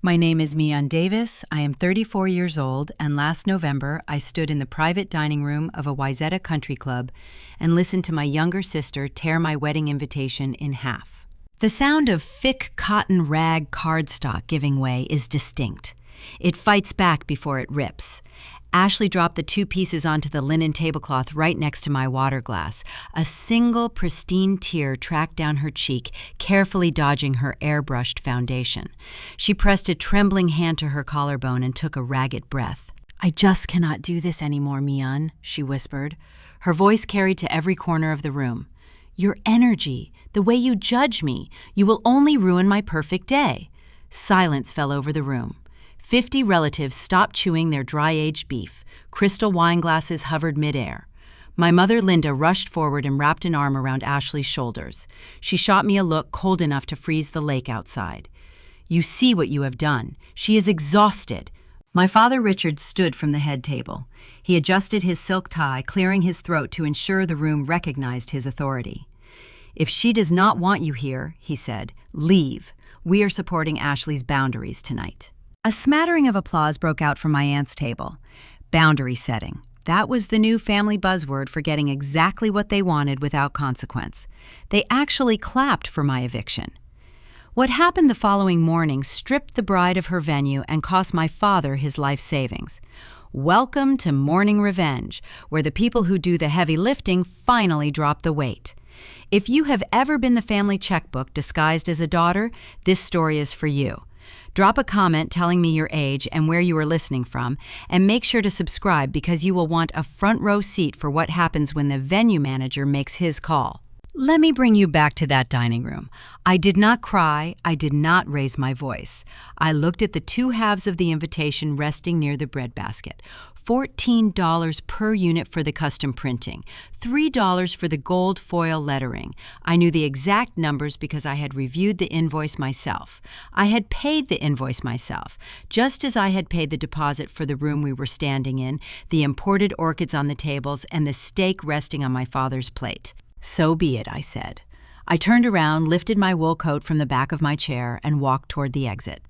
My name is Mian Davis. I am 34 years old, and last November I stood in the private dining room of a Wayzata country club and listened to my younger sister tear my wedding invitation in half. The sound of thick cotton rag cardstock giving way is distinct. It fights back before it rips. Ashley dropped the two pieces onto the linen tablecloth right next to my water glass. A single pristine tear tracked down her cheek, carefully dodging her airbrushed foundation. She pressed a trembling hand to her collarbone and took a ragged breath. "I just cannot do this anymore, Mian," she whispered. Her voice carried to every corner of the room. "Your energy, the way you judge me, you will only ruin my perfect day." Silence fell over the room. 50 relatives stopped chewing their dry-aged beef. Crystal wine glasses hovered midair. My mother, Linda, rushed forward and wrapped an arm around Ashley's shoulders. She shot me a look cold enough to freeze the lake outside. "You see what you have done. She is exhausted." My father, Richard, stood from the head table. He adjusted his silk tie, clearing his throat to ensure the room recognized his authority. "If she does not want you here," he said, "leave. We are supporting Ashley's boundaries tonight." A smattering of applause broke out from my aunt's table. Boundary setting. That was the new family buzzword for getting exactly what they wanted without consequence. They actually clapped for my eviction. What happened the following morning stripped the bride of her venue and cost my father his life savings. Welcome to morning revenge, where the people who do the heavy lifting finally drop the weight. If you have ever been the family checkbook disguised as a daughter, this story is for you. Drop a comment telling me your age and where you are listening from, and make sure to subscribe because you will want a front row seat for what happens when the venue manager makes his call. Let me bring you back to that dining room. I did not cry. I did not raise my voice. I looked at the two halves of the invitation resting near the breadbasket. $14 per unit for the custom printing, $3 for the gold foil lettering. I knew the exact numbers because I had reviewed the invoice myself. I had paid the invoice myself, just as I had paid the deposit for the room we were standing in, the imported orchids on the tables, and the steak resting on my father's plate. "So be it," I said. I turned around, lifted my wool coat from the back of my chair, and walked toward the exit.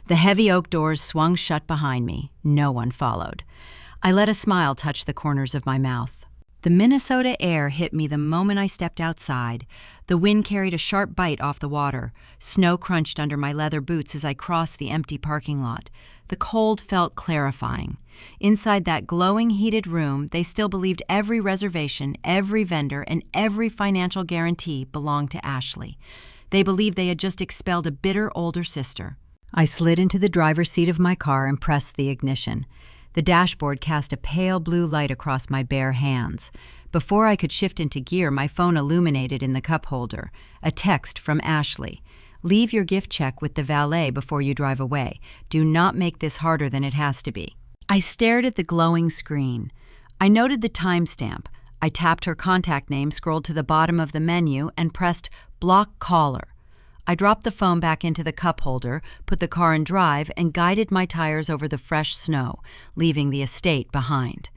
The heavy oak doors swung shut behind me. No one followed. I let a smile touch the corners of my mouth. The Minnesota air hit me the moment I stepped outside. The wind carried a sharp bite off the water. Snow crunched under my leather boots as I crossed the empty parking lot. The cold felt clarifying. Inside that glowing, heated room, they still believed every reservation, every vendor, and every financial guarantee belonged to Ashley. They believed they had just expelled a bitter older sister. I slid into the driver's seat of my car and pressed the ignition. The dashboard cast a pale blue light across my bare hands. Before I could shift into gear, my phone illuminated in the cup holder. A text from Ashley. "Leave your gift check with the valet before you drive away. Do not make this harder than it has to be." I stared at the glowing screen. I noted the timestamp. I tapped her contact name, scrolled to the bottom of the menu, and pressed block caller. I dropped the phone back into the cup holder, put the car in drive, and guided my tires over the fresh snow, leaving the estate behind.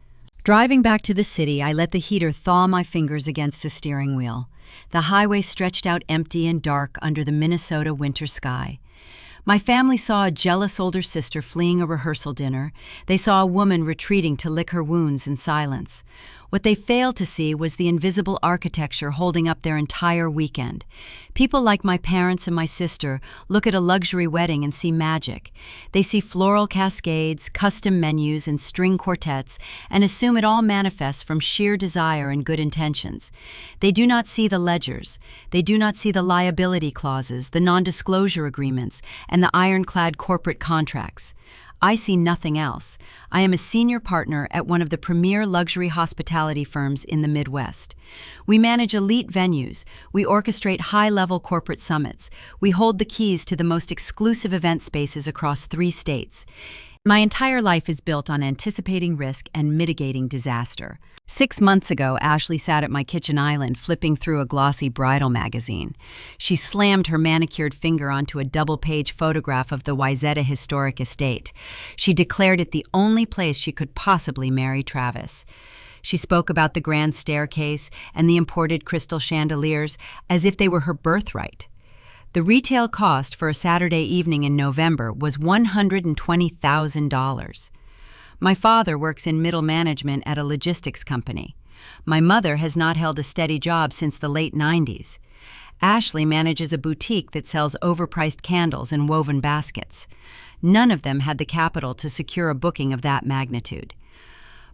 Driving back to the city, I let the heater thaw my fingers against the steering wheel. The highway stretched out empty and dark under the Minnesota winter sky. My family saw a jealous older sister fleeing a rehearsal dinner. They saw a woman retreating to lick her wounds in silence. What they failed to see was the invisible architecture holding up their entire weekend. People like my parents and my sister look at a luxury wedding and see magic. They see floral cascades, custom menus, and string quartets, and assume it all manifests from sheer desire and good intentions. They do not see the ledgers. They do not see the liability clauses, the non-disclosure agreements, and the ironclad corporate contracts. I see nothing else. I am a senior partner at one of the premier luxury hospitality firms in the Midwest. We manage elite venues. We orchestrate high-level corporate summits. We hold the keys to the most exclusive event spaces across 3 states. My entire life is built on anticipating risk and mitigating disaster. 6 months ago, Ashley sat at my kitchen island flipping through a glossy bridal magazine. She slammed her manicured finger onto a double-page photograph of the Wayzata historic estate. She declared it the only place she could possibly marry Travis. She spoke about the grand staircase and the imported crystal chandeliers as if they were her birthright. The retail cost for a Saturday evening in November was $120,000. My father works in middle management at a logistics company. My mother has not held a steady job since the late 90s. Ashley manages a boutique that sells overpriced candles and woven baskets. None of them had the capital to secure a booking of that magnitude.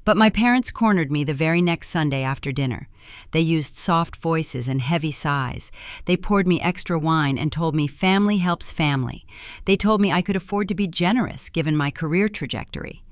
But my parents cornered me the very next Sunday after dinner. They used soft voices and heavy sighs. They poured me extra wine and told me family helps family. They told me I could afford to be generous given my career trajectory.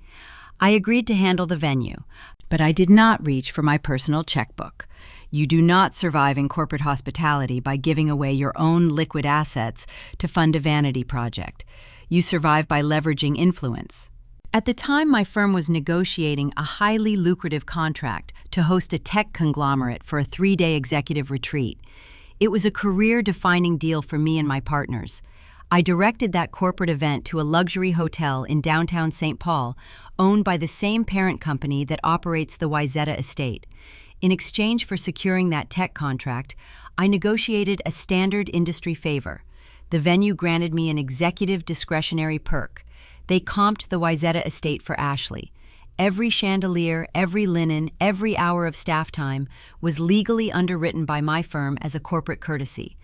I agreed to handle the venue, but I did not reach for my personal checkbook. You do not survive in corporate hospitality by giving away your own liquid assets to fund a vanity project. You survive by leveraging influence. At the time, my firm was negotiating a highly lucrative contract to host a tech conglomerate for a 3-day executive retreat. It was a career-defining deal for me and my partners. I directed that corporate event to a luxury hotel in downtown St. Paul, owned by the same parent company that operates the Wayzata estate. In exchange for securing that tech contract, I negotiated a standard industry favor. The venue granted me an executive discretionary perk. They comped the Wayzata estate for Ashley. Every chandelier, every linen, every hour of staff time was legally underwritten by my firm as a corporate courtesy.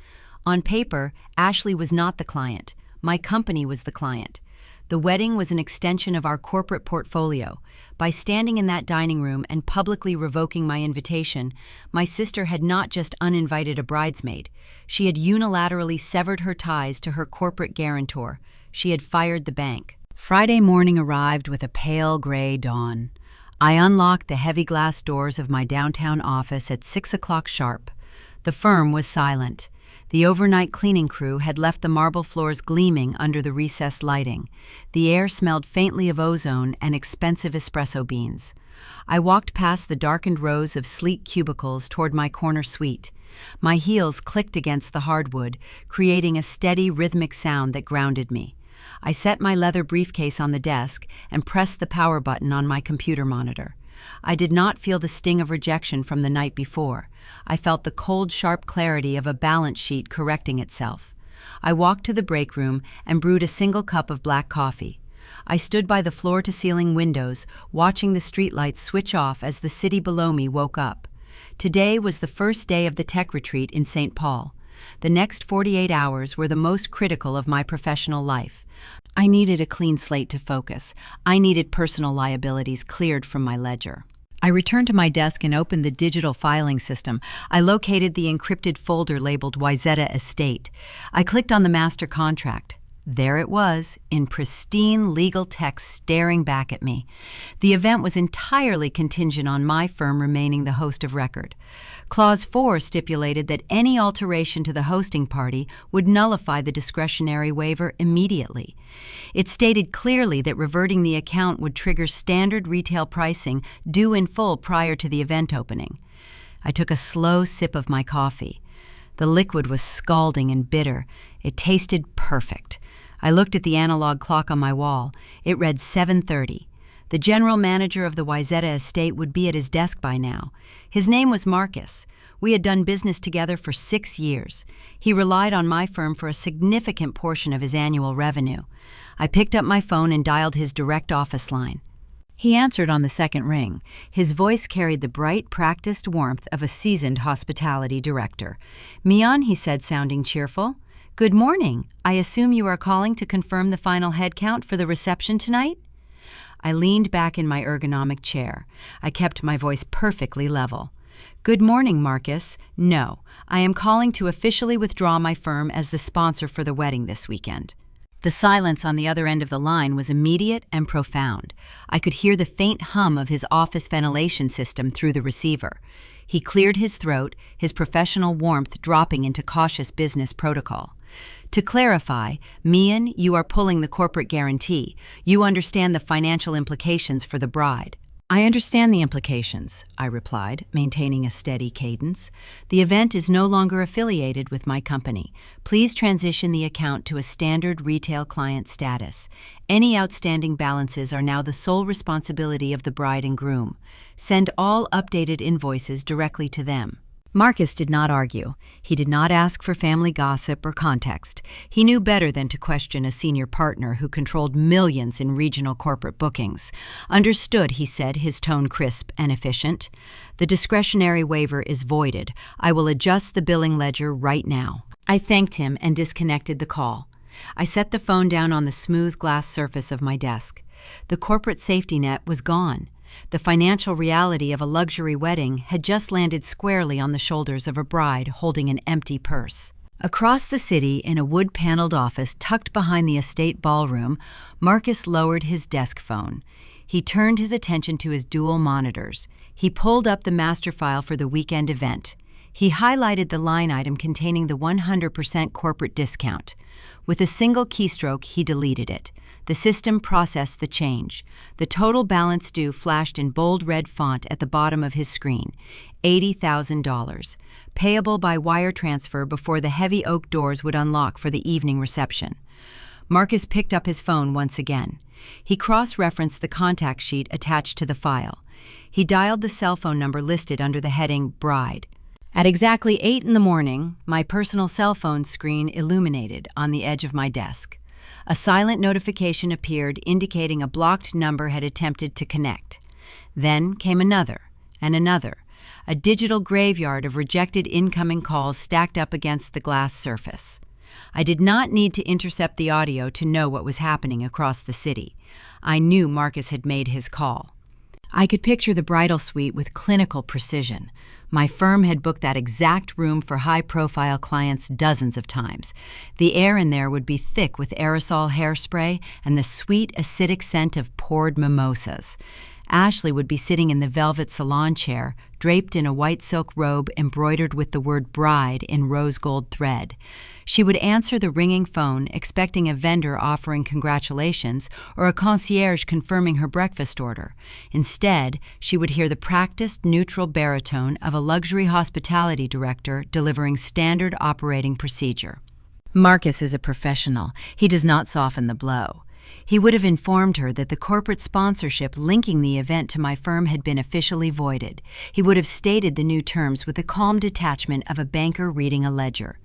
On paper, Ashley was not the client. My company was the client. The wedding was an extension of our corporate portfolio. By standing in that dining room and publicly revoking my invitation, my sister had not just uninvited a bridesmaid. She had unilaterally severed her ties to her corporate guarantor. She had fired the bank. Friday morning arrived with a pale gray dawn. I unlocked the heavy glass doors of my downtown office at 6 o'clock sharp. The firm was silent. The overnight cleaning crew had left the marble floors gleaming under the recessed lighting. The air smelled faintly of ozone and expensive espresso beans. I walked past the darkened rows of sleek cubicles toward my corner suite. My heels clicked against the hardwood, creating a steady, rhythmic sound that grounded me. I set my leather briefcase on the desk and pressed the power button on my computer monitor. I did not feel the sting of rejection from the night before. I felt the cold, sharp clarity of a balance sheet correcting itself. I walked to the break room and brewed a single cup of black coffee. I stood by the floor-to-ceiling windows, watching the streetlights switch off as the city below me woke up. Today was the first day of the tech retreat in St. Paul. The next 48 hours were the most critical of my professional life. I needed a clean slate to focus. I needed personal liabilities cleared from my ledger. I returned to my desk and opened the digital filing system. I located the encrypted folder labeled Wayzata Estate. I clicked on the master contract. There it was, in pristine legal text staring back at me. The event was entirely contingent on my firm remaining the host of record. Clause 4 stipulated that any alteration to the hosting party would nullify the discretionary waiver immediately. It stated clearly that reverting the account would trigger standard retail pricing due in full prior to the event opening. I took a slow sip of my coffee. The liquid was scalding and bitter. It tasted perfect. I looked at the analog clock on my wall. It read 7:30. The general manager of the Wayzata estate would be at his desk by now. His name was Marcus. We had done business together for 6 years. He relied on my firm for a significant portion of his annual revenue. I picked up my phone and dialed his direct office line. He answered on the second ring. His voice carried the bright, practiced warmth of a seasoned hospitality director. "Mian," he said, sounding cheerful. "Good morning. I assume you are calling to confirm the final head count for the reception tonight?" I leaned back in my ergonomic chair. I kept my voice perfectly level. "Good morning, Marcus. No, I am calling to officially withdraw my firm as the sponsor for the wedding this weekend." The silence on the other end of the line was immediate and profound. I could hear the faint hum of his office ventilation system through the receiver. He cleared his throat, his professional warmth dropping into cautious business protocol. "To clarify, Mian, you are pulling the corporate guarantee. You understand the financial implications for the bride." "I understand the implications," I replied, maintaining a steady cadence. "The event is no longer affiliated with my company. Please transition the account to a standard retail client status. Any outstanding balances are now the sole responsibility of the bride and groom. Send all updated invoices directly to them." Marcus did not argue. He did not ask for family gossip or context. He knew better than to question a senior partner who controlled millions in regional corporate bookings. Understood, he said, his tone crisp and efficient. The discretionary waiver is voided. I will adjust the billing ledger right now. I thanked him and disconnected the call. I set the phone down on the smooth glass surface of my desk. The corporate safety net was gone. The financial reality of a luxury wedding had just landed squarely on the shoulders of a bride holding an empty purse. Across the city, in a wood-paneled office tucked behind the estate ballroom, Marcus lowered his desk phone. He turned his attention to his dual monitors. He pulled up the master file for the weekend event. He highlighted the line item containing the 100% corporate discount. With a single keystroke, he deleted it. The system processed the change. The total balance due flashed in bold red font at the bottom of his screen. $80,000. Payable by wire transfer before the heavy oak doors would unlock for the evening reception. Marcus picked up his phone once again. He cross-referenced the contact sheet attached to the file. He dialed the cell phone number listed under the heading Bride. At exactly 8 in the morning, my personal cell phone screen illuminated on the edge of my desk. A silent notification appeared indicating a blocked number had attempted to connect. Then came another and another, a digital graveyard of rejected incoming calls stacked up against the glass surface. I did not need to intercept the audio to know what was happening across the city. I knew Marcus had made his call. I could picture the bridal suite with clinical precision. My firm had booked that exact room for high-profile clients dozens of times. The air in there would be thick with aerosol hairspray and the sweet, acidic scent of poured mimosas. Ashley would be sitting in the velvet salon chair, draped in a white silk robe embroidered with the word bride in rose gold thread. She would answer the ringing phone, expecting a vendor offering congratulations or a concierge confirming her breakfast order. Instead, she would hear the practiced, neutral baritone of a luxury hospitality director delivering standard operating procedure. Marcus is a professional. He does not soften the blow. He would have informed her that the corporate sponsorship linking the event to my firm had been officially voided. He would have stated the new terms with the calm detachment of a banker reading a ledger.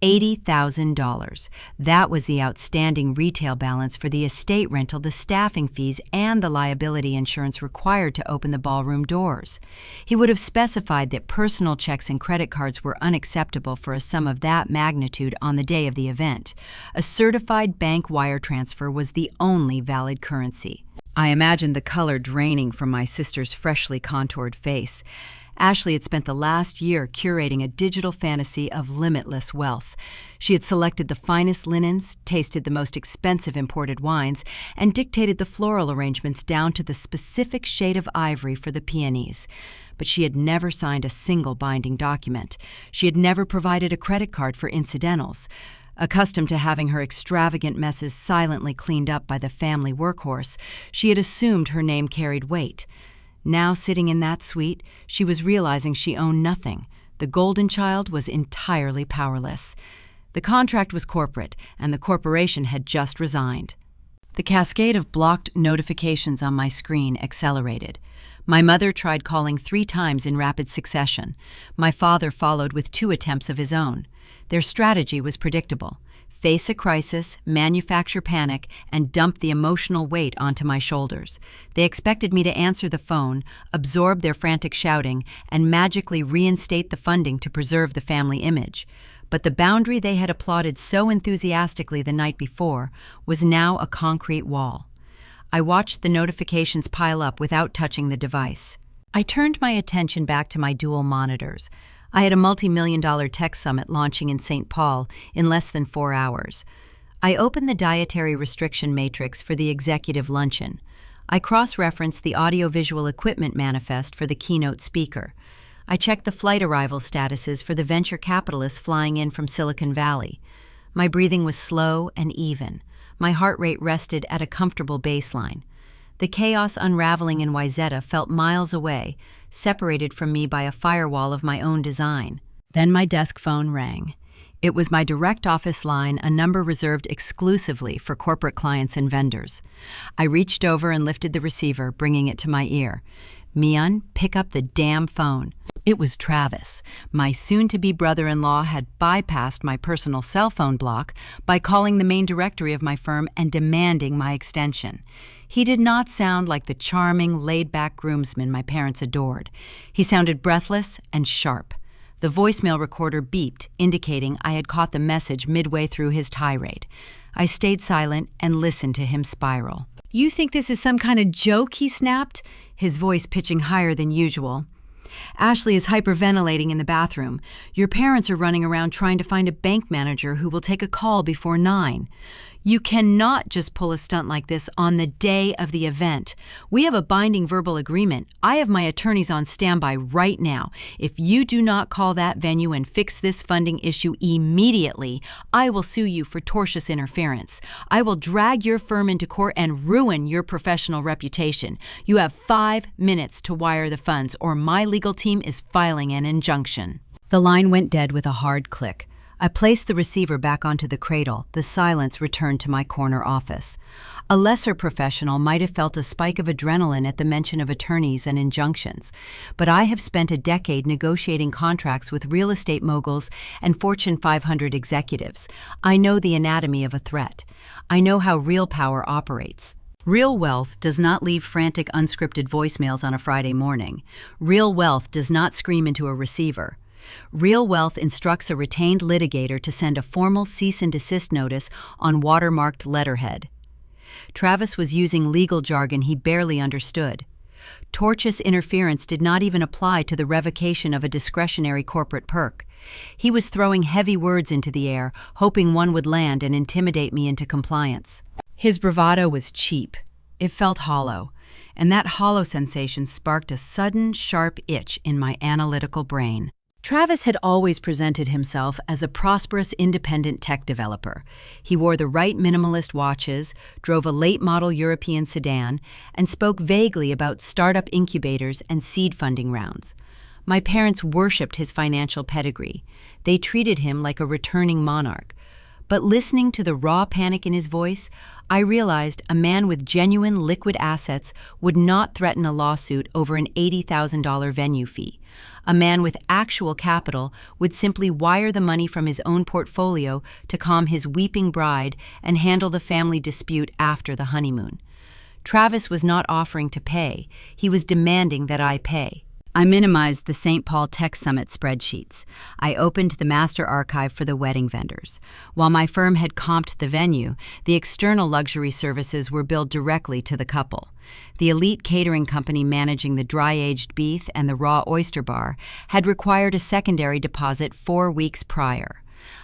$80,000. That was the outstanding retail balance for the estate rental, the staffing fees, and the liability insurance required to open the ballroom doors. He would have specified that personal checks and credit cards were unacceptable for a sum of that magnitude on the day of the event. A certified bank wire transfer was the only valid currency. I imagined the color draining from my sister's freshly contoured face. Ashley had spent the last year curating a digital fantasy of limitless wealth. She had selected the finest linens, tasted the most expensive imported wines, and dictated the floral arrangements down to the specific shade of ivory for the peonies. But she had never signed a single binding document. She had never provided a credit card for incidentals. Accustomed to having her extravagant messes silently cleaned up by the family workhorse, she had assumed her name carried weight. Now, sitting in that suite, she was realizing she owned nothing. The golden child was entirely powerless. The contract was corporate, and the corporation had just resigned. The cascade of blocked notifications on my screen accelerated. My mother tried calling 3 times in rapid succession. My father followed with 2 attempts of his own. Their strategy was predictable. Face a crisis, manufacture panic, and dump the emotional weight onto my shoulders. They expected me to answer the phone, absorb their frantic shouting, and magically reinstate the funding to preserve the family image. But the boundary they had applauded so enthusiastically the night before was now a concrete wall. I watched the notifications pile up without touching the device. I turned my attention back to my dual monitors. I had a multi-million-dollar tech summit launching in St. Paul in less than 4 hours. I opened the dietary restriction matrix for the executive luncheon. I cross-referenced the audiovisual equipment manifest for the keynote speaker. I checked the flight arrival statuses for the venture capitalists flying in from Silicon Valley. My breathing was slow and even. My heart rate rested at a comfortable baseline. The chaos unraveling in Wayzata felt miles away, separated from me by a firewall of my own design. Then my desk phone rang. It was my direct office line, a number reserved exclusively for corporate clients and vendors. I reached over and lifted the receiver, bringing it to my ear. "Mian, pick up the damn phone." It was Travis. My soon-to-be brother-in-law had bypassed my personal cell phone block by calling the main directory of my firm and demanding my extension. He did not sound like the charming, laid-back groomsman my parents adored. He sounded breathless and sharp. The voicemail recorder beeped, indicating I had caught the message midway through his tirade. I stayed silent and listened to him spiral. "You think this is some kind of joke?" he snapped, his voice pitching higher than usual. "Ashley is hyperventilating in the bathroom. Your parents are running around trying to find a bank manager who will take a call before 9. You cannot just pull a stunt like this on the day of the event. We have a binding verbal agreement. I have my attorneys on standby right now. If you do not call that venue and fix this funding issue immediately, I will sue you for tortious interference. I will drag your firm into court and ruin your professional reputation. You have 5 minutes to wire the funds, or my legal team is filing an injunction." The line went dead with a hard click. I placed the receiver back onto the cradle. The silence returned to my corner office. A lesser professional might have felt a spike of adrenaline at the mention of attorneys and injunctions, but I have spent a decade negotiating contracts with real estate moguls and Fortune 500 executives. I know the anatomy of a threat. I know how real power operates. Real wealth does not leave frantic, unscripted voicemails on a Friday morning. Real wealth does not scream into a receiver. Real wealth instructs a retained litigator to send a formal cease and desist notice on watermarked letterhead. Travis was using legal jargon he barely understood. Tortious interference did not even apply to the revocation of a discretionary corporate perk. He was throwing heavy words into the air, hoping one would land and intimidate me into compliance. His bravado was cheap. It felt hollow, and that hollow sensation sparked a sudden, sharp itch in my analytical brain. Travis had always presented himself as a prosperous, independent tech developer. He wore the right minimalist watches, drove a late-model European sedan, and spoke vaguely about startup incubators and seed funding rounds. My parents worshipped his financial pedigree. They treated him like a returning monarch. But listening to the raw panic in his voice, I realized a man with genuine liquid assets would not threaten a lawsuit over an $80,000 venue fee. A man with actual capital would simply wire the money from his own portfolio to calm his weeping bride and handle the family dispute after the honeymoon. Travis was not offering to pay. He was demanding that I pay. I minimized the St. Paul Tech Summit spreadsheets. I opened the master archive for the wedding vendors. While my firm had comped the venue, the external luxury services were billed directly to the couple. The elite catering company managing the dry-aged beef and the raw oyster bar had required a secondary deposit 4 weeks prior.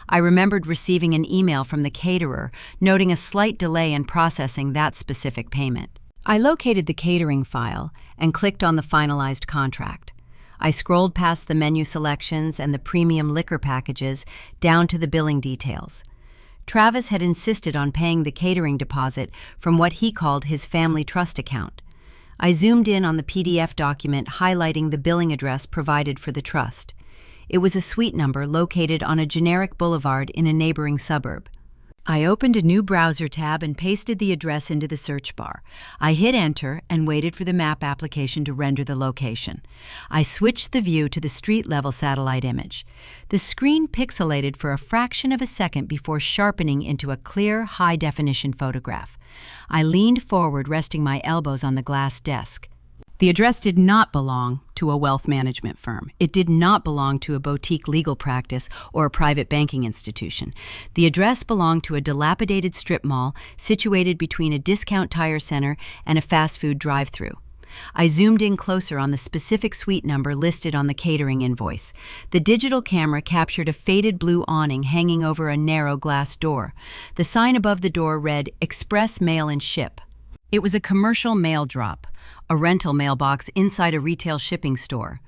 I remembered receiving an email from the caterer noting a slight delay in processing that specific payment. I located the catering file and clicked on the finalized contract. I scrolled past the menu selections and the premium liquor packages down to the billing details. Travis had insisted on paying the catering deposit from what he called his family trust account. I zoomed in on the PDF document highlighting the billing address provided for the trust. It was a suite number located on a generic boulevard in a neighboring suburb. I opened a new browser tab and pasted the address into the search bar. I hit enter and waited for the map application to render the location. I switched the view to the street-level satellite image. The screen pixelated for a fraction of a second before sharpening into a clear, high-definition photograph. I leaned forward, resting my elbows on the glass desk. The address did not belong to a wealth management firm. It did not belong to a boutique legal practice or a private banking institution. The address belonged to a dilapidated strip mall situated between a discount tire center and a fast food drive-thru. I zoomed in closer on the specific suite number listed on the catering invoice. The digital camera captured a faded blue awning hanging over a narrow glass door. The sign above the door read, "Express Mail and Ship." It was a commercial mail drop, a rental mailbox inside a retail shipping store.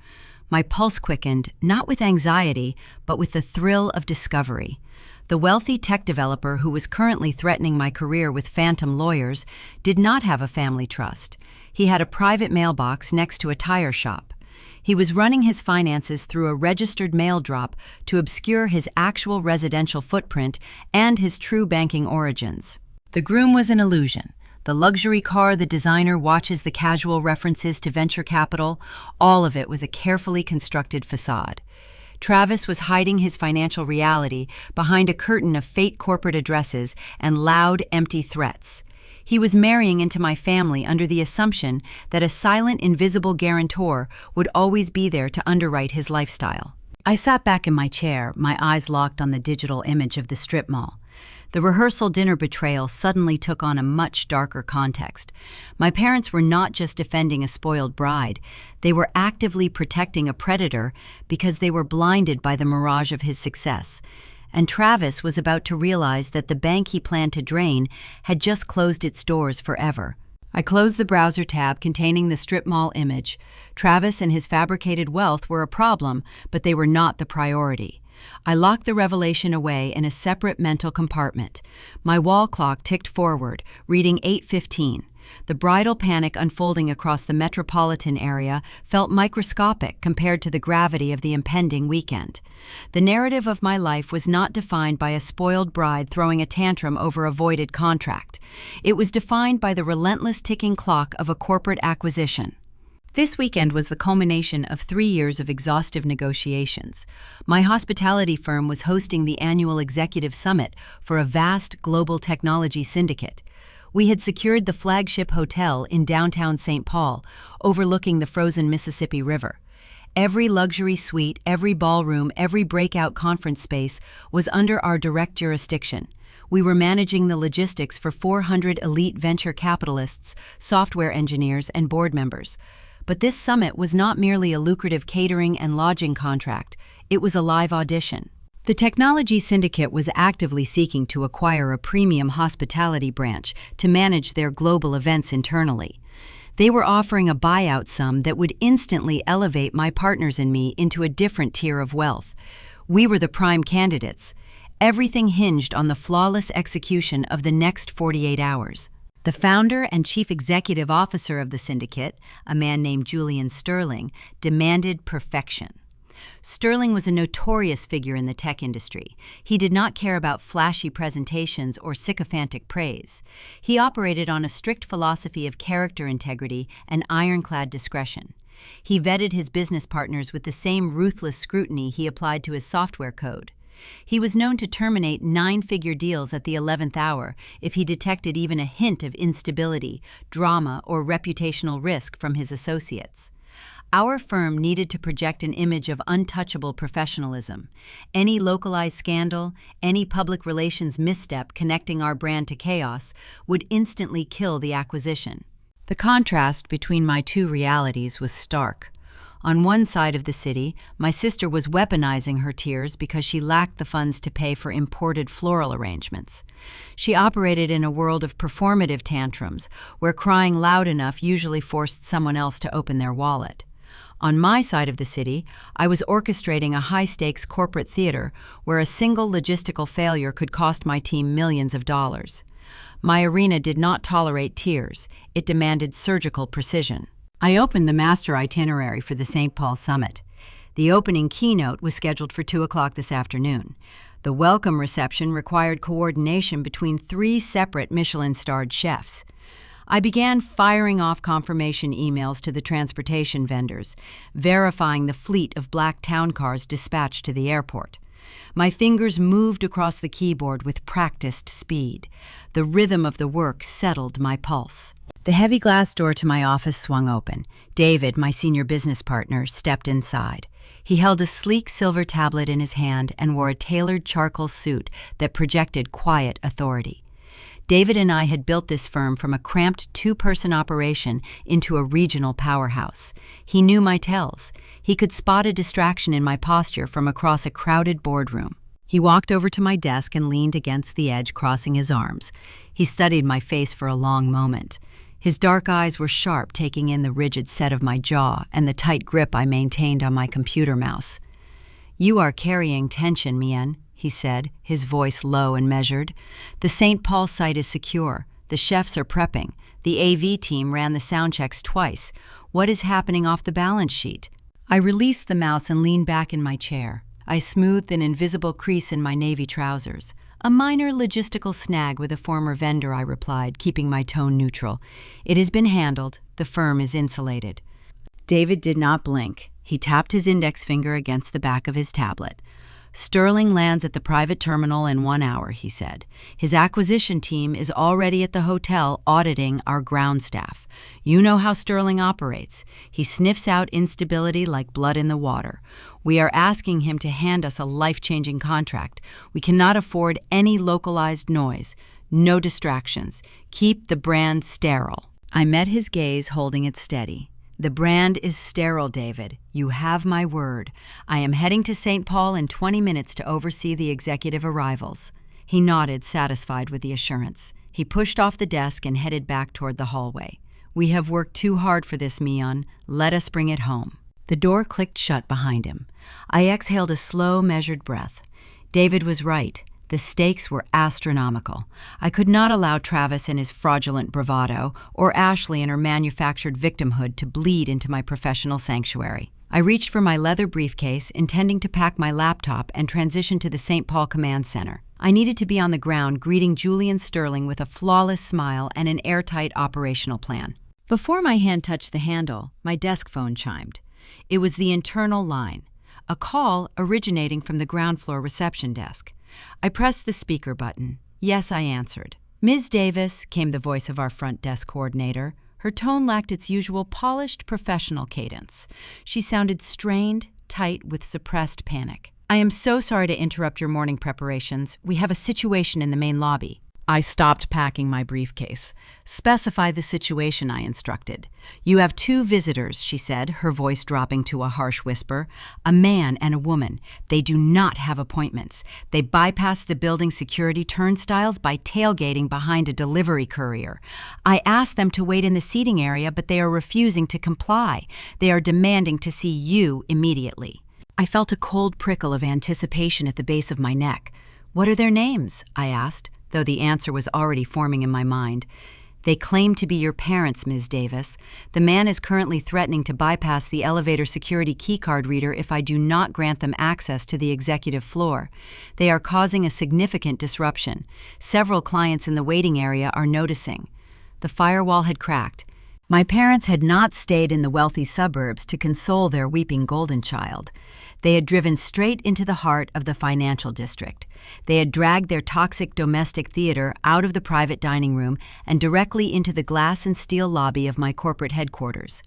My pulse quickened, not with anxiety, but with the thrill of discovery. The wealthy tech developer who was currently threatening my career with phantom lawyers did not have a family trust. He had a private mailbox next to a tire shop. He was running his finances through a registered mail drop to obscure his actual residential footprint and his true banking origins. The groom was an illusion. The luxury car, the designer watches, the casual references to venture capital, all of it was a carefully constructed facade. Travis was hiding his financial reality behind a curtain of fake corporate addresses and loud, empty threats. He was marrying into my family under the assumption that a silent, invisible guarantor would always be there to underwrite his lifestyle. I sat back in my chair, my eyes locked on the digital image of the strip mall. The rehearsal dinner betrayal suddenly took on a much darker context. My parents were not just defending a spoiled bride, they were actively protecting a predator because they were blinded by the mirage of his success. And Travis was about to realize that the bank he planned to drain had just closed its doors forever. I closed the browser tab containing the strip mall image. Travis and his fabricated wealth were a problem, but they were not the priority. I locked the revelation away in a separate mental compartment. My wall clock ticked forward, reading 8:15. The bridal panic unfolding across the metropolitan area felt microscopic compared to the gravity of the impending weekend. The narrative of my life was not defined by a spoiled bride throwing a tantrum over a voided contract. It was defined by the relentless ticking clock of a corporate acquisition. This weekend was the culmination of 3 years of exhaustive negotiations. My hospitality firm was hosting the annual executive summit for a vast global technology syndicate. We had secured the flagship hotel in downtown St. Paul, overlooking the frozen Mississippi River. Every luxury suite, every ballroom, every breakout conference space was under our direct jurisdiction. We were managing the logistics for 400 elite venture capitalists, software engineers, and board members. But this summit was not merely a lucrative catering and lodging contract, it was a live audition. The technology syndicate was actively seeking to acquire a premium hospitality branch to manage their global events internally. They were offering a buyout sum that would instantly elevate my partners and me into a different tier of wealth. We were the prime candidates. Everything hinged on the flawless execution of the next 48 hours. The founder and chief executive officer of the syndicate, a man named Julian Sterling, demanded perfection. Sterling was a notorious figure in the tech industry. He did not care about flashy presentations or sycophantic praise. He operated on a strict philosophy of character integrity and ironclad discretion. He vetted his business partners with the same ruthless scrutiny he applied to his software code. He was known to terminate 9-figure deals at the 11th hour if he detected even a hint of instability, drama, or reputational risk from his associates. Our firm needed to project an image of untouchable professionalism. Any localized scandal, any public relations misstep connecting our brand to chaos would instantly kill the acquisition. The contrast between my two realities was stark. On one side of the city, my sister was weaponizing her tears because she lacked the funds to pay for imported floral arrangements. She operated in a world of performative tantrums, where crying loud enough usually forced someone else to open their wallet. On my side of the city, I was orchestrating a high-stakes corporate theater where a single logistical failure could cost my team millions of dollars. My arena did not tolerate tears. It demanded surgical precision. I opened the master itinerary for the St. Paul Summit. The opening keynote was scheduled for 2 o'clock this afternoon. The welcome reception required coordination between 3 separate Michelin-starred chefs. I began firing off confirmation emails to the transportation vendors, verifying the fleet of black town cars dispatched to the airport. My fingers moved across the keyboard with practiced speed. The rhythm of the work settled my pulse. The heavy glass door to my office swung open. David, my senior business partner, stepped inside. He held a sleek silver tablet in his hand and wore a tailored charcoal suit that projected quiet authority. David and I had built this firm from a cramped 2-person operation into a regional powerhouse. He knew my tells. He could spot a distraction in my posture from across a crowded boardroom. He walked over to my desk and leaned against the edge, crossing his arms. He studied my face for a long moment. His dark eyes were sharp, taking in the rigid set of my jaw and the tight grip I maintained on my computer mouse. "You are carrying tension, Mien," he said, his voice low and measured. "The St. Paul site is secure. The chefs are prepping. The AV team ran the sound checks twice. What is happening off the balance sheet?" I released the mouse and leaned back in my chair. I smoothed an invisible crease in my navy trousers. "A minor logistical snag with a former vendor," I replied, keeping my tone neutral. "It has been handled. The firm is insulated." David did not blink. He tapped his index finger against the back of his tablet. "Sterling lands at the private terminal in 1 hour," he said. "His acquisition team is already at the hotel auditing our ground staff. You know how Sterling operates. He sniffs out instability like blood in the water. We are asking him to hand us a life-changing contract. We cannot afford any localized noise. No distractions. Keep the brand sterile." I met his gaze, holding it steady. "The brand is sterile, David. You have my word. I am heading to St. Paul in 20 minutes to oversee the executive arrivals." He nodded, satisfied with the assurance. He pushed off the desk and headed back toward the hallway. "We have worked too hard for this, Mion. Let us bring it home." The door clicked shut behind him. I exhaled a slow, measured breath. David was right. The stakes were astronomical. I could not allow Travis and his fraudulent bravado, or Ashley and her manufactured victimhood, to bleed into my professional sanctuary. I reached for my leather briefcase, intending to pack my laptop and transition to the St. Paul Command Center. I needed to be on the ground, greeting Julian Sterling with a flawless smile and an airtight operational plan. Before my hand touched the handle, my desk phone chimed. It was the internal line, a call originating from the ground floor reception desk. I pressed the speaker button. Yes, I answered. "Ms. Davis," came the voice of our front desk coordinator. Her tone lacked its usual polished professional cadence. She sounded strained, tight, with suppressed panic. "I am so sorry to interrupt your morning preparations. We have a situation in the main lobby." I stopped packing my briefcase. "Specify the situation," I instructed. "You have 2 visitors," she said, her voice dropping to a harsh whisper. "A man and a woman. They do not have appointments. They bypassed the building security turnstiles by tailgating behind a delivery courier. I asked them to wait in the seating area, but they are refusing to comply. They are demanding to see you immediately." I felt a cold prickle of anticipation at the base of my neck. "What are their names?" I asked, though the answer was already forming in my mind. "They claim to be your parents, Ms. Davis. The man is currently threatening to bypass the elevator security keycard reader if I do not grant them access to the executive floor. They are causing a significant disruption. Several clients in the waiting area are noticing." The firewall had cracked. My parents had not stayed in the wealthy suburbs to console their weeping golden child. They had driven straight into the heart of the financial district. They had dragged their toxic domestic theater out of the private dining room and directly into the glass and steel lobby of my corporate headquarters.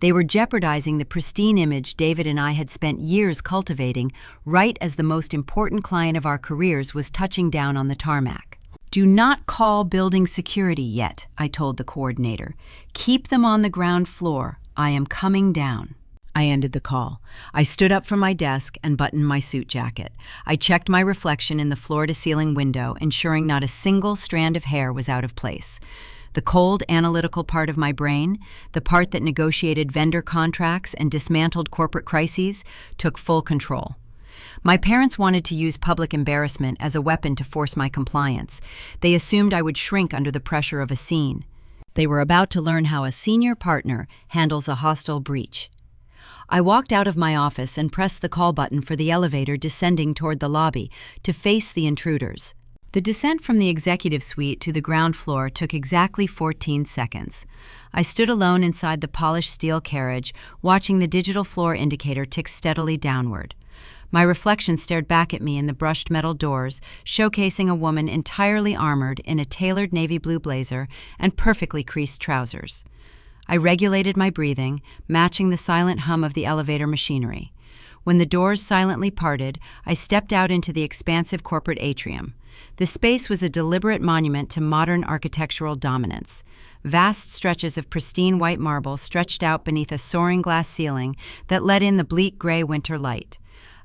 They were jeopardizing the pristine image David and I had spent years cultivating right as the most important client of our careers was touching down on the tarmac. "Do not call building security yet," I told the coordinator. "Keep them on the ground floor. I am coming down." I ended the call. I stood up from my desk and buttoned my suit jacket. I checked my reflection in the floor-to-ceiling window, ensuring not a single strand of hair was out of place. The cold, analytical part of my brain, the part that negotiated vendor contracts and dismantled corporate crises, took full control. My parents wanted to use public embarrassment as a weapon to force my compliance. They assumed I would shrink under the pressure of a scene. They were about to learn how a senior partner handles a hostile breach. I walked out of my office and pressed the call button for the elevator descending toward the lobby to face the intruders. The descent from the executive suite to the ground floor took exactly 14 seconds. I stood alone inside the polished steel carriage, watching the digital floor indicator tick steadily downward. My reflection stared back at me in the brushed metal doors, showcasing a woman entirely armored in a tailored navy blue blazer and perfectly creased trousers. I regulated my breathing, matching the silent hum of the elevator machinery. When the doors silently parted, I stepped out into the expansive corporate atrium. The space was a deliberate monument to modern architectural dominance. Vast stretches of pristine white marble stretched out beneath a soaring glass ceiling that let in the bleak gray winter light.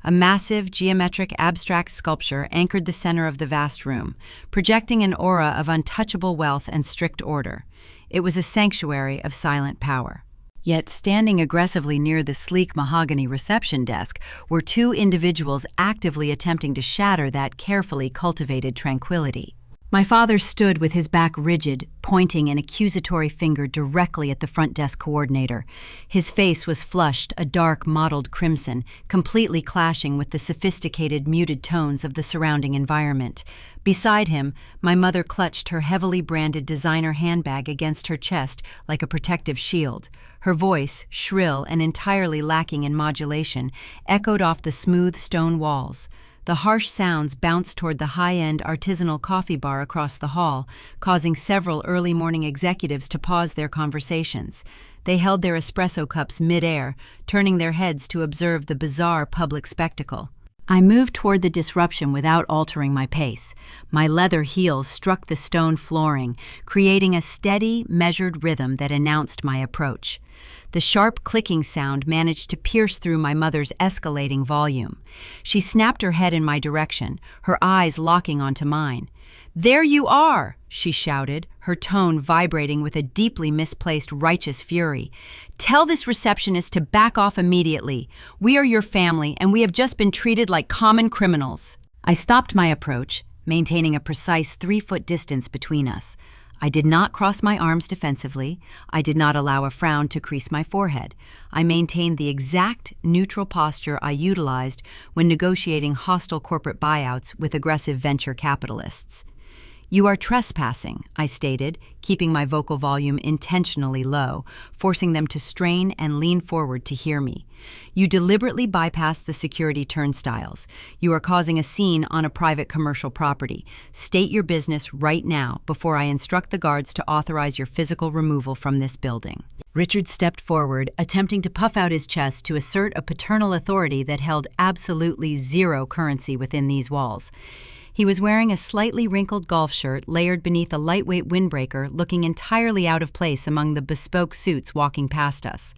A massive, geometric, abstract sculpture anchored the center of the vast room, projecting an aura of untouchable wealth and strict order. It was a sanctuary of silent power. Yet standing aggressively near the sleek mahogany reception desk were 2 individuals actively attempting to shatter that carefully cultivated tranquility. My father stood with his back rigid, pointing an accusatory finger directly at the front desk coordinator. His face was flushed, a dark, mottled crimson, completely clashing with the sophisticated, muted tones of the surrounding environment. Beside him, my mother clutched her heavily branded designer handbag against her chest like a protective shield. Her voice, shrill and entirely lacking in modulation, echoed off the smooth stone walls. The harsh sounds bounced toward the high-end artisanal coffee bar across the hall, causing several early morning executives to pause their conversations. They held their espresso cups mid-air, turning their heads to observe the bizarre public spectacle. I moved toward the disruption without altering my pace. My leather heels struck the stone flooring, creating a steady, measured rhythm that announced my approach. The sharp clicking sound managed to pierce through my mother's escalating volume. She snapped her head in my direction, her eyes locking onto mine. "There you are!" she shouted, her tone vibrating with a deeply misplaced righteous fury. "Tell this receptionist to back off immediately. We are your family, and we have just been treated like common criminals." I stopped my approach, maintaining a precise 3-foot distance between us. I did not cross my arms defensively. I did not allow a frown to crease my forehead. I maintained the exact neutral posture I utilized when negotiating hostile corporate buyouts with aggressive venture capitalists. "You are trespassing," I stated, keeping my vocal volume intentionally low, forcing them to strain and lean forward to hear me. "You deliberately bypassed the security turnstiles. You are causing a scene on a private commercial property. State your business right now before I instruct the guards to authorize your physical removal from this building." Richard stepped forward, attempting to puff out his chest to assert a paternal authority that held absolutely zero currency within these walls. He was wearing a slightly wrinkled golf shirt layered beneath a lightweight windbreaker, looking entirely out of place among the bespoke suits walking past us.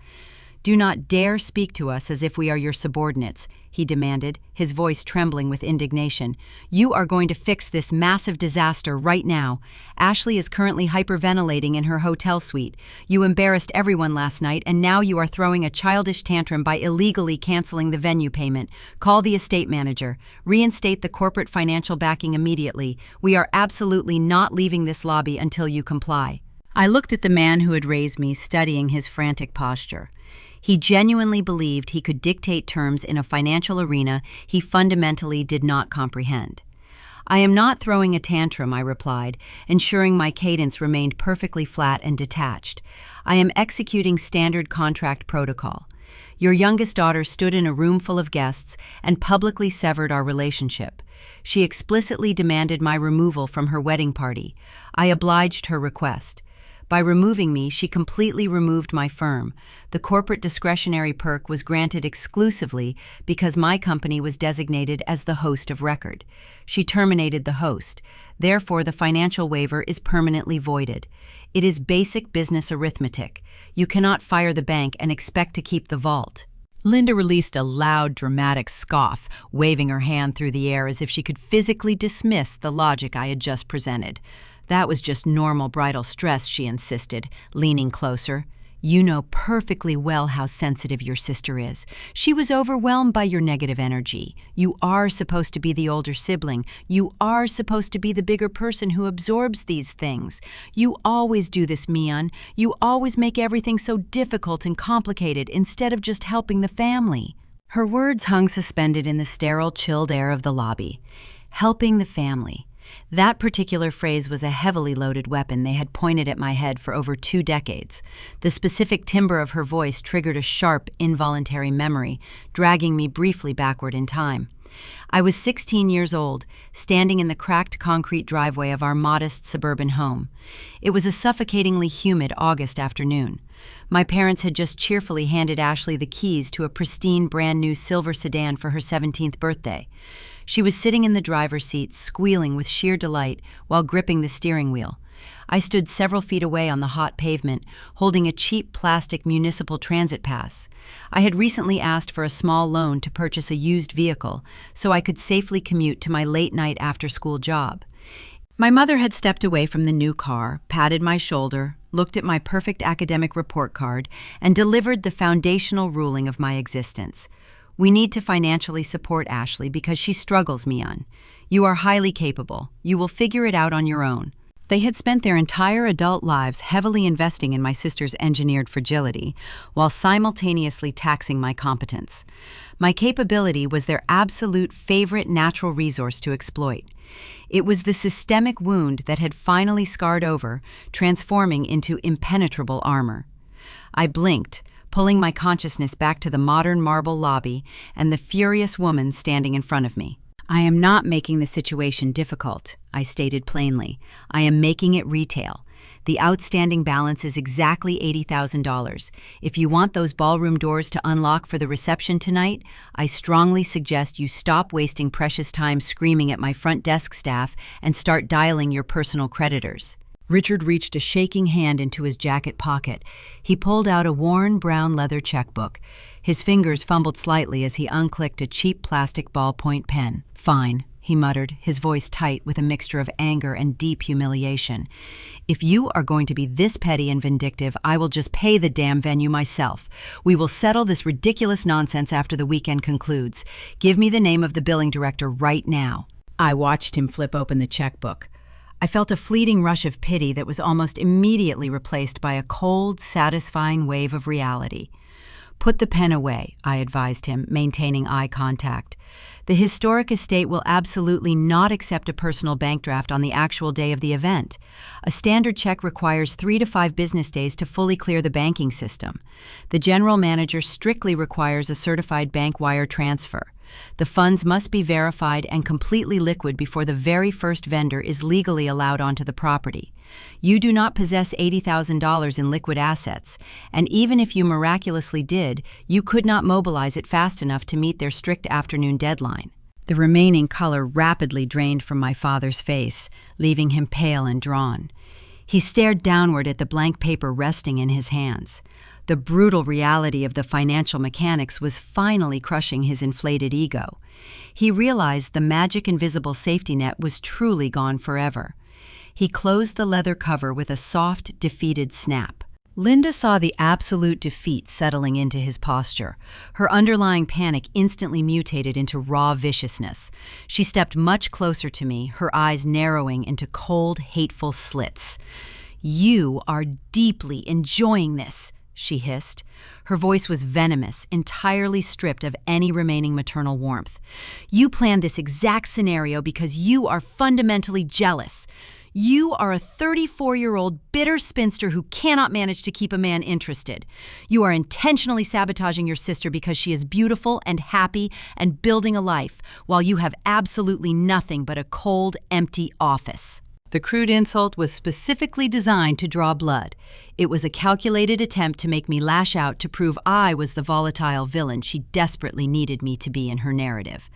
"Do not dare speak to us as if we are your subordinates," he demanded, his voice trembling with indignation. "You are going to fix this massive disaster right now. Ashley is currently hyperventilating in her hotel suite. You embarrassed everyone last night, and now you are throwing a childish tantrum by illegally canceling the venue payment. Call the estate manager. Reinstate the corporate financial backing immediately. We are absolutely not leaving this lobby until you comply." I looked at the man who had raised me, studying his frantic posture. He genuinely believed he could dictate terms in a financial arena he fundamentally did not comprehend. "I am not throwing a tantrum," I replied, ensuring my cadence remained perfectly flat and detached. "I am executing standard contract protocol. Your youngest daughter stood in a room full of guests and publicly severed our relationship. She explicitly demanded my removal from her wedding party. I obliged her request. By removing me, she completely removed my firm. The corporate discretionary perk was granted exclusively because my company was designated as the host of record. She terminated the host. Therefore, the financial waiver is permanently voided. It is basic business arithmetic. You cannot fire the bank and expect to keep the vault." Linda released a loud, dramatic scoff, waving her hand through the air as if she could physically dismiss the logic I had just presented. "That was just normal bridal stress," she insisted, leaning closer. "You know perfectly well how sensitive your sister is. She was overwhelmed by your negative energy. You are supposed to be the older sibling. You are supposed to be the bigger person who absorbs these things. You always do this, Mian. You always make everything so difficult and complicated instead of just helping the family." Her words hung suspended in the sterile, chilled air of the lobby. Helping the family. That particular phrase was a heavily loaded weapon they had pointed at my head for over 2 decades. The specific timbre of her voice triggered a sharp, involuntary memory, dragging me briefly backward in time. I was 16 years old, standing in the cracked concrete driveway of our modest suburban home. It was a suffocatingly humid August afternoon. My parents had just cheerfully handed Ashley the keys to a pristine brand-new silver sedan for her 17th birthday. She was sitting in the driver's seat, squealing with sheer delight while gripping the steering wheel. I stood several feet away on the hot pavement, holding a cheap plastic municipal transit pass. I had recently asked for a small loan to purchase a used vehicle so I could safely commute to my late-night after-school job. My mother had stepped away from the new car, patted my shoulder, looked at my perfect academic report card, and delivered the foundational ruling of my existence. We need to financially support Ashley because she struggles, Mian. You are highly capable. You will figure it out on your own. They had spent their entire adult lives heavily investing in my sister's engineered fragility, while simultaneously taxing my competence. My capability was their absolute favorite natural resource to exploit. It was the systemic wound that had finally scarred over, transforming into impenetrable armor. I blinked, pulling my consciousness back to the modern marble lobby and the furious woman standing in front of me. I am not making the situation difficult, I stated plainly. I am making it retail. The outstanding balance is exactly $80,000. If you want those ballroom doors to unlock for the reception tonight, I strongly suggest you stop wasting precious time screaming at my front desk staff and start dialing your personal creditors. Richard reached a shaking hand into his jacket pocket. He pulled out a worn brown leather checkbook. His fingers fumbled slightly as he unclicked a cheap plastic ballpoint pen. "Fine," he muttered, his voice tight with a mixture of anger and deep humiliation. "If you are going to be this petty and vindictive, I will just pay the damn venue myself. We will settle this ridiculous nonsense after the weekend concludes. Give me the name of the billing director right now." I watched him flip open the checkbook. I felt a fleeting rush of pity that was almost immediately replaced by a cold, satisfying wave of reality. "Put the pen away," I advised him, maintaining eye contact. "The historic estate will absolutely not accept a personal bank draft on the actual day of the event. A standard check requires 3 to 5 business days to fully clear the banking system. The general manager strictly requires a certified bank wire transfer. The funds must be verified and completely liquid before the very first vendor is legally allowed onto the property. You do not possess $80,000 in liquid assets, and even if you miraculously did, you could not mobilize it fast enough to meet their strict afternoon deadline." The remaining color rapidly drained from my father's face, leaving him pale and drawn. He stared downward at the blank paper resting in his hands. The brutal reality of the financial mechanics was finally crushing his inflated ego. He realized the magic invisible safety net was truly gone forever. He closed the leather cover with a soft, defeated snap. Linda saw the absolute defeat settling into his posture. Her underlying panic instantly mutated into raw viciousness. She stepped much closer to me, her eyes narrowing into cold, hateful slits. "You are deeply enjoying this," she hissed. Her voice was venomous, entirely stripped of any remaining maternal warmth. "You planned this exact scenario because you are fundamentally jealous. You are a 34-year-old bitter spinster who cannot manage to keep a man interested. You are intentionally sabotaging your sister because she is beautiful and happy and building a life, while you have absolutely nothing but a cold, empty office." The crude insult was specifically designed to draw blood. It was a calculated attempt to make me lash out to prove I was the volatile villain she desperately needed me to be in her narrative.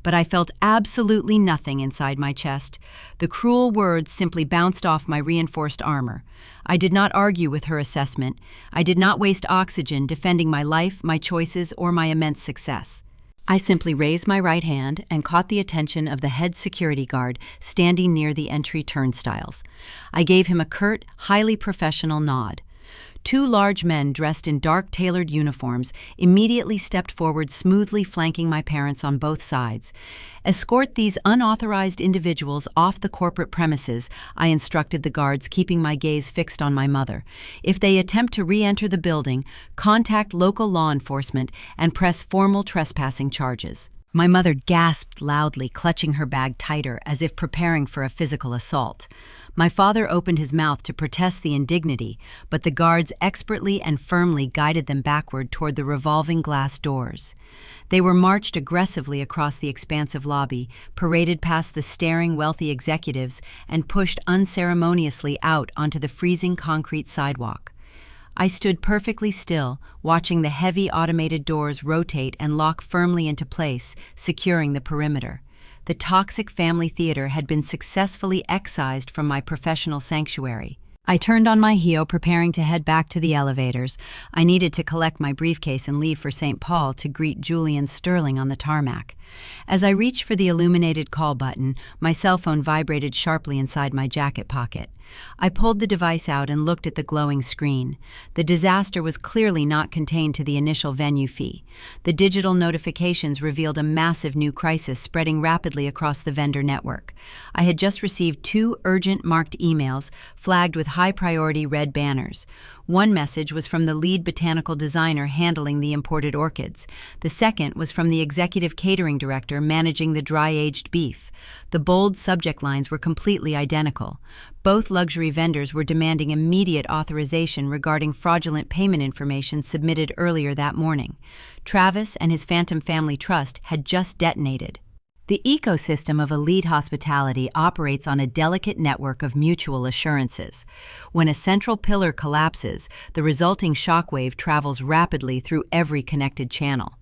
But I felt absolutely nothing inside my chest. The cruel words simply bounced off my reinforced armor. I did not argue with her assessment. I did not waste oxygen defending my life, my choices, or my immense success. I simply raised my right hand and caught the attention of the head security guard standing near the entry turnstiles. I gave him a curt, highly professional nod. 2 large men dressed in dark tailored uniforms immediately stepped forward, smoothly flanking my parents on both sides. "Escort these unauthorized individuals off the corporate premises," I instructed the guards, keeping my gaze fixed on my mother. "If they attempt to re-enter the building, contact local law enforcement and press formal trespassing charges." My mother gasped loudly, clutching her bag tighter as if preparing for a physical assault. My father opened his mouth to protest the indignity, but the guards expertly and firmly guided them backward toward the revolving glass doors. They were marched aggressively across the expansive lobby, paraded past the staring wealthy executives, and pushed unceremoniously out onto the freezing concrete sidewalk. I stood perfectly still, watching the heavy automated doors rotate and lock firmly into place, securing the perimeter. The toxic family theater had been successfully excised from my professional sanctuary. I turned on my heel, preparing to head back to the elevators. I needed to collect my briefcase and leave for St. Paul to greet Julian Sterling on the tarmac. As I reached for the illuminated call button, my cell phone vibrated sharply inside my jacket pocket. I pulled the device out and looked at the glowing screen. The disaster was clearly not contained to the initial venue fee. The digital notifications revealed a massive new crisis spreading rapidly across the vendor network. I had just received 2 urgent marked emails flagged with high-priority red banners. One message was from the lead botanical designer handling the imported orchids. The second was from the executive catering director managing the dry-aged beef. The bold subject lines were completely identical. Both luxury vendors were demanding immediate authorization regarding fraudulent payment information submitted earlier that morning. Travis and his Phantom Family Trust had just detonated. The ecosystem of elite hospitality operates on a delicate network of mutual assurances. When a central pillar collapses, the resulting shockwave travels rapidly through every connected channel.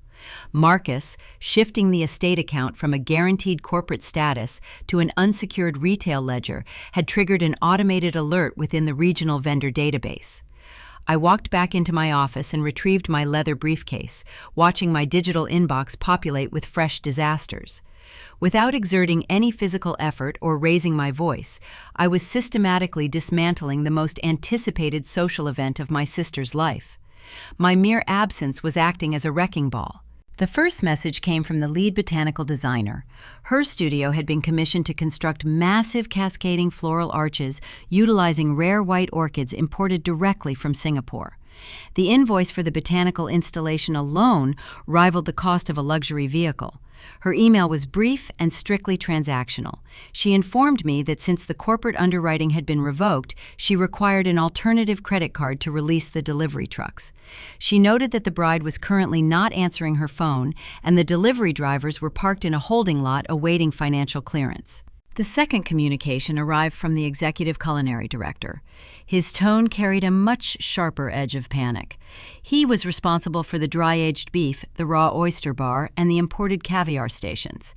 Marcus, shifting the estate account from a guaranteed corporate status to an unsecured retail ledger, had triggered an automated alert within the regional vendor database. I walked back into my office and retrieved my leather briefcase, watching my digital inbox populate with fresh disasters. Without exerting any physical effort or raising my voice, I was systematically dismantling the most anticipated social event of my sister's life. My mere absence was acting as a wrecking ball. The first message came from the lead botanical designer. Her studio had been commissioned to construct massive cascading floral arches utilizing rare white orchids imported directly from Singapore. The invoice for the botanical installation alone rivaled the cost of a luxury vehicle. Her email was brief and strictly transactional. She informed me that since the corporate underwriting had been revoked, she required an alternative credit card to release the delivery trucks. She noted that the bride was currently not answering her phone, and the delivery drivers were parked in a holding lot awaiting financial clearance. The second communication arrived from the executive culinary director. His tone carried a much sharper edge of panic. He was responsible for the dry-aged beef, the raw oyster bar, and the imported caviar stations.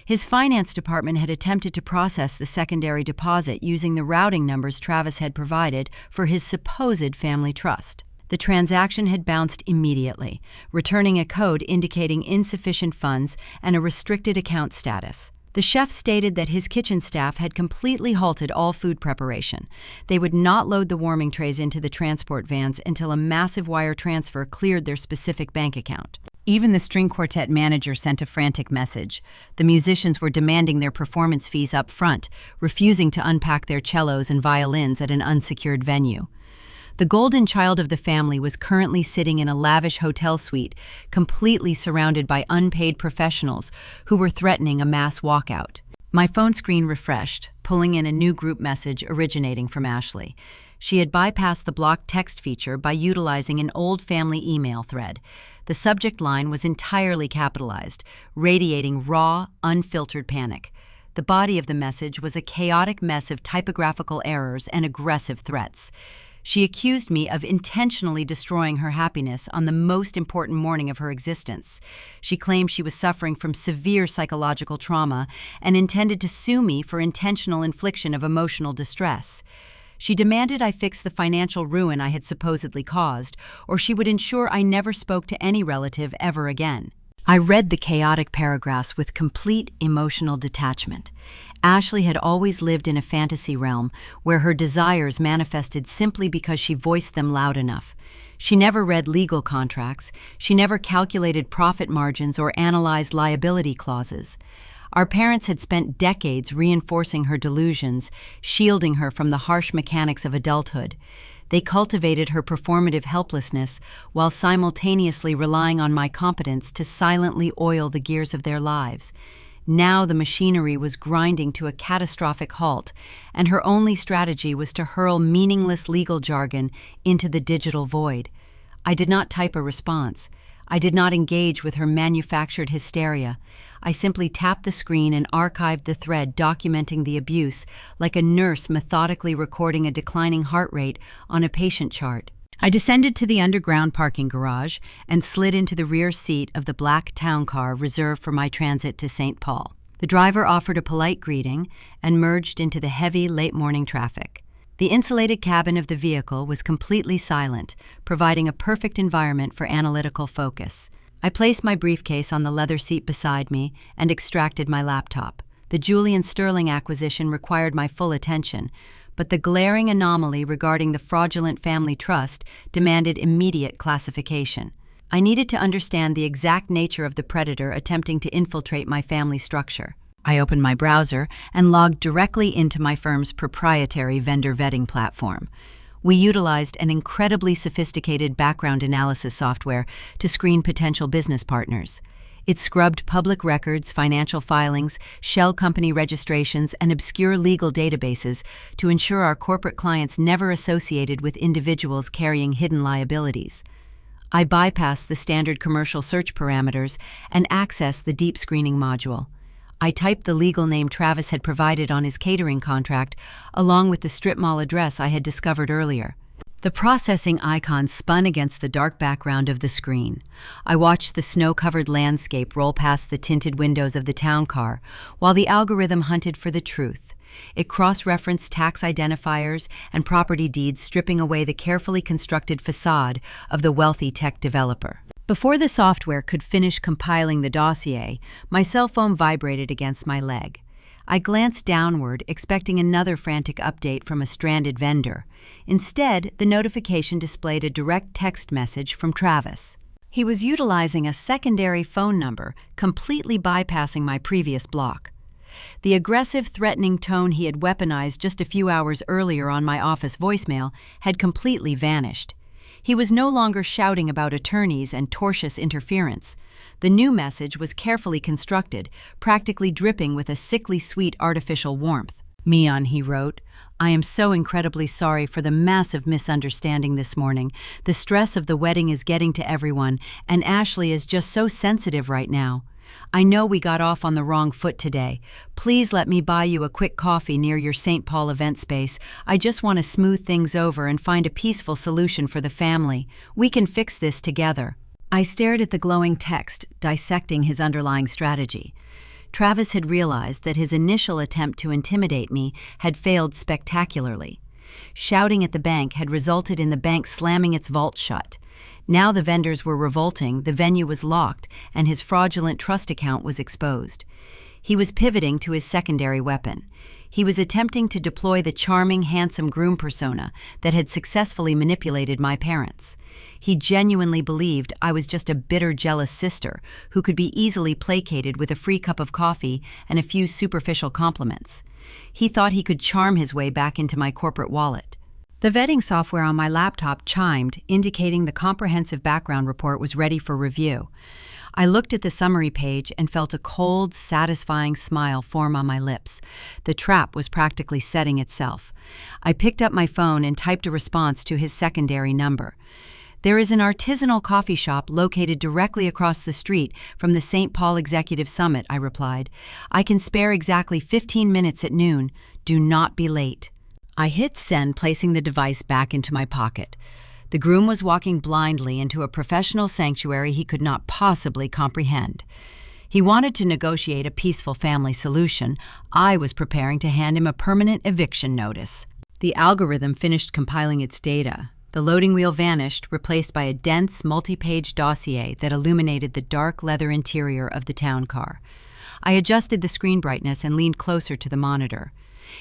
His finance department had attempted to process the secondary deposit using the routing numbers Travis had provided for his supposed family trust. The transaction had bounced immediately, returning a code indicating insufficient funds and a restricted account status. The chef stated that his kitchen staff had completely halted all food preparation. They would not load the warming trays into the transport vans until a massive wire transfer cleared their specific bank account. Even the string quartet manager sent a frantic message. The musicians were demanding their performance fees up front, refusing to unpack their cellos and violins at an unsecured venue. The golden child of the family was currently sitting in a lavish hotel suite, completely surrounded by unpaid professionals who were threatening a mass walkout. My phone screen refreshed, pulling in a new group message originating from Ashley. She had bypassed the blocked text feature by utilizing an old family email thread. The subject line was entirely capitalized, radiating raw, unfiltered panic. The body of the message was a chaotic mess of typographical errors and aggressive threats. She accused me of intentionally destroying her happiness on the most important morning of her existence. She claimed she was suffering from severe psychological trauma and intended to sue me for intentional infliction of emotional distress. She demanded I fix the financial ruin I had supposedly caused, or she would ensure I never spoke to any relative ever again. I read the chaotic paragraphs with complete emotional detachment. Ashley had always lived in a fantasy realm where her desires manifested simply because she voiced them loud enough. She never read legal contracts, she never calculated profit margins or analyzed liability clauses. Our parents had spent decades reinforcing her delusions, shielding her from the harsh mechanics of adulthood. They cultivated her performative helplessness while simultaneously relying on my competence to silently oil the gears of their lives. Now the machinery was grinding to a catastrophic halt, and her only strategy was to hurl meaningless legal jargon into the digital void. I did not type a response. I did not engage with her manufactured hysteria. I simply tapped the screen and archived the thread documenting the abuse, like a nurse methodically recording a declining heart rate on a patient chart. I descended to the underground parking garage and slid into the rear seat of the black town car reserved for my transit to St. Paul. The driver offered a polite greeting and merged into the heavy late-morning traffic. The insulated cabin of the vehicle was completely silent, providing a perfect environment for analytical focus. I placed my briefcase on the leather seat beside me and extracted my laptop. The Julian Sterling acquisition required my full attention, but the glaring anomaly regarding the fraudulent family trust demanded immediate classification. I needed to understand the exact nature of the predator attempting to infiltrate my family structure. I opened my browser and logged directly into my firm's proprietary vendor vetting platform. We utilized an incredibly sophisticated background analysis software to screen potential business partners. It scrubbed public records, financial filings, shell company registrations, and obscure legal databases to ensure our corporate clients never associated with individuals carrying hidden liabilities. I bypassed the standard commercial search parameters and accessed the deep screening module. I typed the legal name Travis had provided on his catering contract, along with the strip mall address I had discovered earlier. The processing icon spun against the dark background of the screen. I watched the snow-covered landscape roll past the tinted windows of the town car, while the algorithm hunted for the truth. It cross-referenced tax identifiers and property deeds, stripping away the carefully constructed facade of the wealthy tech developer. Before the software could finish compiling the dossier, my cell phone vibrated against my leg. I glanced downward, expecting another frantic update from a stranded vendor. Instead, the notification displayed a direct text message from Travis. He was utilizing a secondary phone number, completely bypassing my previous block. The aggressive, threatening tone he had weaponized just a few hours earlier on my office voicemail had completely vanished. He was no longer shouting about attorneys and tortious interference. The new message was carefully constructed, practically dripping with a sickly sweet artificial warmth. "Mian," he wrote, "I am so incredibly sorry for the massive misunderstanding this morning. The stress of the wedding is getting to everyone, and Ashley is just so sensitive right now. I know we got off on the wrong foot today. Please let me buy you a quick coffee near your St. Paul event space. I just want to smooth things over and find a peaceful solution for the family. We can fix this together." I stared at the glowing text, dissecting his underlying strategy. Travis had realized that his initial attempt to intimidate me had failed spectacularly. Shouting at the bank had resulted in the bank slamming its vault shut. Now the vendors were revolting, the venue was locked, and his fraudulent trust account was exposed. He was pivoting to his secondary weapon. He was attempting to deploy the charming, handsome groom persona that had successfully manipulated my parents. He genuinely believed I was just a bitter, jealous sister who could be easily placated with a free cup of coffee and a few superficial compliments. He thought he could charm his way back into my corporate wallet. The vetting software on my laptop chimed, indicating the comprehensive background report was ready for review. I looked at the summary page and felt a cold, satisfying smile form on my lips. The trap was practically setting itself. I picked up my phone and typed a response to his secondary number. "There is an artisanal coffee shop located directly across the street from the St. Paul Executive Summit," I replied. "I can spare exactly 15 minutes at noon. Do not be late." I hit send, placing the device back into my pocket. The groom was walking blindly into a professional sanctuary he could not possibly comprehend. He wanted to negotiate a peaceful family solution. I was preparing to hand him a permanent eviction notice. The algorithm finished compiling its data. The loading wheel vanished, replaced by a dense, multi-page dossier that illuminated the dark leather interior of the town car. I adjusted the screen brightness and leaned closer to the monitor.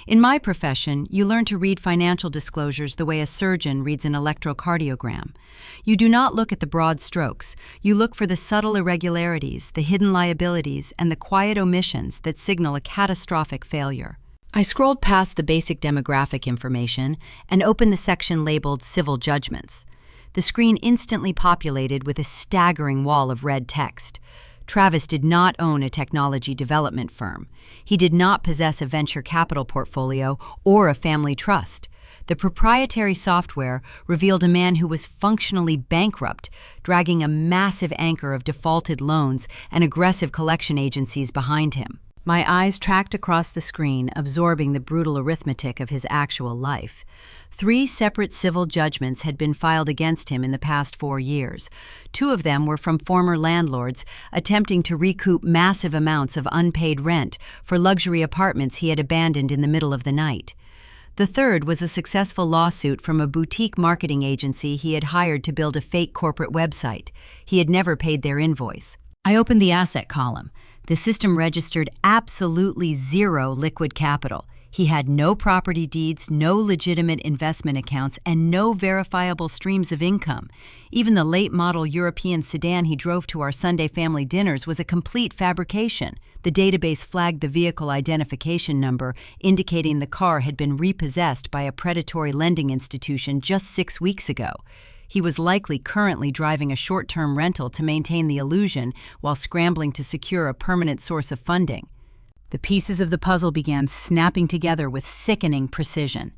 In my profession, you learn to read financial disclosures the way a surgeon reads an electrocardiogram. You do not look at the broad strokes. You look for the subtle irregularities, the hidden liabilities, and the quiet omissions that signal a catastrophic failure. I scrolled past the basic demographic information and opened the section labeled Civil Judgments. The screen instantly populated with a staggering wall of red text. Travis did not own a technology development firm. He did not possess a venture capital portfolio or a family trust. The proprietary software revealed a man who was functionally bankrupt, dragging a massive anchor of defaulted loans and aggressive collection agencies behind him. My eyes tracked across the screen, absorbing the brutal arithmetic of his actual life. 3 separate civil judgments had been filed against him in the past 4 years. 2 of them were from former landlords attempting to recoup massive amounts of unpaid rent for luxury apartments he had abandoned in the middle of the night. The third was a successful lawsuit from a boutique marketing agency he had hired to build a fake corporate website. He had never paid their invoice. I opened the asset column. The system registered absolutely zero liquid capital. He had no property deeds, no legitimate investment accounts, and no verifiable streams of income. Even the late-model European sedan he drove to our Sunday family dinners was a complete fabrication. The database flagged the vehicle identification number, indicating the car had been repossessed by a predatory lending institution just 6 weeks ago. He was likely currently driving a short-term rental to maintain the illusion while scrambling to secure a permanent source of funding. The pieces of the puzzle began snapping together with sickening precision.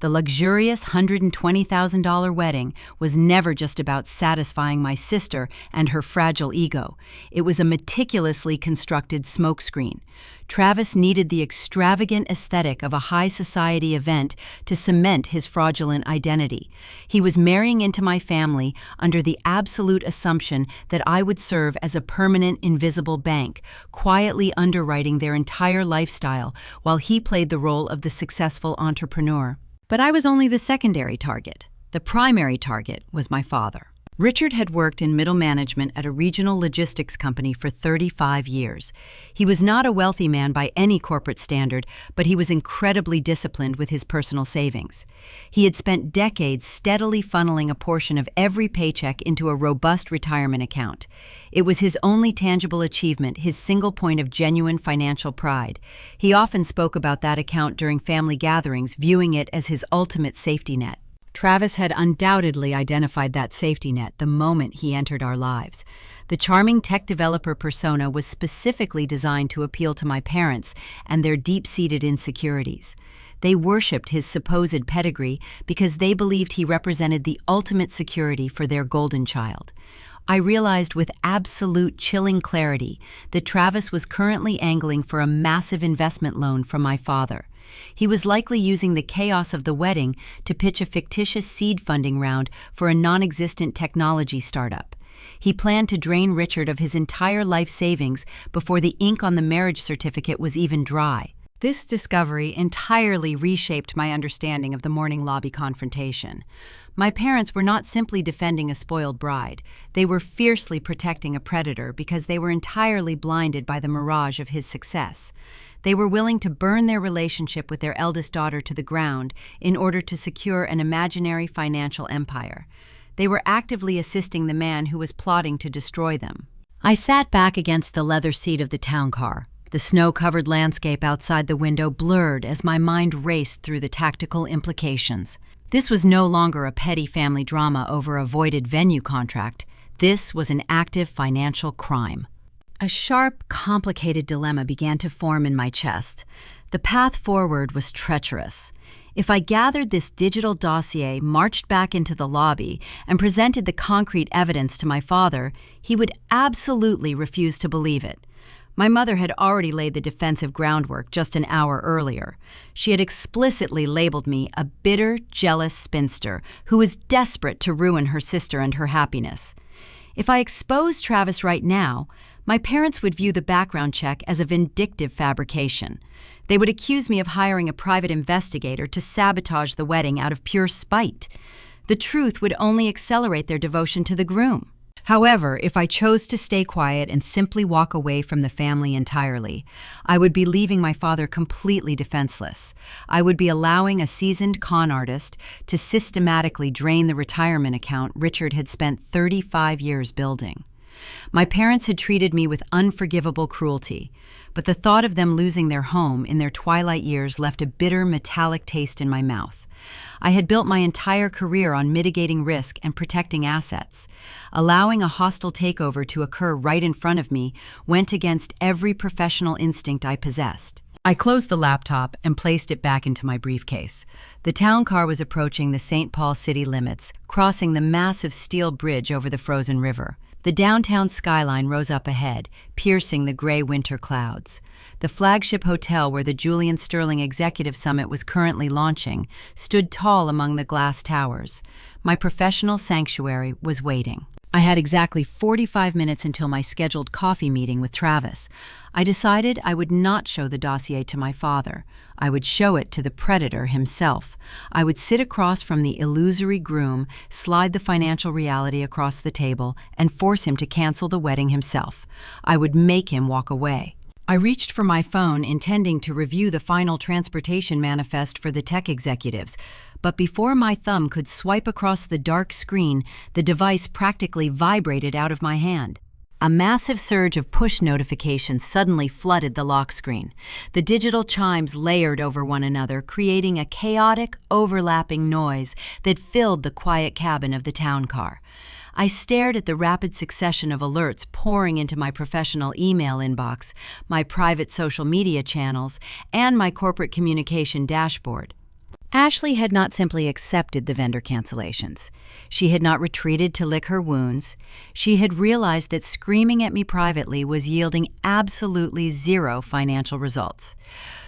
The luxurious $120,000 wedding was never just about satisfying my sister and her fragile ego. It was a meticulously constructed smokescreen. Travis needed the extravagant aesthetic of a high society event to cement his fraudulent identity. He was marrying into my family under the absolute assumption that I would serve as a permanent invisible bank, quietly underwriting their entire lifestyle while he played the role of the successful entrepreneur. But I was only the secondary target. The primary target was my father. Richard had worked in middle management at a regional logistics company for 35 years. He was not a wealthy man by any corporate standard, but he was incredibly disciplined with his personal savings. He had spent decades steadily funneling a portion of every paycheck into a robust retirement account. It was his only tangible achievement, his single point of genuine financial pride. He often spoke about that account during family gatherings, viewing it as his ultimate safety net. Travis had undoubtedly identified that safety net the moment he entered our lives. The charming tech developer persona was specifically designed to appeal to my parents and their deep-seated insecurities. They worshipped his supposed pedigree because they believed he represented the ultimate security for their golden child. I realized with absolute chilling clarity that Travis was currently angling for a massive investment loan from my father. He was likely using the chaos of the wedding to pitch a fictitious seed funding round for a non-existent technology startup. He planned to drain Richard of his entire life savings before the ink on the marriage certificate was even dry. This discovery entirely reshaped my understanding of the morning lobby confrontation. My parents were not simply defending a spoiled bride. They were fiercely protecting a predator because they were entirely blinded by the mirage of his success. They were willing to burn their relationship with their eldest daughter to the ground in order to secure an imaginary financial empire. They were actively assisting the man who was plotting to destroy them. I sat back against the leather seat of the town car. The snow-covered landscape outside the window blurred as my mind raced through the tactical implications. This was no longer a petty family drama over a voided venue contract. This was an active financial crime. A sharp, complicated dilemma began to form in my chest. The path forward was treacherous. If I gathered this digital dossier, marched back into the lobby, and presented the concrete evidence to my father, he would absolutely refuse to believe it. My mother had already laid the defensive groundwork just an hour earlier. She had explicitly labeled me a bitter, jealous spinster who was desperate to ruin her sister and her happiness. If I exposed Travis right now, my parents would view the background check as a vindictive fabrication. They would accuse me of hiring a private investigator to sabotage the wedding out of pure spite. The truth would only accelerate their devotion to the groom. However, if I chose to stay quiet and simply walk away from the family entirely, I would be leaving my father completely defenseless. I would be allowing a seasoned con artist to systematically drain the retirement account Richard had spent 35 years building. My parents had treated me with unforgivable cruelty, but the thought of them losing their home in their twilight years left a bitter, metallic taste in my mouth. I had built my entire career on mitigating risk and protecting assets. Allowing a hostile takeover to occur right in front of me went against every professional instinct I possessed. I closed the laptop and placed it back into my briefcase. The town car was approaching the St. Paul city limits, crossing the massive steel bridge over the frozen river. The downtown skyline rose up ahead, piercing the gray winter clouds. The flagship hotel where the Julian Sterling Executive Summit was currently launching stood tall among the glass towers. My professional sanctuary was waiting. I had exactly 45 minutes until my scheduled coffee meeting with Travis. I decided I would not show the dossier to my father. I would show it to the predator himself. I would sit across from the illusory groom, slide the financial reality across the table, and force him to cancel the wedding himself. I would make him walk away. I reached for my phone, intending to review the final transportation manifest for the tech executives, but before my thumb could swipe across the dark screen, the device practically vibrated out of my hand. A massive surge of push notifications suddenly flooded the lock screen. The digital chimes layered over one another, creating a chaotic, overlapping noise that filled the quiet cabin of the town car. I stared at the rapid succession of alerts pouring into my professional email inbox, my private social media channels, and my corporate communication dashboard. Ashley had not simply accepted the vendor cancellations. She had not retreated to lick her wounds. She had realized that screaming at me privately was yielding absolutely zero financial results.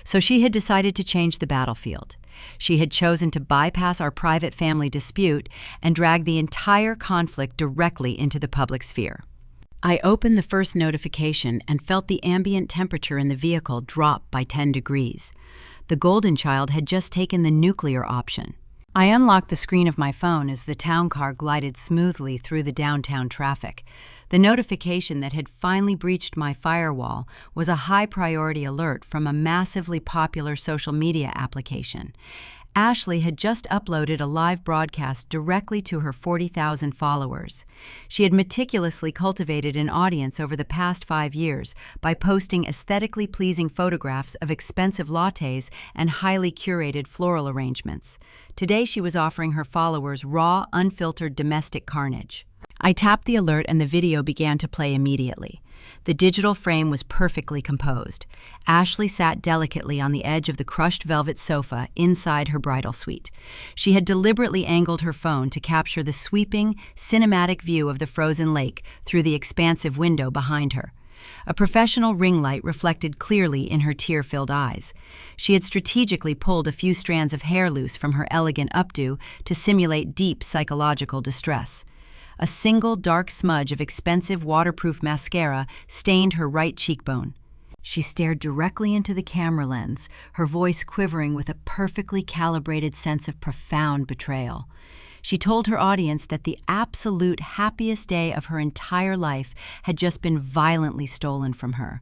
So she had decided to change the battlefield. She had chosen to bypass our private family dispute and drag the entire conflict directly into the public sphere. I opened the first notification and felt the ambient temperature in the vehicle drop by 10 degrees. The golden child had just taken the nuclear option. I unlocked the screen of my phone as the town car glided smoothly through the downtown traffic. The notification that had finally breached my firewall was a high-priority alert from a massively popular social media application. Ashley had just uploaded a live broadcast directly to her 40,000 followers. She had meticulously cultivated an audience over the past 5 years by posting aesthetically pleasing photographs of expensive lattes and highly curated floral arrangements. Today she was offering her followers raw, unfiltered domestic carnage. I tapped the alert and the video began to play immediately. The digital frame was perfectly composed. Ashley sat delicately on the edge of the crushed velvet sofa inside her bridal suite. She had deliberately angled her phone to capture the sweeping, cinematic view of the frozen lake through the expansive window behind her. A professional ring light reflected clearly in her tear-filled eyes. She had strategically pulled a few strands of hair loose from her elegant updo to simulate deep psychological distress. A single dark smudge of expensive waterproof mascara stained her right cheekbone. She stared directly into the camera lens, her voice quivering with a perfectly calibrated sense of profound betrayal. She told her audience that the absolute happiest day of her entire life had just been violently stolen from her.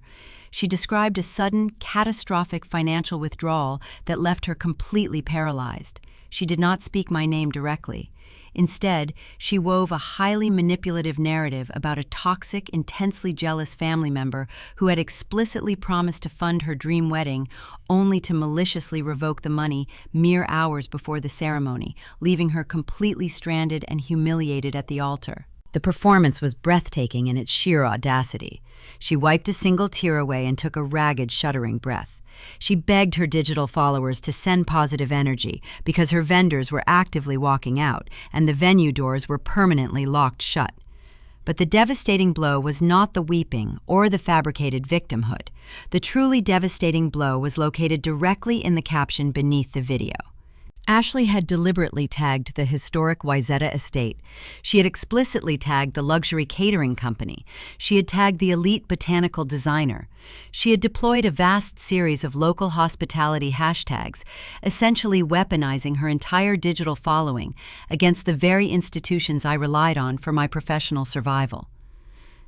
She described a sudden, catastrophic financial withdrawal that left her completely paralyzed. She did not speak my name directly. Instead, she wove a highly manipulative narrative about a toxic, intensely jealous family member who had explicitly promised to fund her dream wedding, only to maliciously revoke the money mere hours before the ceremony, leaving her completely stranded and humiliated at the altar. The performance was breathtaking in its sheer audacity. She wiped a single tear away and took a ragged, shuddering breath. She begged her digital followers to send positive energy because her vendors were actively walking out and the venue doors were permanently locked shut. But the devastating blow was not the weeping or the fabricated victimhood. The truly devastating blow was located directly in the caption beneath the video. Ashley had deliberately tagged the historic Wayzata estate. She had explicitly tagged the luxury catering company. She had tagged the elite botanical designer. She had deployed a vast series of local hospitality hashtags, essentially weaponizing her entire digital following against the very institutions I relied on for my professional survival.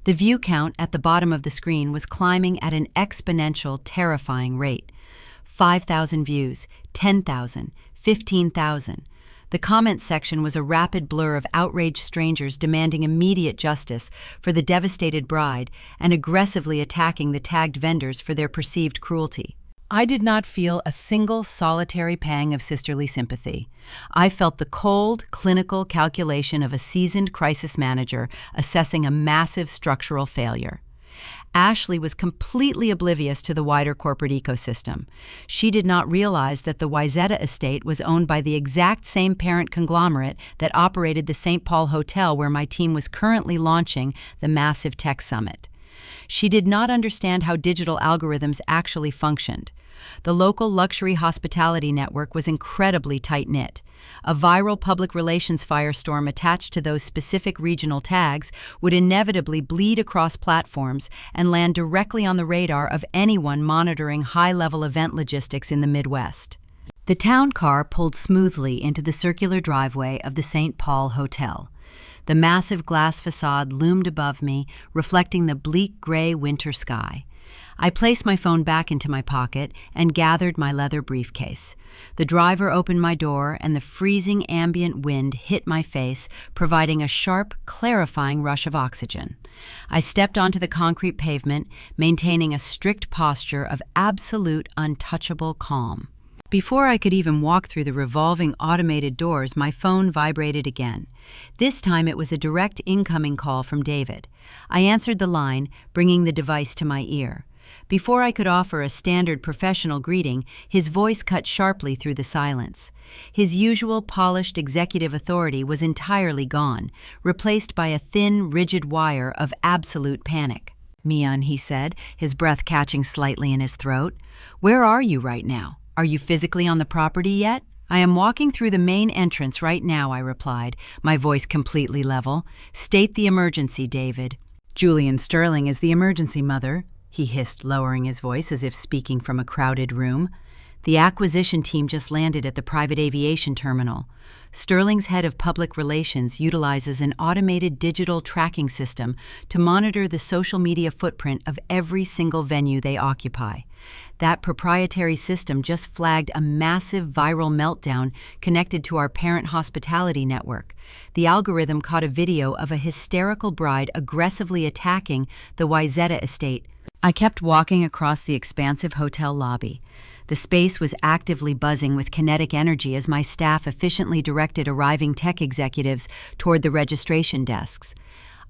The view count at the bottom of the screen was climbing at an exponential, terrifying rate. 5,000 views, 10,000, 15,000. The comments section was a rapid blur of outraged strangers demanding immediate justice for the devastated bride and aggressively attacking the tagged vendors for their perceived cruelty. I did not feel a single solitary pang of sisterly sympathy. I felt the cold, clinical calculation of a seasoned crisis manager assessing a massive structural failure. Ashley was completely oblivious to the wider corporate ecosystem. She did not realize that the Wayzata estate was owned by the exact same parent conglomerate that operated the St. Paul Hotel where my team was currently launching the massive tech summit. She did not understand how digital algorithms actually functioned. The local luxury hospitality network was incredibly tight-knit. A viral public relations firestorm attached to those specific regional tags would inevitably bleed across platforms and land directly on the radar of anyone monitoring high-level event logistics in the Midwest. The town car pulled smoothly into the circular driveway of the St. Paul Hotel. The massive glass facade loomed above me, reflecting the bleak gray winter sky. I placed my phone back into my pocket and gathered my leather briefcase. The driver opened my door, and the freezing ambient wind hit my face, providing a sharp, clarifying rush of oxygen. I stepped onto the concrete pavement, maintaining a strict posture of absolute, untouchable calm. Before I could even walk through the revolving automated doors, my phone vibrated again. This time it was a direct incoming call from David. I answered the line, bringing the device to my ear. Before I could offer a standard professional greeting, his voice cut sharply through the silence. His usual polished executive authority was entirely gone, replaced by a thin, rigid wire of absolute panic. "Mian," he said, his breath catching slightly in his throat. "Where are you right now? Are you physically on the property yet?" "I am walking through the main entrance right now," I replied, my voice completely level. "State the emergency, David." "Julian Sterling is the emergency, Mother," he hissed, lowering his voice as if speaking from a crowded room. "The acquisition team just landed at the private aviation terminal. Sterling's head of public relations utilizes an automated digital tracking system to monitor the social media footprint of every single venue they occupy. That proprietary system just flagged a massive viral meltdown connected to our parent hospitality network. The algorithm caught a video of a hysterical bride aggressively attacking the Wayzata estate." I kept walking across the expansive hotel lobby. The space was actively buzzing with kinetic energy as my staff efficiently directed arriving tech executives toward the registration desks.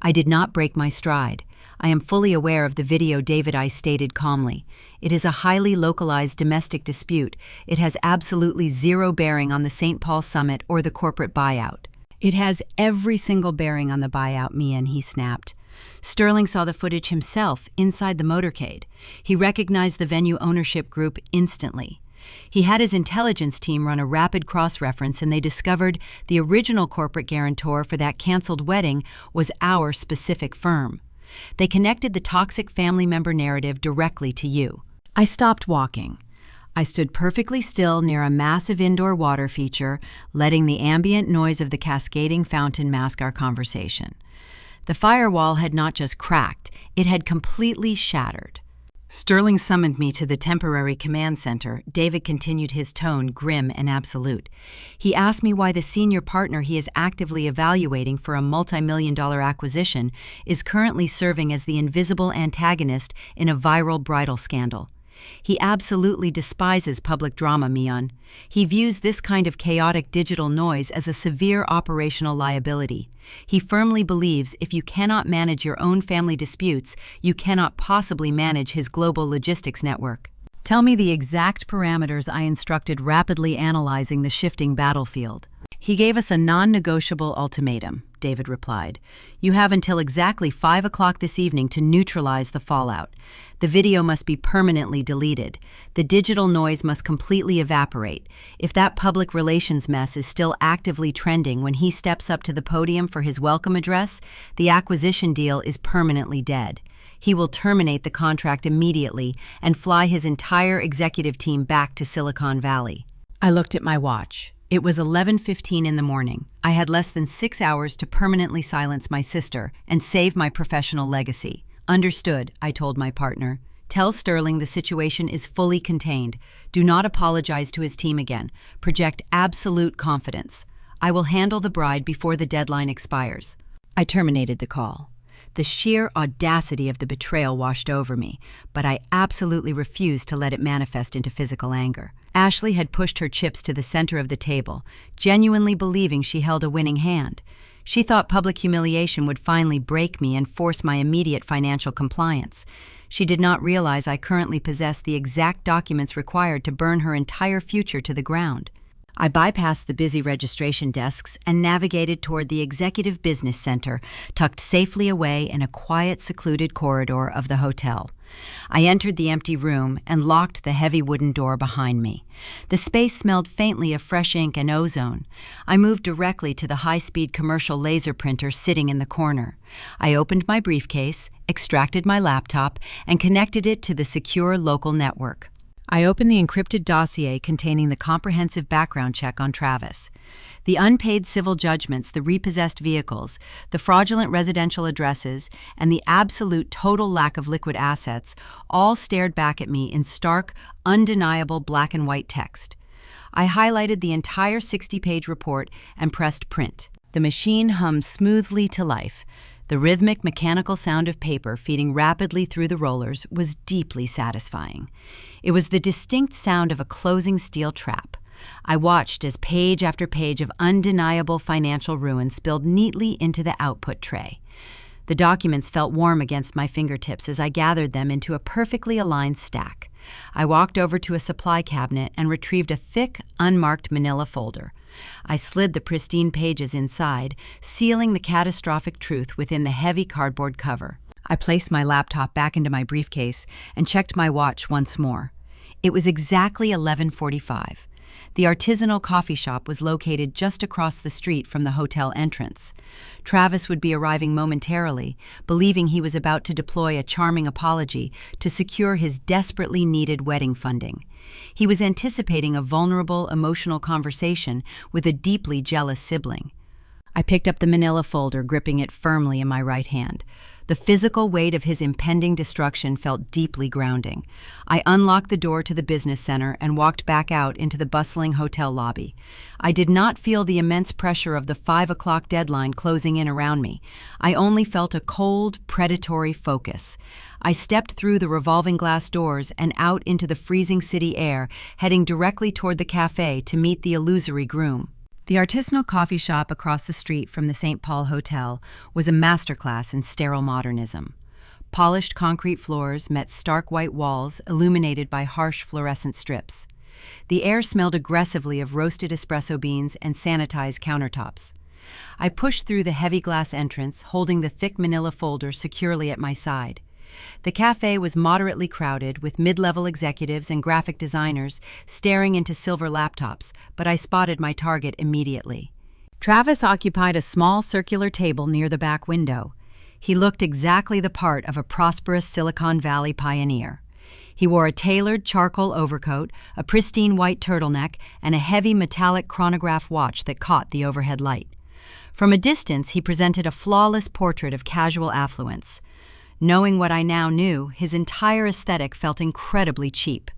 I did not break my stride. "I am fully aware of the video," David I stated calmly. "It is a highly localized domestic dispute. It has absolutely zero bearing on the St. Paul summit or the corporate buyout." "It has every single bearing on the buyout, Mian," he snapped. "Sterling saw the footage himself inside the motorcade. He recognized the venue ownership group instantly. He had his intelligence team run a rapid cross-reference, and they discovered the original corporate guarantor for that canceled wedding was our specific firm. They connected the toxic family member narrative directly to you." I stopped walking. I stood perfectly still near a massive indoor water feature, letting the ambient noise of the cascading fountain mask our conversation. The firewall had not just cracked, it had completely shattered. "Sterling summoned me to the temporary command center," David continued, his tone grim and absolute. "He asked me why the senior partner he is actively evaluating for a multi-million-dollar acquisition is currently serving as the invisible antagonist in a viral bridal scandal. He absolutely despises public drama, Mian. He views this kind of chaotic digital noise as a severe operational liability. He firmly believes if you cannot manage your own family disputes, you cannot possibly manage his global logistics network." "Tell me the exact parameters," I instructed, rapidly analyzing the shifting battlefield. "He gave us a non-negotiable ultimatum," David replied. "You have until exactly 5 o'clock this evening to neutralize the fallout. The video must be permanently deleted. The digital noise must completely evaporate. If that public relations mess is still actively trending when he steps up to the podium for his welcome address, the acquisition deal is permanently dead. He will terminate the contract immediately and fly his entire executive team back to Silicon Valley." I looked at my watch. It was 11:15 in the morning. I had less than 6 hours to permanently silence my sister and save my professional legacy. "Understood," I told my partner. "Tell Sterling the situation is fully contained. Do not apologize to his team again. Project absolute confidence. I will handle the bride before the deadline expires." I terminated the call. The sheer audacity of the betrayal washed over me, but I absolutely refused to let it manifest into physical anger. Ashley had pushed her chips to the center of the table, genuinely believing she held a winning hand. She thought public humiliation would finally break me and force my immediate financial compliance. She did not realize I currently possessed the exact documents required to burn her entire future to the ground. I bypassed the busy registration desks and navigated toward the Executive Business Center, tucked safely away in a quiet, secluded corridor of the hotel. I entered the empty room and locked the heavy wooden door behind me. The space smelled faintly of fresh ink and ozone. I moved directly to the high-speed commercial laser printer sitting in the corner. I opened my briefcase, extracted my laptop, and connected it to the secure local network. I opened the encrypted dossier containing the comprehensive background check on Travis. The unpaid civil judgments, the repossessed vehicles, the fraudulent residential addresses, and the absolute total lack of liquid assets all stared back at me in stark, undeniable black and white text. I highlighted the entire 60-page report and pressed print. The machine hummed smoothly to life. The rhythmic, mechanical sound of paper feeding rapidly through the rollers was deeply satisfying. It was the distinct sound of a closing steel trap. I watched as page after page of undeniable financial ruin spilled neatly into the output tray. The documents felt warm against my fingertips as I gathered them into a perfectly aligned stack. I walked over to a supply cabinet and retrieved a thick, unmarked manila folder. I slid the pristine pages inside, sealing the catastrophic truth within the heavy cardboard cover. I placed my laptop back into my briefcase and checked my watch once more. It was exactly 11:45. The artisanal coffee shop was located just across the street from the hotel entrance. Travis would be arriving momentarily, believing he was about to deploy a charming apology to secure his desperately needed wedding funding. He was anticipating a vulnerable, emotional conversation with a deeply jealous sibling. I picked up the manila folder, gripping it firmly in my right hand. The physical weight of his impending destruction felt deeply grounding. I unlocked the door to the business center and walked back out into the bustling hotel lobby. I did not feel the immense pressure of the 5 o'clock deadline closing in around me. I only felt a cold, predatory focus. I stepped through the revolving glass doors and out into the freezing city air, heading directly toward the cafe to meet the illusory groom. The artisanal coffee shop across the street from the St. Paul Hotel was a masterclass in sterile modernism. Polished concrete floors met stark white walls illuminated by harsh fluorescent strips. The air smelled aggressively of roasted espresso beans and sanitized countertops. I pushed through the heavy glass entrance, holding the thick manila folder securely at my side. The cafe was moderately crowded, with mid-level executives and graphic designers staring into silver laptops, but I spotted my target immediately. Travis occupied a small circular table near the back window. He looked exactly the part of a prosperous Silicon Valley pioneer. He wore a tailored charcoal overcoat, a pristine white turtleneck, and a heavy metallic chronograph watch that caught the overhead light. From a distance, he presented a flawless portrait of casual affluence. Knowing what I now knew, his entire aesthetic felt incredibly cheap.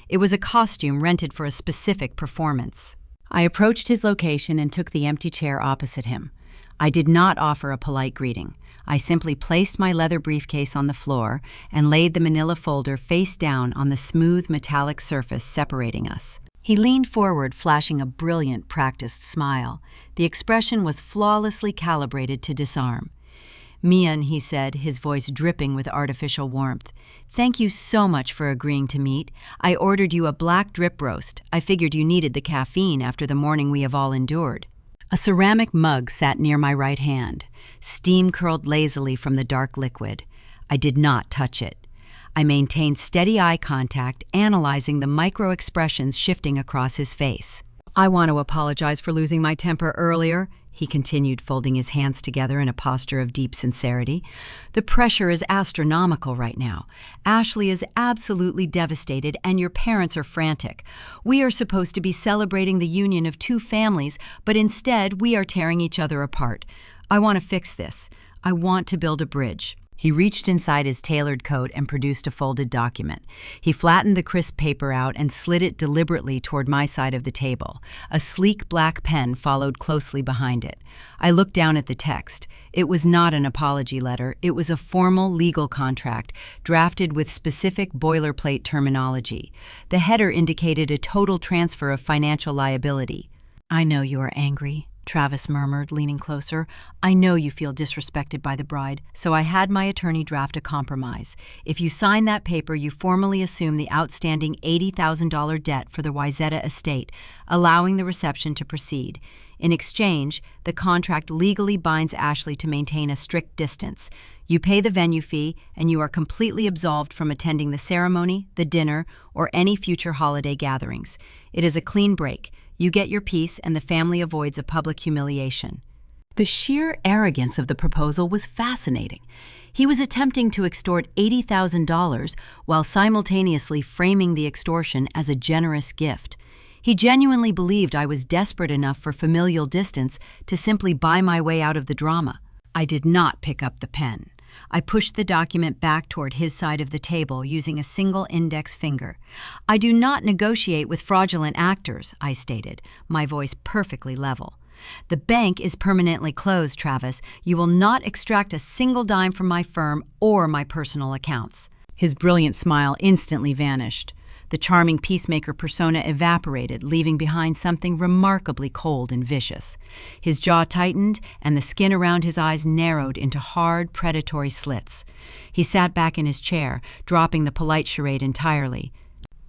It was a costume rented for a specific performance. I approached his location and took the empty chair opposite him. I did not offer a polite greeting. I simply placed my leather briefcase on the floor and laid the manila folder face down on the smooth metallic surface separating us. He leaned forward, flashing a brilliant, practiced smile. The expression was flawlessly calibrated to disarm. "Mian," he said, his voice dripping with artificial warmth, "thank you so much for agreeing to meet. I ordered you a black drip roast. I figured you needed the caffeine after the morning we have all endured." A ceramic mug sat near my right hand. Steam curled lazily from the dark liquid. I did not touch it. I maintained steady eye contact, analyzing the micro-expressions shifting across his face. "I want to apologize for losing my temper earlier," he continued, folding his hands together in a posture of deep sincerity. "The pressure is astronomical right now. Ashley is absolutely devastated, and your parents are frantic. We are supposed to be celebrating the union of two families, but instead we are tearing each other apart. I want to fix this. I want to build a bridge." He reached inside his tailored coat and produced a folded document. He flattened the crisp paper out and slid it deliberately toward my side of the table. A sleek black pen followed closely behind it. I looked down at the text. It was not an apology letter. It was a formal legal contract, drafted with specific boilerplate terminology. The header indicated a total transfer of financial liability. "I know you are angry," Travis murmured, leaning closer. "I know you feel disrespected by the bride, so I had my attorney draft a compromise. If you sign that paper, you formally assume the outstanding $80,000 debt for the Wayzata estate, allowing the reception to proceed. In exchange, the contract legally binds Ashley to maintain a strict distance. You pay the venue fee, and you are completely absolved from attending the ceremony, the dinner, or any future holiday gatherings. It is a clean break. You get your piece, and the family avoids a public humiliation." The sheer arrogance of the proposal was fascinating. He was attempting to extort $80,000 while simultaneously framing the extortion as a generous gift. He genuinely believed I was desperate enough for familial distance to simply buy my way out of the drama. I did not pick up the pen. I pushed the document back toward his side of the table using a single index finger. "I do not negotiate with fraudulent actors," I stated, my voice perfectly level. "The bank is permanently closed, Travis. You will not extract a single dime from my firm or my personal accounts." His brilliant smile instantly vanished. The charming peacemaker persona evaporated, leaving behind something remarkably cold and vicious. His jaw tightened, and the skin around his eyes narrowed into hard, predatory slits. He sat back in his chair, dropping the polite charade entirely.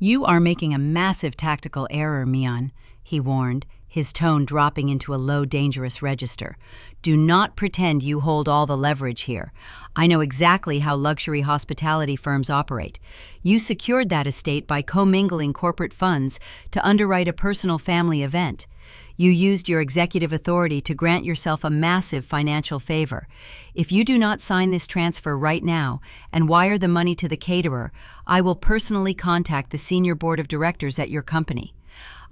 "You are making a massive tactical error, Mian," he warned, his tone dropping into a low, dangerous register. "Do not pretend you hold all the leverage here. I know exactly how luxury hospitality firms operate. You secured that estate by commingling corporate funds to underwrite a personal family event. You used your executive authority to grant yourself a massive financial favor. If you do not sign this transfer right now and wire the money to the caterer, I will personally contact the senior board of directors at your company.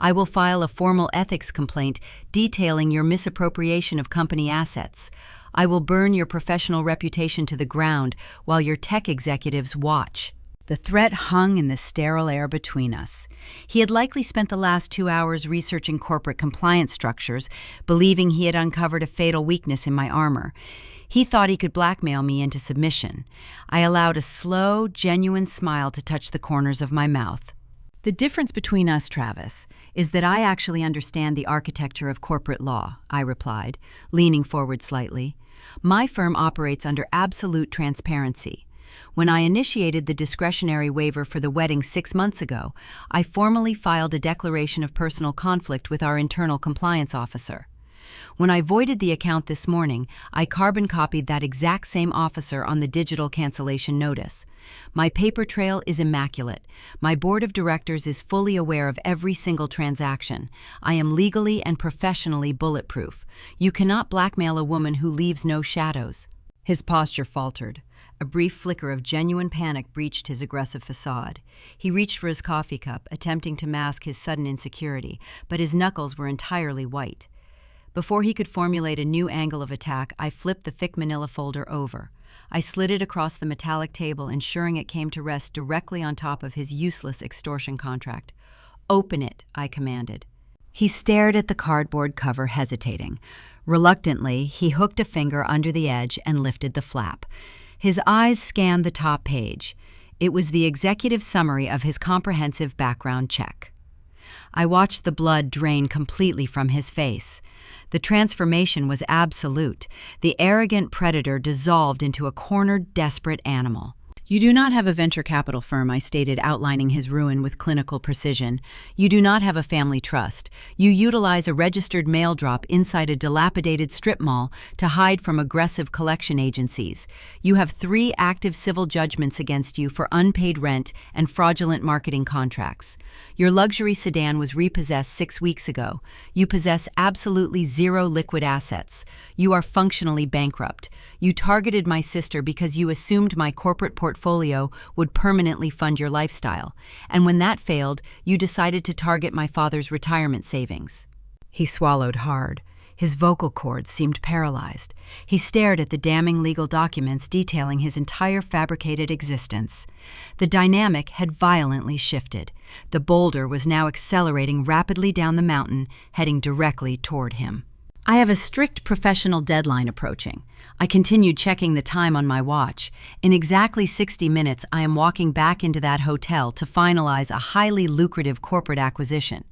I will file a formal ethics complaint detailing your misappropriation of company assets. I will burn your professional reputation to the ground while your tech executives watch." The threat hung in the sterile air between us. He had likely spent the last 2 hours researching corporate compliance structures, believing he had uncovered a fatal weakness in my armor. He thought he could blackmail me into submission. I allowed a slow, genuine smile to touch the corners of my mouth. "The difference between us, Travis, is that I actually understand the architecture of corporate law," I replied, leaning forward slightly. "My firm operates under absolute transparency. When I initiated the discretionary waiver for the wedding 6 months ago, I formally filed a declaration of personal conflict with our internal compliance officer. When I voided the account this morning, I carbon copied that exact same officer on the digital cancellation notice. My paper trail is immaculate. My board of directors is fully aware of every single transaction. I am legally and professionally bulletproof. You cannot blackmail a woman who leaves no shadows." His posture faltered. A brief flicker of genuine panic breached his aggressive facade. He reached for his coffee cup, attempting to mask his sudden insecurity, but his knuckles were entirely white. Before he could formulate a new angle of attack, I flipped the thick manila folder over. I slid it across the metallic table, ensuring it came to rest directly on top of his useless extortion contract. "Open it," I commanded. He stared at the cardboard cover, hesitating. Reluctantly, he hooked a finger under the edge and lifted the flap. His eyes scanned the top page. It was the executive summary of his comprehensive background check. I watched the blood drain completely from his face. The transformation was absolute. The arrogant predator dissolved into a cornered, desperate animal. "You do not have a venture capital firm," I stated, outlining his ruin with clinical precision. "You do not have a family trust. You utilize a registered mail drop inside a dilapidated strip mall to hide from aggressive collection agencies. You have 3 active civil judgments against you for unpaid rent and fraudulent marketing contracts. Your luxury sedan was repossessed 6 weeks ago. You possess absolutely zero liquid assets. You are functionally bankrupt. You targeted my sister because you assumed my corporate portfolio would permanently fund your lifestyle. And when that failed, you decided to target my father's retirement savings." He swallowed hard. His vocal cords seemed paralyzed. He stared at the damning legal documents detailing his entire fabricated existence. The dynamic had violently shifted. The boulder was now accelerating rapidly down the mountain, heading directly toward him. I have a strict professional deadline approaching. I continued checking the time on my watch. In exactly 60 minutes, I am walking back into that hotel to finalize a highly lucrative corporate acquisition.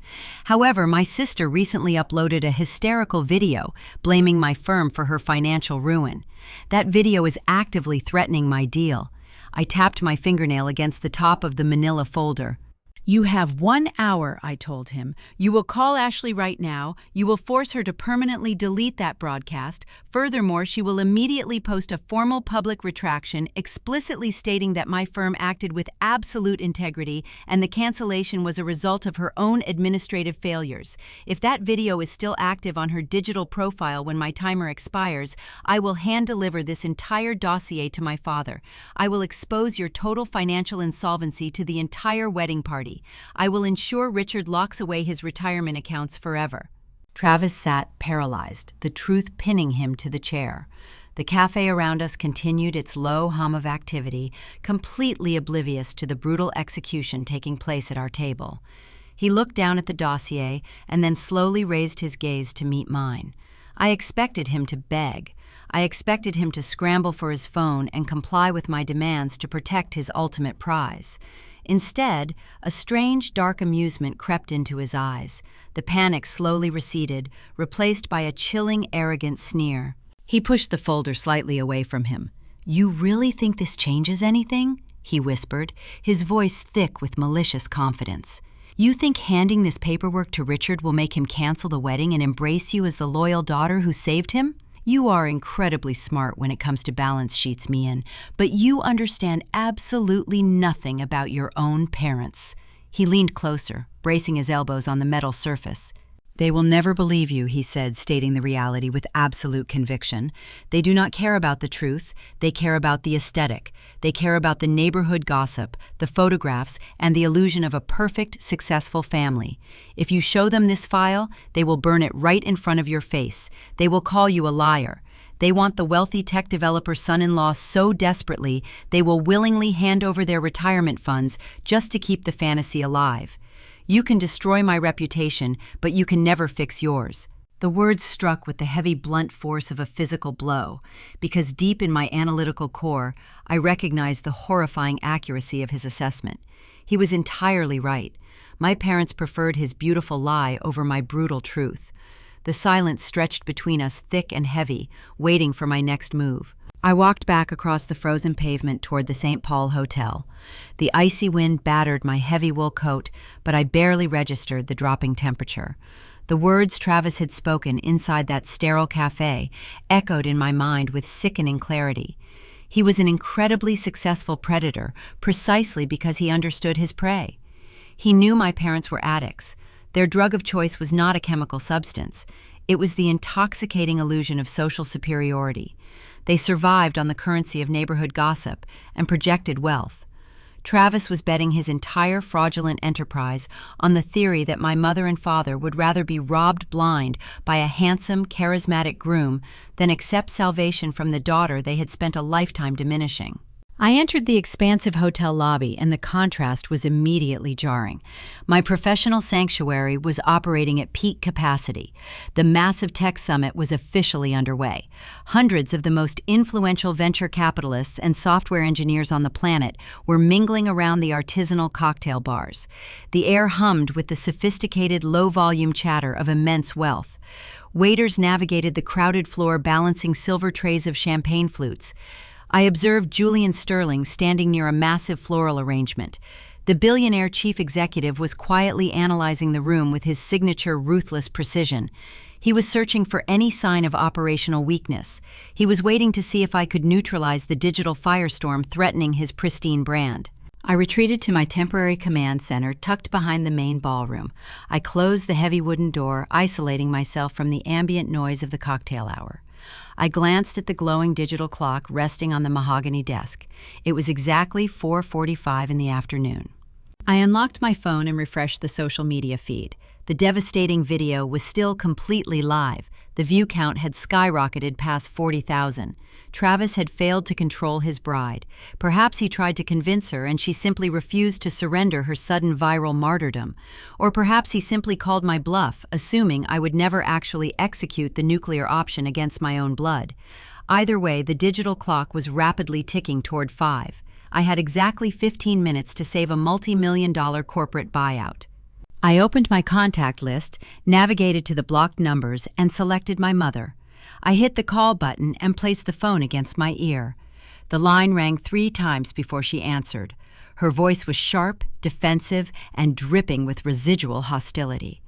However, my sister recently uploaded a hysterical video blaming my firm for her financial ruin. That video is actively threatening my deal. I tapped my fingernail against the top of the manila folder. "You have 1 hour," I told him. "You will call Ashley right now. You will force her to permanently delete that broadcast. Furthermore, she will immediately post a formal public retraction explicitly stating that my firm acted with absolute integrity and the cancellation was a result of her own administrative failures. If that video is still active on her digital profile when my timer expires, I will hand-deliver this entire dossier to my father. I will expose your total financial insolvency to the entire wedding party. I will ensure Richard locks away his retirement accounts forever." Travis sat paralyzed, the truth pinning him to the chair. The cafe around us continued its low hum of activity, completely oblivious to the brutal execution taking place at our table. He looked down at the dossier and then slowly raised his gaze to meet mine. I expected him to beg. I expected him to scramble for his phone and comply with my demands to protect his ultimate prize. Instead, a strange, dark amusement crept into his eyes. The panic slowly receded, replaced by a chilling, arrogant sneer. He pushed the folder slightly away from him. "You really think this changes anything?" he whispered, his voice thick with malicious confidence. "You think handing this paperwork to Richard will make him cancel the wedding and embrace you as the loyal daughter who saved him? You are incredibly smart when it comes to balance sheets, Mian, but you understand absolutely nothing about your own parents." He leaned closer, bracing his elbows on the metal surface. "They will never believe you," he said, stating the reality with absolute conviction. "They do not care about the truth. They care about the aesthetic. They care about the neighborhood gossip, the photographs, and the illusion of a perfect, successful family. If you show them this file, they will burn it right in front of your face. They will call you a liar. They want the wealthy tech developer's son-in-law so desperately, they will willingly hand over their retirement funds just to keep the fantasy alive. You can destroy my reputation, but you can never fix yours." The words struck with the heavy, blunt force of a physical blow, because deep in my analytical core, I recognized the horrifying accuracy of his assessment. He was entirely right. My parents preferred his beautiful lie over my brutal truth. The silence stretched between us thick and heavy, waiting for my next move. I walked back across the frozen pavement toward the St. Paul Hotel. The icy wind battered my heavy wool coat, but I barely registered the dropping temperature. The words Travis had spoken inside that sterile cafe echoed in my mind with sickening clarity. He was an incredibly successful predator precisely because he understood his prey. He knew my parents were addicts. Their drug of choice was not a chemical substance. It was the intoxicating illusion of social superiority. They survived on the currency of neighborhood gossip and projected wealth. Travis was betting his entire fraudulent enterprise on the theory that my mother and father would rather be robbed blind by a handsome, charismatic groom than accept salvation from the daughter they had spent a lifetime diminishing. I entered the expansive hotel lobby, and the contrast was immediately jarring. My professional sanctuary was operating at peak capacity. The massive tech summit was officially underway. Hundreds of the most influential venture capitalists and software engineers on the planet were mingling around the artisanal cocktail bars. The air hummed with the sophisticated, low-volume chatter of immense wealth. Waiters navigated the crowded floor balancing silver trays of champagne flutes. I observed Julian Sterling standing near a massive floral arrangement. The billionaire chief executive was quietly analyzing the room with his signature ruthless precision. He was searching for any sign of operational weakness. He was waiting to see if I could neutralize the digital firestorm threatening his pristine brand. I retreated to my temporary command center tucked behind the main ballroom. I closed the heavy wooden door, isolating myself from the ambient noise of the cocktail hour. I glanced at the glowing digital clock resting on the mahogany desk. It was exactly 4:45 in the afternoon. I unlocked my phone and refreshed the social media feed. The devastating video was still completely live. The view count had skyrocketed past 40,000. Travis had failed to control his bride. Perhaps he tried to convince her and she simply refused to surrender her sudden viral martyrdom. Or perhaps he simply called my bluff, assuming I would never actually execute the nuclear option against my own blood. Either way, the digital clock was rapidly ticking toward 5. I had exactly 15 minutes to save a multi-million-dollar corporate buyout. I opened my contact list, navigated to the blocked numbers, and selected my mother. I hit the call button and placed the phone against my ear. The line rang 3 times before she answered. Her voice was sharp, defensive, and dripping with residual hostility.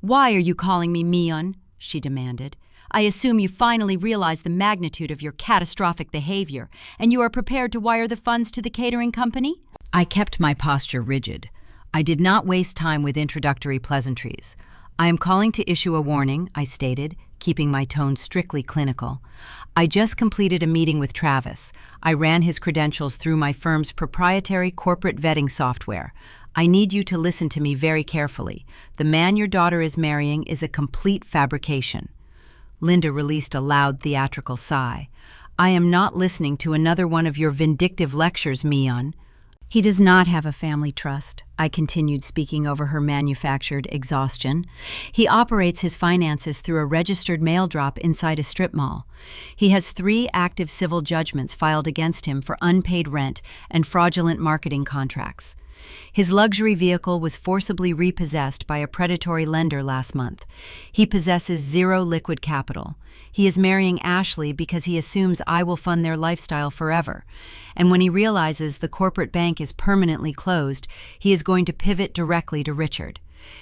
"Why are you calling me Mion?" she demanded. "I assume you finally realize the magnitude of your catastrophic behavior, and you are prepared to wire the funds to the catering company?" I kept my posture rigid. I did not waste time with introductory pleasantries. "I am calling to issue a warning," I stated, keeping my tone strictly clinical. "I just completed a meeting with Travis. I ran his credentials through my firm's proprietary corporate vetting software. I need you to listen to me very carefully. The man your daughter is marrying is a complete fabrication." Linda released a loud theatrical sigh. "I am not listening to another one of your vindictive lectures, Mion." "He does not have a family trust," I continued, speaking over her manufactured exhaustion. "He operates his finances through a registered mail drop inside a strip mall. He has 3 active civil judgments filed against him for unpaid rent and fraudulent marketing contracts. His luxury vehicle was forcibly repossessed by a predatory lender last month. He possesses 0 liquid capital. He is marrying Ashley because he assumes I will fund their lifestyle forever. And when he realizes the corporate bank is permanently closed, he is going to pivot directly to Richard.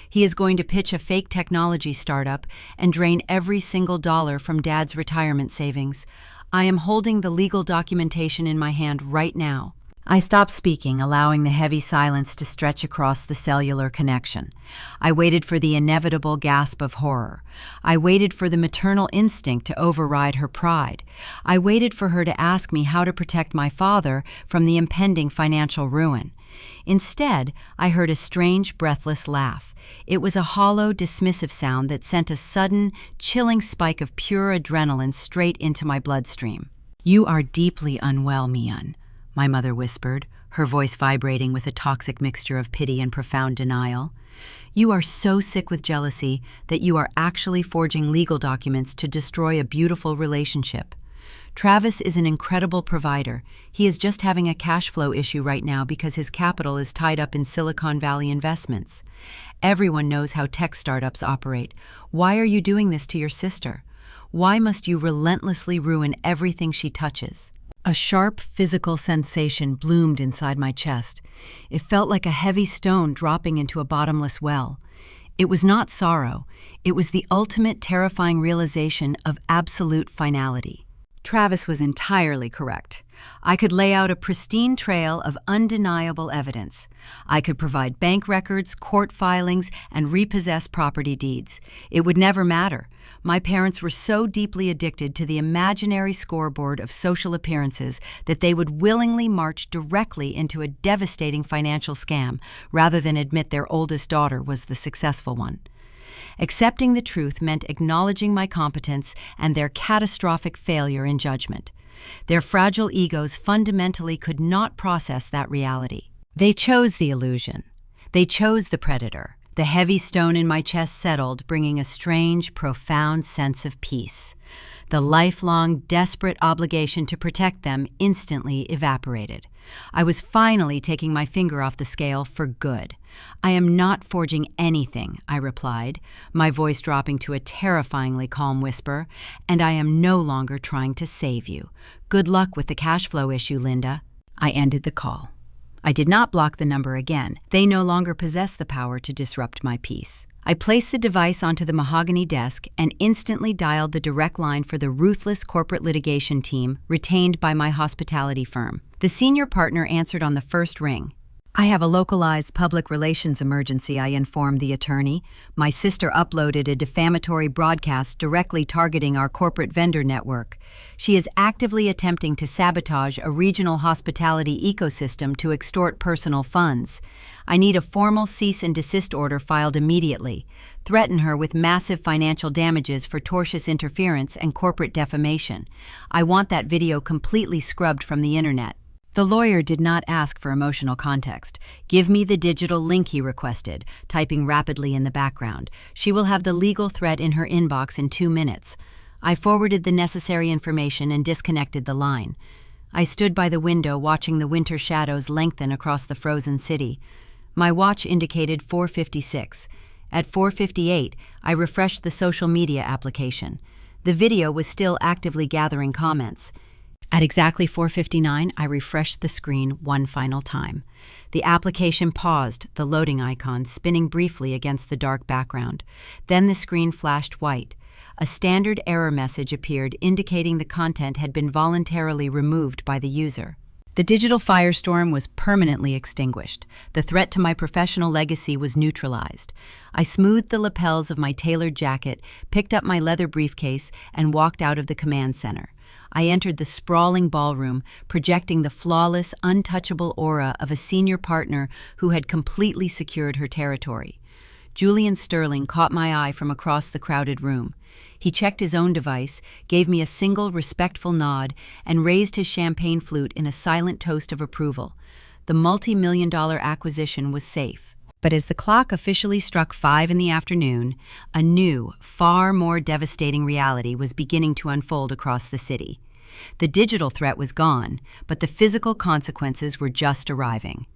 He is going to pitch a fake technology startup and drain every single dollar from Dad's retirement savings. I am holding the legal documentation in my hand right now." I stopped speaking, allowing the heavy silence to stretch across the cellular connection. I waited for the inevitable gasp of horror. I waited for the maternal instinct to override her pride. I waited for her to ask me how to protect my father from the impending financial ruin. Instead, I heard a strange, breathless laugh. It was a hollow, dismissive sound that sent a sudden, chilling spike of pure adrenaline straight into my bloodstream. "You are deeply unwell, Mion," my mother whispered, her voice vibrating with a toxic mixture of pity and profound denial. "You are so sick with jealousy that you are actually forging legal documents to destroy a beautiful relationship. Travis is an incredible provider. He is just having a cash flow issue right now because his capital is tied up in Silicon Valley investments. Everyone knows how tech startups operate. Why are you doing this to your sister? Why must you relentlessly ruin everything she touches?" A sharp physical sensation bloomed inside my chest. It felt like a heavy stone dropping into a bottomless well. It was not sorrow. It was the ultimate terrifying realization of absolute finality. Travis was entirely correct. I could lay out a pristine trail of undeniable evidence. I could provide bank records, court filings, and repossess property deeds. It would never matter. My parents were so deeply addicted to the imaginary scoreboard of social appearances that they would willingly march directly into a devastating financial scam rather than admit their oldest daughter was the successful one. Accepting the truth meant acknowledging my competence and their catastrophic failure in judgment. Their fragile egos fundamentally could not process that reality. They chose the illusion. They chose the predator. The heavy stone in my chest settled, bringing a strange, profound sense of peace. The lifelong, desperate obligation to protect them instantly evaporated. I was finally taking my finger off the scale for good. "I am not forging anything," I replied, my voice dropping to a terrifyingly calm whisper, "and I am no longer trying to save you. Good luck with the cash flow issue, Linda." I ended the call. I did not block the number again. They no longer possess the power to disrupt my peace. I placed the device onto the mahogany desk and instantly dialed the direct line for the ruthless corporate litigation team retained by my hospitality firm. The senior partner answered on the first ring. "I have a localized public relations emergency," I informed the attorney. "My sister uploaded a defamatory broadcast directly targeting our corporate vendor network. She is actively attempting to sabotage a regional hospitality ecosystem to extort personal funds. I need a formal cease and desist order filed immediately. Threaten her with massive financial damages for tortious interference and corporate defamation. I want that video completely scrubbed from the internet." The lawyer did not ask for emotional context. "Give me the digital link," he requested, typing rapidly in the background. "She will have the legal threat in her inbox in 2 minutes." I forwarded the necessary information and disconnected the line. I stood by the window watching the winter shadows lengthen across the frozen city. My watch indicated 4:56. At 4:58, I refreshed the social media application. The video was still actively gathering comments. At exactly 4:59, I refreshed the screen one final time. The application paused, the loading icon spinning briefly against the dark background. Then the screen flashed white. A standard error message appeared indicating the content had been voluntarily removed by the user. The digital firestorm was permanently extinguished. The threat to my professional legacy was neutralized. I smoothed the lapels of my tailored jacket, picked up my leather briefcase, and walked out of the command center. I entered the sprawling ballroom, projecting the flawless, untouchable aura of a senior partner who had completely secured her territory. Julian Sterling caught my eye from across the crowded room. He checked his own device, gave me a single respectful nod, and raised his champagne flute in a silent toast of approval. The multi-million-dollar acquisition was safe. But as the clock officially struck 5 in the afternoon, a new, far more devastating reality was beginning to unfold across the city. The digital threat was gone, but the physical consequences were just arriving.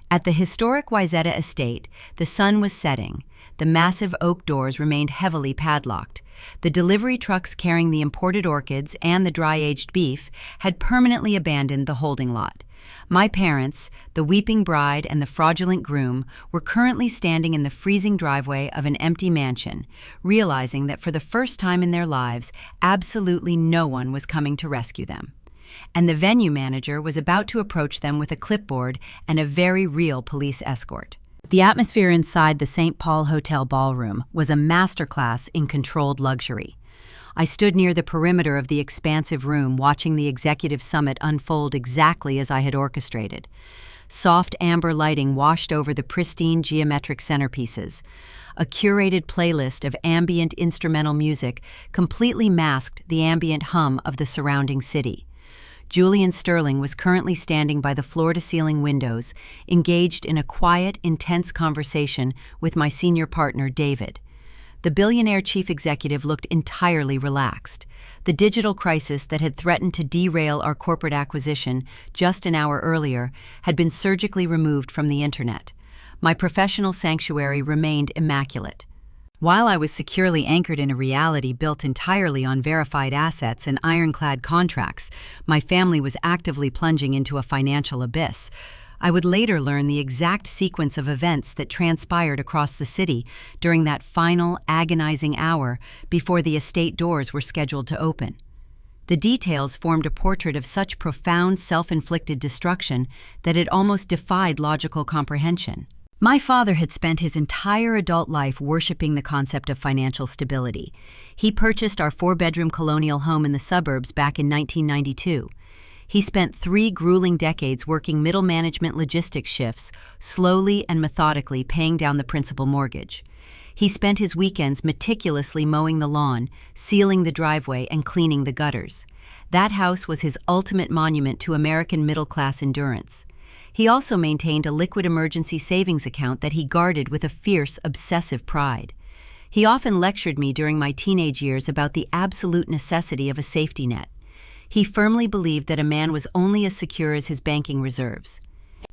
At the historic Wayzata estate, the sun was setting. The massive oak doors remained heavily padlocked. The delivery trucks carrying the imported orchids and the dry-aged beef had permanently abandoned the holding lot. My parents, the weeping bride and the fraudulent groom, were currently standing in the freezing driveway of an empty mansion, realizing that for the first time in their lives, absolutely no one was coming to rescue them. And the venue manager was about to approach them with a clipboard and a very real police escort. The atmosphere inside the St. Paul Hotel ballroom was a masterclass in controlled luxury. I stood near the perimeter of the expansive room, watching the executive summit unfold exactly as I had orchestrated. Soft amber lighting washed over the pristine geometric centerpieces. A curated playlist of ambient instrumental music completely masked the ambient hum of the surrounding city. Julian Sterling was currently standing by the floor-to-ceiling windows, engaged in a quiet, intense conversation with my senior partner, David. The billionaire chief executive looked entirely relaxed. The digital crisis that had threatened to derail our corporate acquisition just an hour earlier had been surgically removed from the internet. My professional sanctuary remained immaculate. While I was securely anchored in a reality built entirely on verified assets and ironclad contracts, my family was actively plunging into a financial abyss. I would later learn the exact sequence of events that transpired across the city during that final, agonizing hour before the estate doors were scheduled to open. The details formed a portrait of such profound, self-inflicted destruction that it almost defied logical comprehension. My father had spent his entire adult life worshiping the concept of financial stability. He purchased our 4-bedroom colonial home in the suburbs back in 1992. He spent 3 grueling decades working middle management logistics shifts, slowly and methodically paying down the principal mortgage. He spent his weekends meticulously mowing the lawn, sealing the driveway, and cleaning the gutters. That house was his ultimate monument to American middle-class endurance. He also maintained a liquid emergency savings account that he guarded with a fierce, obsessive pride. He often lectured me during my teenage years about the absolute necessity of a safety net. He firmly believed that a man was only as secure as his banking reserves.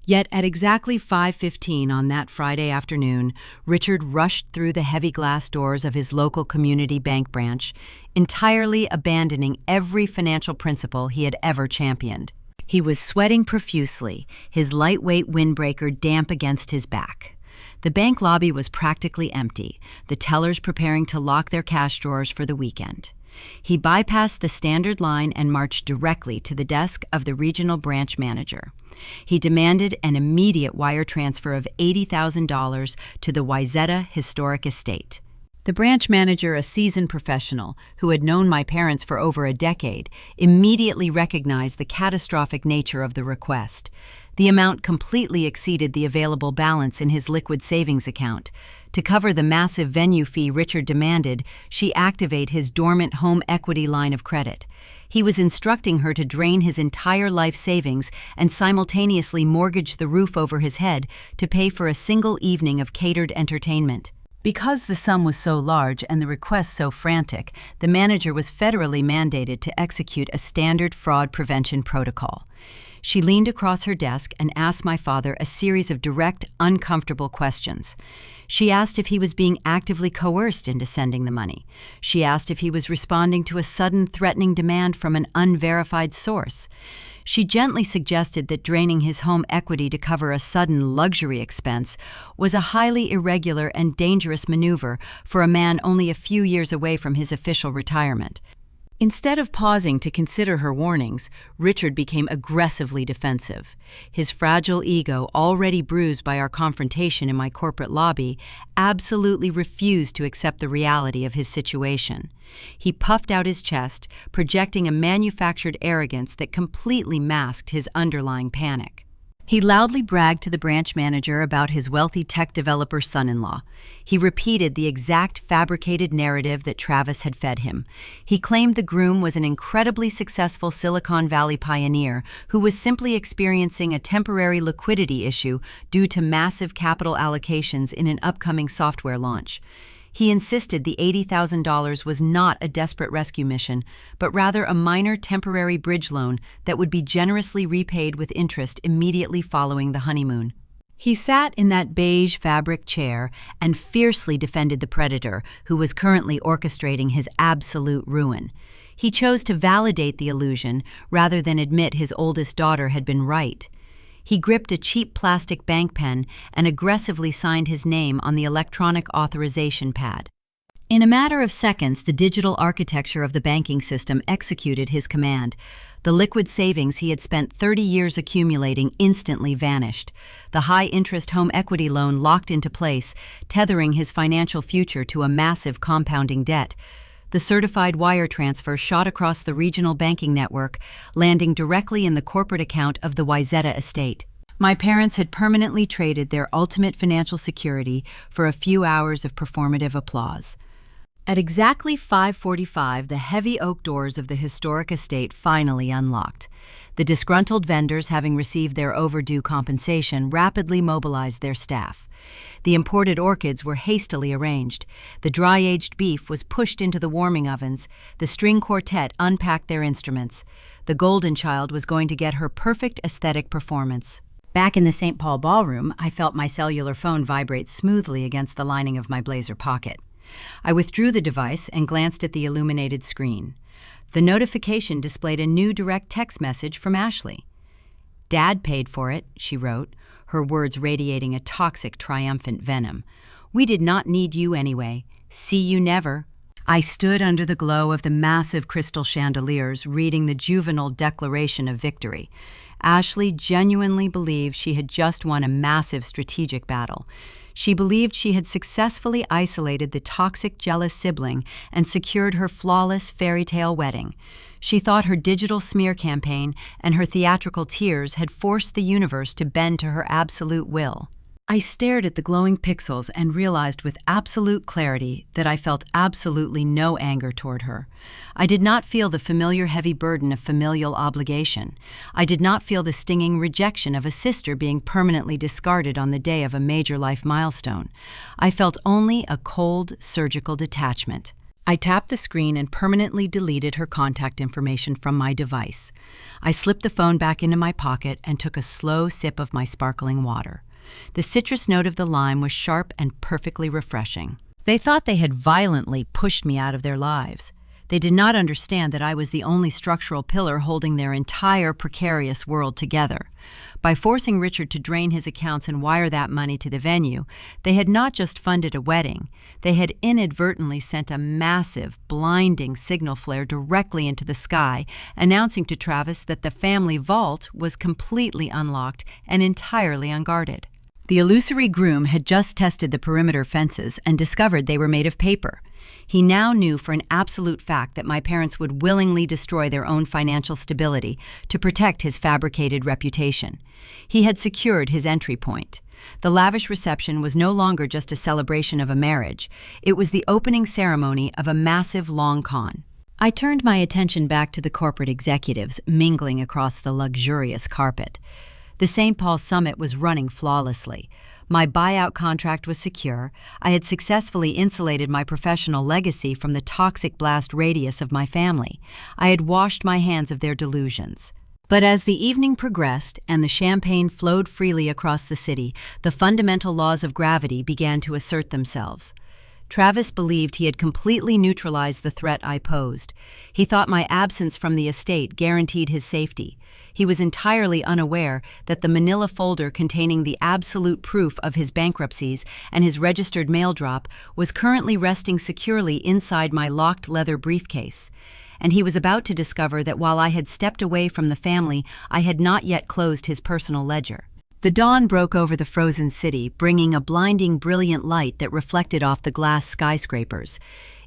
Yet at exactly 5:15 on that Friday afternoon, Richard rushed through the heavy glass doors of his local community bank branch, entirely abandoning every financial principle he had ever championed. He was sweating profusely, his lightweight windbreaker damp against his back. The bank lobby was practically empty, the tellers preparing to lock their cash drawers for the weekend. He bypassed the standard line and marched directly to the desk of the regional branch manager. He demanded an immediate wire transfer of $80,000 to the Wayzata Historic Estate. The branch manager, a seasoned professional who had known my parents for over a decade, immediately recognized the catastrophic nature of the request. The amount completely exceeded the available balance in his liquid savings account. To cover the massive venue fee Richard demanded, she activate his dormant home equity line of credit. He was instructing her to drain his entire life savings and simultaneously mortgage the roof over his head to pay for a single evening of catered entertainment. Because the sum was so large and the request so frantic, the manager was federally mandated to execute a standard fraud prevention protocol. She leaned across her desk and asked my father a series of direct, uncomfortable questions. She asked if he was being actively coerced into sending the money. She asked if he was responding to a sudden threatening demand from an unverified source. She gently suggested that draining his home equity to cover a sudden luxury expense was a highly irregular and dangerous maneuver for a man only a few years away from his official retirement. Instead of pausing to consider her warnings, Richard became aggressively defensive. His fragile ego, already bruised by our confrontation in my corporate lobby, absolutely refused to accept the reality of his situation. He puffed out his chest, projecting a manufactured arrogance that completely masked his underlying panic. He loudly bragged to the branch manager about his wealthy tech developer son-in-law. He repeated the exact fabricated narrative that Travis had fed him. He claimed the groom was an incredibly successful Silicon Valley pioneer who was simply experiencing a temporary liquidity issue due to massive capital allocations in an upcoming software launch. He insisted the $80,000 was not a desperate rescue mission, but rather a minor temporary bridge loan that would be generously repaid with interest immediately following the honeymoon. He sat in that beige fabric chair and fiercely defended the predator who was currently orchestrating his absolute ruin. He chose to validate the illusion rather than admit his oldest daughter had been right. He gripped a cheap plastic bank pen and aggressively signed his name on the electronic authorization pad. In a matter of seconds, the digital architecture of the banking system executed his command. The liquid savings he had spent 30 years accumulating instantly vanished. The high-interest home equity loan locked into place, tethering his financial future to a massive compounding debt. The certified wire transfer shot across the regional banking network, landing directly in the corporate account of the Wayzata estate. My parents had permanently traded their ultimate financial security for a few hours of performative applause. At exactly 5:45, the heavy oak doors of the historic estate finally unlocked. The disgruntled vendors, having received their overdue compensation, rapidly mobilized their staff. The imported orchids were hastily arranged. The dry-aged beef was pushed into the warming ovens. The string quartet unpacked their instruments. The golden child was going to get her perfect aesthetic performance. Back in the St. Paul ballroom, I felt my cellular phone vibrate smoothly against the lining of my blazer pocket. I withdrew the device and glanced at the illuminated screen. The notification displayed a new direct text message from Ashley. "Dad paid for it," she wrote, her words radiating a toxic, triumphant venom. "We did not need you anyway. See you never." I stood under the glow of the massive crystal chandeliers, reading the juvenile declaration of victory. Ashley genuinely believed she had just won a massive strategic battle. She believed she had successfully isolated the toxic, jealous sibling and secured her flawless fairy tale wedding. She thought her digital smear campaign and her theatrical tears had forced the universe to bend to her absolute will. I stared at the glowing pixels and realized with absolute clarity that I felt absolutely no anger toward her. I did not feel the familiar heavy burden of familial obligation. I did not feel the stinging rejection of a sister being permanently discarded on the day of a major life milestone. I felt only a cold, surgical detachment. I tapped the screen and permanently deleted her contact information from my device. I slipped the phone back into my pocket and took a slow sip of my sparkling water. The citrus note of the lime was sharp and perfectly refreshing. They thought they had violently pushed me out of their lives. They did not understand that I was the only structural pillar holding their entire precarious world together. By forcing Richard to drain his accounts and wire that money to the venue, they had not just funded a wedding, they had inadvertently sent a massive, blinding signal flare directly into the sky, announcing to Travis that the family vault was completely unlocked and entirely unguarded. The illusory groom had just tested the perimeter fences and discovered they were made of paper. He now knew for an absolute fact that my parents would willingly destroy their own financial stability to protect his fabricated reputation. He had secured his entry point. The lavish reception was no longer just a celebration of a marriage. It was the opening ceremony of a massive long con. I turned my attention back to the corporate executives mingling across the luxurious carpet. The St. Paul summit was running flawlessly. My buyout contract was secure. I had successfully insulated my professional legacy from the toxic blast radius of my family. I had washed my hands of their delusions. But as the evening progressed and the champagne flowed freely across the city, the fundamental laws of gravity began to assert themselves. Travis believed he had completely neutralized the threat I posed. He thought my absence from the estate guaranteed his safety. He was entirely unaware that the manila folder containing the absolute proof of his bankruptcies and his registered mail drop was currently resting securely inside my locked leather briefcase. And he was about to discover that while I had stepped away from the family, I had not yet closed his personal ledger. The dawn broke over the frozen city, bringing a blinding, brilliant light that reflected off the glass skyscrapers.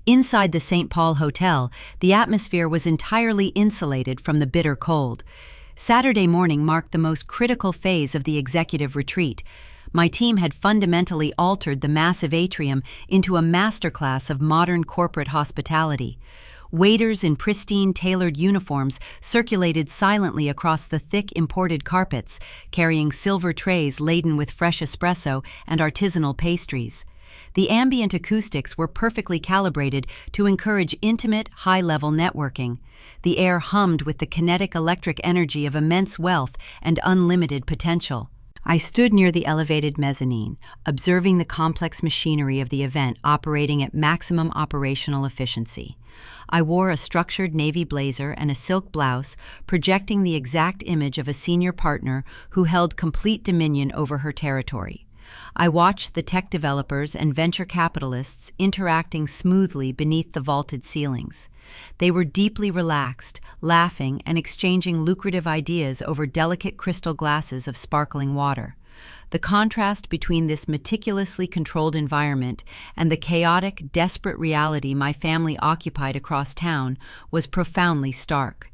Inside the St. Paul Hotel, the atmosphere was entirely insulated from the bitter cold. Saturday morning marked the most critical phase of the executive retreat. My team had fundamentally altered the massive atrium into a masterclass of modern corporate hospitality. Waiters in pristine, tailored uniforms circulated silently across the thick imported carpets, carrying silver trays laden with fresh espresso and artisanal pastries. The ambient acoustics were perfectly calibrated to encourage intimate, high-level networking. The air hummed with the kinetic electric energy of immense wealth and unlimited potential. I stood near the elevated mezzanine, observing the complex machinery of the event operating at maximum operational efficiency. I wore a structured navy blazer and a silk blouse, projecting the exact image of a senior partner who held complete dominion over her territory. I watched the tech developers and venture capitalists interacting smoothly beneath the vaulted ceilings. They were deeply relaxed, laughing and exchanging lucrative ideas over delicate crystal glasses of sparkling water. The contrast between this meticulously controlled environment and the chaotic, desperate reality my family occupied across town was profoundly stark.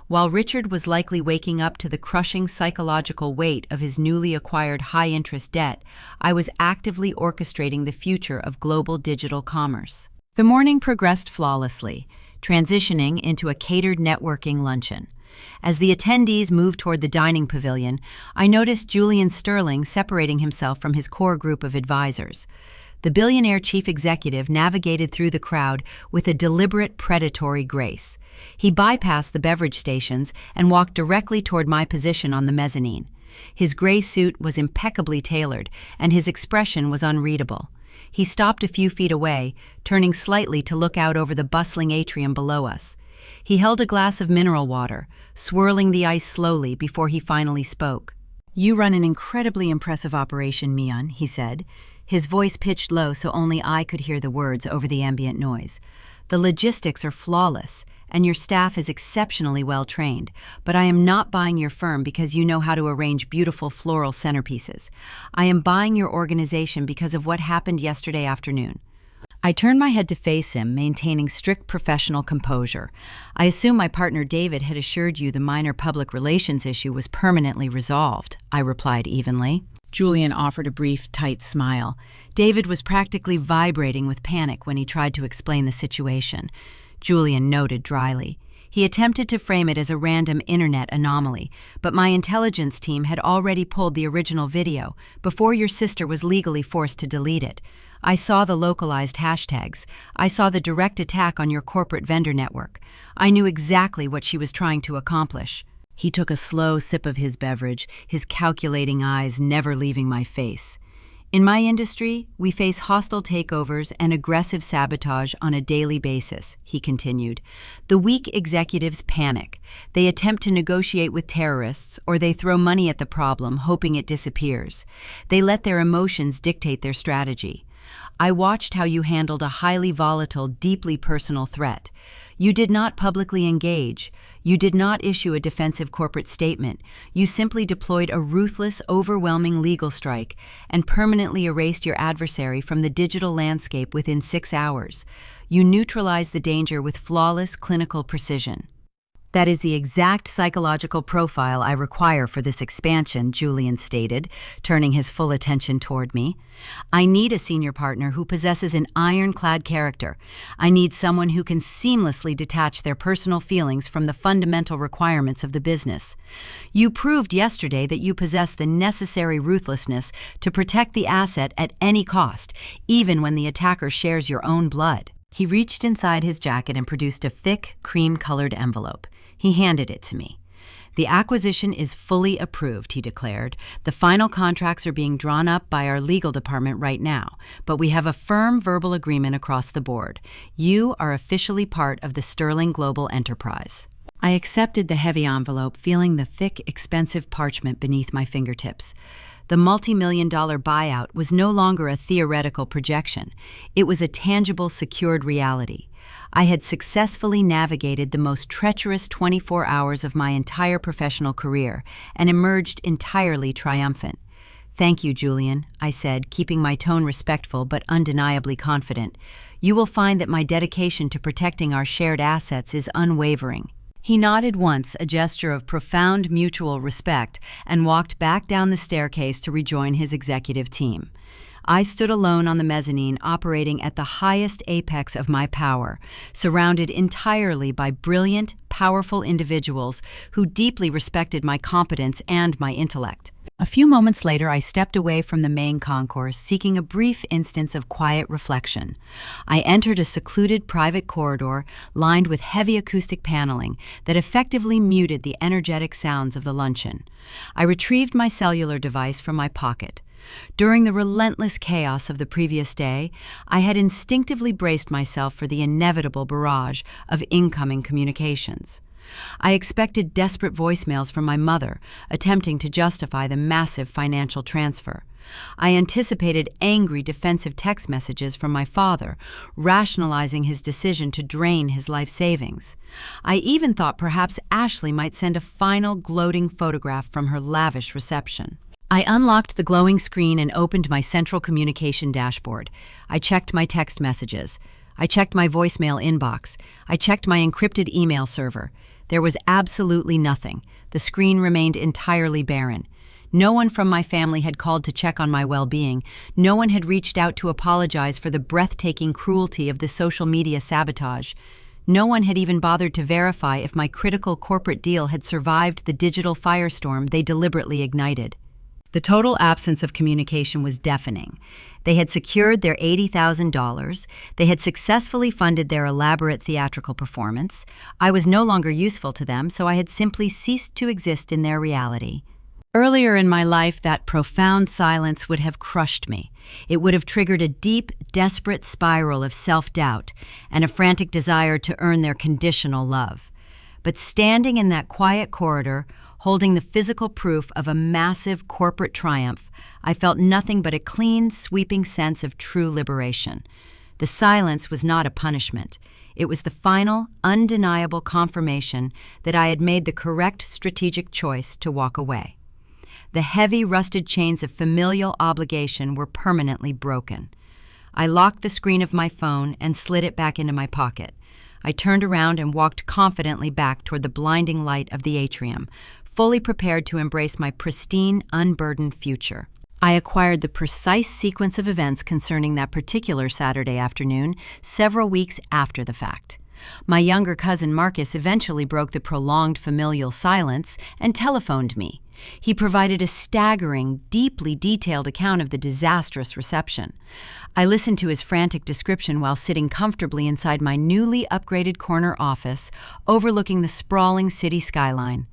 While Richard was likely waking up to the crushing psychological weight of his newly acquired high-interest debt, I was actively orchestrating the future of global digital commerce. The morning progressed flawlessly, transitioning into a catered networking luncheon. As the attendees moved toward the dining pavilion, I noticed Julian Sterling separating himself from his core group of advisors. The billionaire chief executive navigated through the crowd with a deliberate, predatory grace. He bypassed the beverage stations and walked directly toward my position on the mezzanine. His gray suit was impeccably tailored, and his expression was unreadable. He stopped a few feet away, turning slightly to look out over the bustling atrium below us. He held a glass of mineral water, swirling the ice slowly before he finally spoke. "You run an incredibly impressive operation, Mian," he said. His voice pitched low so only I could hear the words over the ambient noise. "The logistics are flawless, and your staff is exceptionally well trained, but I am not buying your firm because you know how to arrange beautiful floral centerpieces. I am buying your organization because of what happened yesterday afternoon." I turned my head to face him, maintaining strict professional composure. "I assume my partner David had assured you the minor public relations issue was permanently resolved," I replied evenly. Julian offered a brief, tight smile. David was practically vibrating with panic when he tried to explain the situation. Julian noted dryly. He attempted to frame it as a random internet anomaly, but my intelligence team had already pulled the original video before your sister was legally forced to delete it. I saw the localized hashtags. I saw the direct attack on your corporate vendor network. I knew exactly what she was trying to accomplish. He took a slow sip of his beverage, his calculating eyes never leaving my face. "In my industry, we face hostile takeovers and aggressive sabotage on a daily basis," he continued. "The weak executives panic. They attempt to negotiate with terrorists, or they throw money at the problem, hoping it disappears. They let their emotions dictate their strategy. I watched how you handled a highly volatile, deeply personal threat. You did not publicly engage. You did not issue a defensive corporate statement. You simply deployed a ruthless, overwhelming legal strike and permanently erased your adversary from the digital landscape within 6 hours. You neutralized the danger with flawless clinical precision." That is the exact psychological profile I require for this expansion, Julian stated, turning his full attention toward me. I need a senior partner who possesses an ironclad character. I need someone who can seamlessly detach their personal feelings from the fundamental requirements of the business. You proved yesterday that you possess the necessary ruthlessness to protect the asset at any cost, even when the attacker shares your own blood. He reached inside his jacket and produced a thick, cream-colored envelope. He handed it to me. "The acquisition is fully approved," he declared. "The final contracts are being drawn up by our legal department right now, but we have a firm verbal agreement across the board. You are officially part of the Sterling Global enterprise." I accepted the heavy envelope, feeling the thick, expensive parchment beneath my fingertips. The multi-million-dollar buyout was no longer a theoretical projection. It was a tangible, secured reality. I had successfully navigated the most treacherous 24 hours of my entire professional career and emerged entirely triumphant. "Thank you, Julian," I said, keeping my tone respectful but undeniably confident. "You will find that my dedication to protecting our shared assets is unwavering." He nodded once, a gesture of profound mutual respect, and walked back down the staircase to rejoin his executive team. I stood alone on the mezzanine, operating at the highest apex of my power, surrounded entirely by brilliant, powerful individuals who deeply respected my competence and my intellect. A few moments later, I stepped away from the main concourse, seeking a brief instance of quiet reflection. I entered a secluded private corridor lined with heavy acoustic paneling that effectively muted the energetic sounds of the luncheon. I retrieved my cellular device from my pocket. During the relentless chaos of the previous day, I had instinctively braced myself for the inevitable barrage of incoming communications. I expected desperate voicemails from my mother, attempting to justify the massive financial transfer. I anticipated angry defensive text messages from my father, rationalizing his decision to drain his life savings. I even thought perhaps Ashley might send a final gloating photograph from her lavish reception. I unlocked the glowing screen and opened my central communication dashboard. I checked my text messages. I checked my voicemail inbox. I checked my encrypted email server. There was absolutely nothing. The screen remained entirely barren. No one from my family had called to check on my well-being. No one had reached out to apologize for the breathtaking cruelty of the social media sabotage. No one had even bothered to verify if my critical corporate deal had survived the digital firestorm they deliberately ignited. The total absence of communication was deafening. They had secured their $80,000. They had successfully funded their elaborate theatrical performance. I was no longer useful to them, so I had simply ceased to exist in their reality. Earlier in my life, that profound silence would have crushed me. It would have triggered a deep, desperate spiral of self-doubt and a frantic desire to earn their conditional love. But standing in that quiet corridor, holding the physical proof of a massive corporate triumph, I felt nothing but a clean, sweeping sense of true liberation. The silence was not a punishment. It was the final, undeniable confirmation that I had made the correct strategic choice to walk away. The heavy, rusted chains of familial obligation were permanently broken. I locked the screen of my phone and slid it back into my pocket. I turned around and walked confidently back toward the blinding light of the atrium, fully prepared to embrace my pristine, unburdened future. I acquired the precise sequence of events concerning that particular Saturday afternoon several weeks after the fact. My younger cousin Marcus eventually broke the prolonged familial silence and telephoned me. He provided a staggering, deeply detailed account of the disastrous reception. I listened to his frantic description while sitting comfortably inside my newly upgraded corner office, overlooking the sprawling city skyline.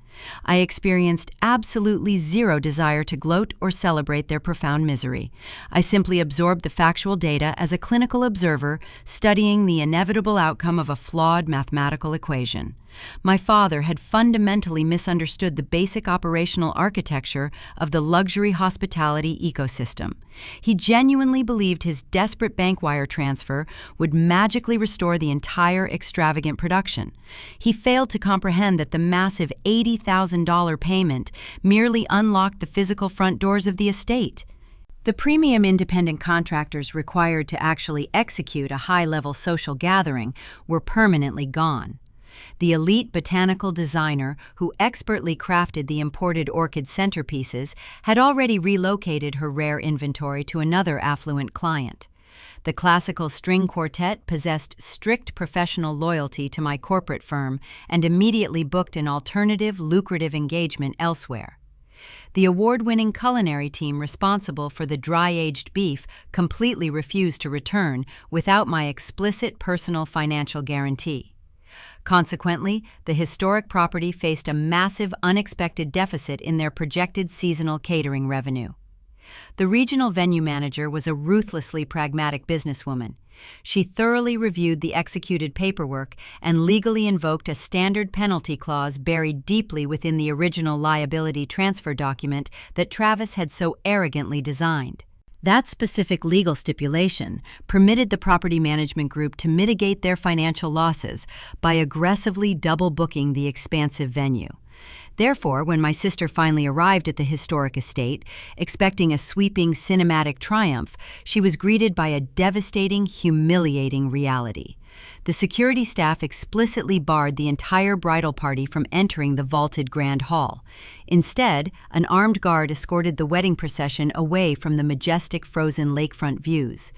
I experienced absolutely zero desire to gloat or celebrate their profound misery. I simply absorbed the factual data as a clinical observer, studying the inevitable outcome of a flawed mathematical equation. My father had fundamentally misunderstood the basic operational architecture of the luxury hospitality ecosystem. He genuinely believed his desperate bank wire transfer would magically restore the entire extravagant production. He failed to comprehend that the massive $80,000 payment merely unlocked the physical front doors of the estate. The premium independent contractors required to actually execute a high-level social gathering were permanently gone. The elite botanical designer who expertly crafted the imported orchid centerpieces had already relocated her rare inventory to another affluent client. The classical string quartet possessed strict professional loyalty to my corporate firm and immediately booked an alternative, lucrative engagement elsewhere. The award-winning culinary team responsible for the dry-aged beef completely refused to return without my explicit personal financial guarantee. Consequently, the historic property faced a massive, unexpected deficit in their projected seasonal catering revenue. The regional venue manager was a ruthlessly pragmatic businesswoman. She thoroughly reviewed the executed paperwork and legally invoked a standard penalty clause buried deeply within the original liability transfer document that Travis had so arrogantly designed. That specific legal stipulation permitted the property management group to mitigate their financial losses by aggressively double-booking the expansive venue. Therefore, when my sister finally arrived at the historic estate, expecting a sweeping cinematic triumph, she was greeted by a devastating, humiliating reality. The security staff explicitly barred the entire bridal party from entering the vaulted grand hall. Instead, an armed guard escorted the wedding procession away from the majestic frozen lakefront views.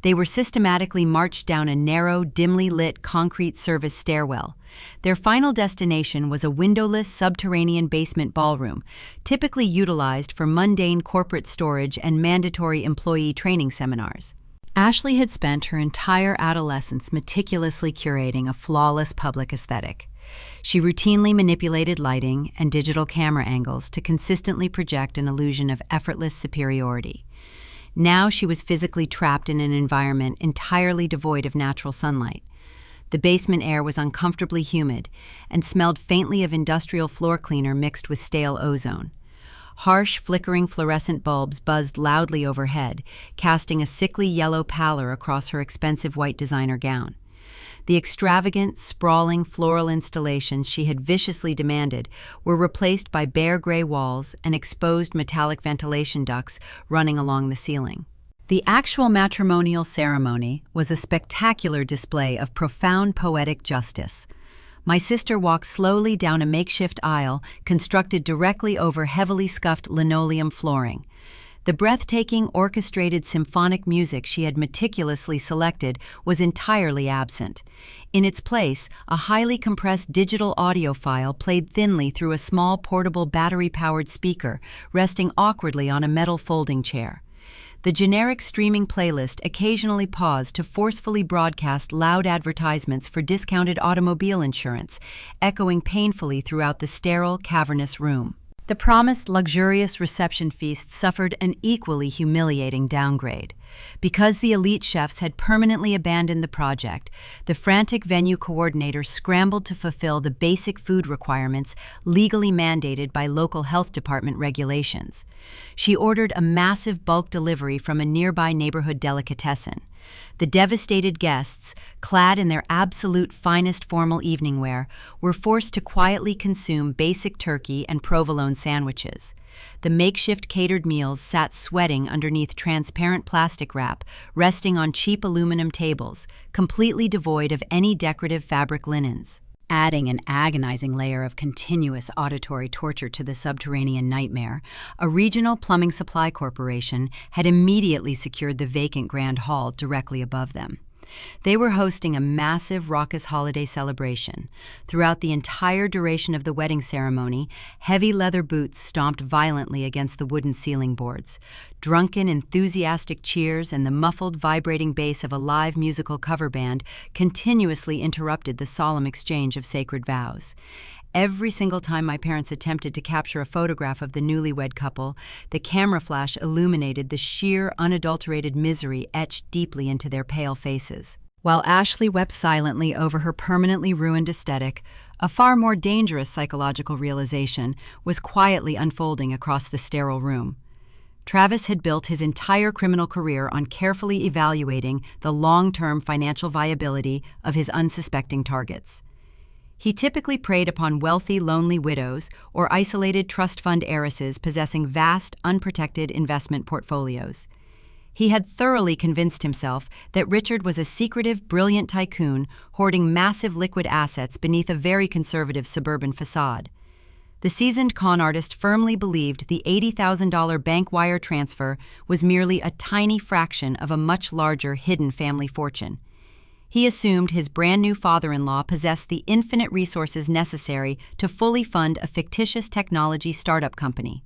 They were systematically marched down a narrow, dimly lit concrete service stairwell. Their final destination was a windowless subterranean basement ballroom, typically utilized for mundane corporate storage and mandatory employee training seminars. Ashley had spent her entire adolescence meticulously curating a flawless public aesthetic. She routinely manipulated lighting and digital camera angles to consistently project an illusion of effortless superiority. Now she was physically trapped in an environment entirely devoid of natural sunlight. The basement air was uncomfortably humid and smelled faintly of industrial floor cleaner mixed with stale ozone. Harsh, flickering fluorescent bulbs buzzed loudly overhead, casting a sickly yellow pallor across her expensive white designer gown. The extravagant, sprawling floral installations she had viciously demanded were replaced by bare gray walls and exposed metallic ventilation ducts running along the ceiling. The actual matrimonial ceremony was a spectacular display of profound poetic justice. My sister walked slowly down a makeshift aisle constructed directly over heavily scuffed linoleum flooring. The breathtaking, orchestrated symphonic music she had meticulously selected was entirely absent. In its place, a highly compressed digital audio file played thinly through a small portable battery-powered speaker resting awkwardly on a metal folding chair. The generic streaming playlist occasionally paused to forcefully broadcast loud advertisements for discounted automobile insurance, echoing painfully throughout the sterile, cavernous room. The promised luxurious reception feast suffered an equally humiliating downgrade. Because the elite chefs had permanently abandoned the project, the frantic venue coordinator scrambled to fulfill the basic food requirements legally mandated by local health department regulations. She ordered a massive bulk delivery from a nearby neighborhood delicatessen. The devastated guests, clad in their absolute finest formal evening wear, were forced to quietly consume basic turkey and provolone sandwiches. The makeshift catered meals sat sweating underneath transparent plastic wrap, resting on cheap aluminum tables, completely devoid of any decorative fabric linens. Adding an agonizing layer of continuous auditory torture to the subterranean nightmare, a regional plumbing supply corporation had immediately secured the vacant grand hall directly above them. They were hosting a massive, raucous holiday celebration. Throughout the entire duration of the wedding ceremony, heavy leather boots stomped violently against the wooden ceiling boards. Drunken, enthusiastic cheers and the muffled, vibrating bass of a live musical cover band continuously interrupted the solemn exchange of sacred vows. Every single time my parents attempted to capture a photograph of the newlywed couple, the camera flash illuminated the sheer, unadulterated misery etched deeply into their pale faces. While Ashley wept silently over her permanently ruined aesthetic, a far more dangerous psychological realization was quietly unfolding across the sterile room. Travis had built his entire criminal career on carefully evaluating the long-term financial viability of his unsuspecting targets. He typically preyed upon wealthy, lonely widows or isolated trust fund heiresses possessing vast, unprotected investment portfolios. He had thoroughly convinced himself that Richard was a secretive, brilliant tycoon hoarding massive liquid assets beneath a very conservative suburban facade. The seasoned con artist firmly believed the $80,000 bank wire transfer was merely a tiny fraction of a much larger hidden family fortune. He assumed his brand-new father-in-law possessed the infinite resources necessary to fully fund a fictitious technology startup company.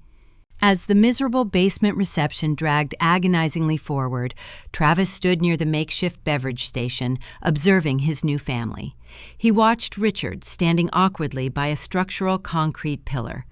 As the miserable basement reception dragged agonizingly forward, Travis stood near the makeshift beverage station, observing his new family. He watched Richard standing awkwardly by a structural concrete pillar.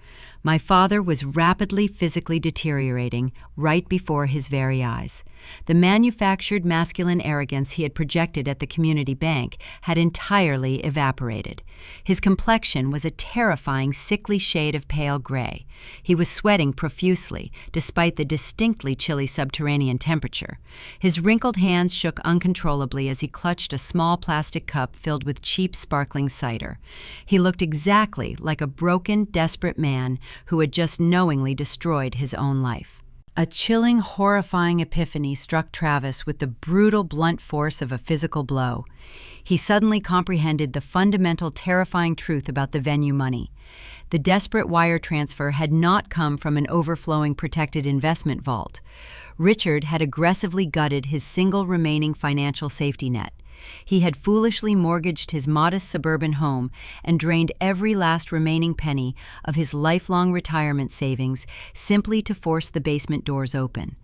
My father was rapidly physically deteriorating right before his very eyes. The manufactured masculine arrogance he had projected at the community bank had entirely evaporated. His complexion was a terrifying, sickly shade of pale gray. He was sweating profusely, despite the distinctly chilly subterranean temperature. His wrinkled hands shook uncontrollably as he clutched a small plastic cup filled with cheap, sparkling cider. He looked exactly like a broken, desperate man who had just knowingly destroyed his own life. A chilling, horrifying epiphany struck Travis with the brutal, blunt force of a physical blow. He suddenly comprehended the fundamental, terrifying truth about the venue money. The desperate wire transfer had not come from an overflowing protected investment vault. Richard had aggressively gutted his single remaining financial safety net. He had foolishly mortgaged his modest suburban home and drained every last remaining penny of his lifelong retirement savings simply to force the basement doors open.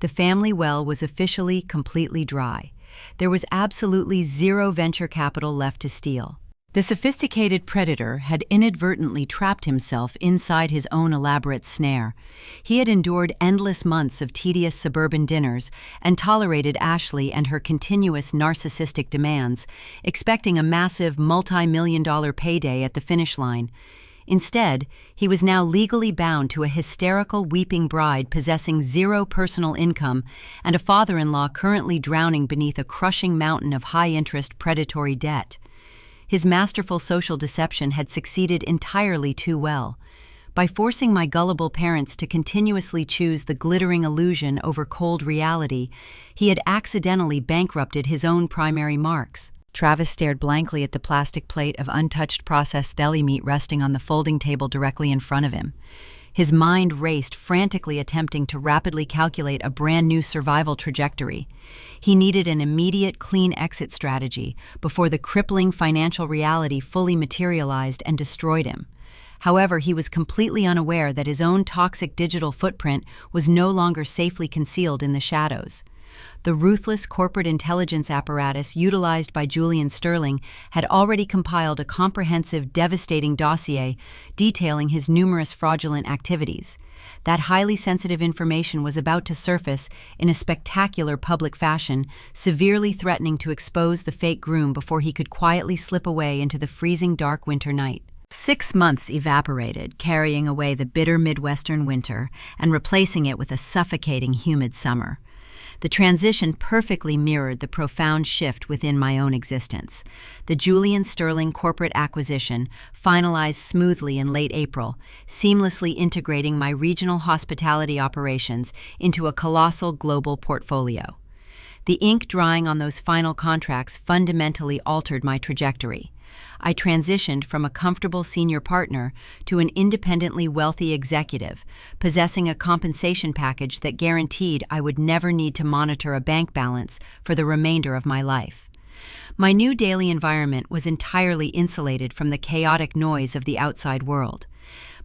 The family well was officially completely dry. There was absolutely zero venture capital left to steal. The sophisticated predator had inadvertently trapped himself inside his own elaborate snare. He had endured endless months of tedious suburban dinners and tolerated Ashley and her continuous narcissistic demands, expecting a massive multi-million-dollar payday at the finish line. Instead, he was now legally bound to a hysterical, weeping bride possessing zero personal income and a father-in-law currently drowning beneath a crushing mountain of high-interest predatory debt. His masterful social deception had succeeded entirely too well. By forcing my gullible parents to continuously choose the glittering illusion over cold reality, he had accidentally bankrupted his own primary marks. Travis stared blankly at the plastic plate of untouched processed deli meat resting on the folding table directly in front of him. His mind raced, frantically attempting to rapidly calculate a brand-new survival trajectory. He needed an immediate, clean exit strategy before the crippling financial reality fully materialized and destroyed him. However, he was completely unaware that his own toxic digital footprint was no longer safely concealed in the shadows. The ruthless corporate intelligence apparatus utilized by Julian Sterling had already compiled a comprehensive, devastating dossier detailing his numerous fraudulent activities. That highly sensitive information was about to surface in a spectacular public fashion, severely threatening to expose the fake groom before he could quietly slip away into the freezing dark winter night. 6 months evaporated, carrying away the bitter Midwestern winter and replacing it with a suffocating, humid summer. The transition perfectly mirrored the profound shift within my own existence. The Julian Sterling corporate acquisition, finalized smoothly in late April, seamlessly integrating my regional hospitality operations into a colossal global portfolio. The ink drying on those final contracts fundamentally altered my trajectory. I transitioned from a comfortable senior partner to an independently wealthy executive, possessing a compensation package that guaranteed I would never need to monitor a bank balance for the remainder of my life. My new daily environment was entirely insulated from the chaotic noise of the outside world.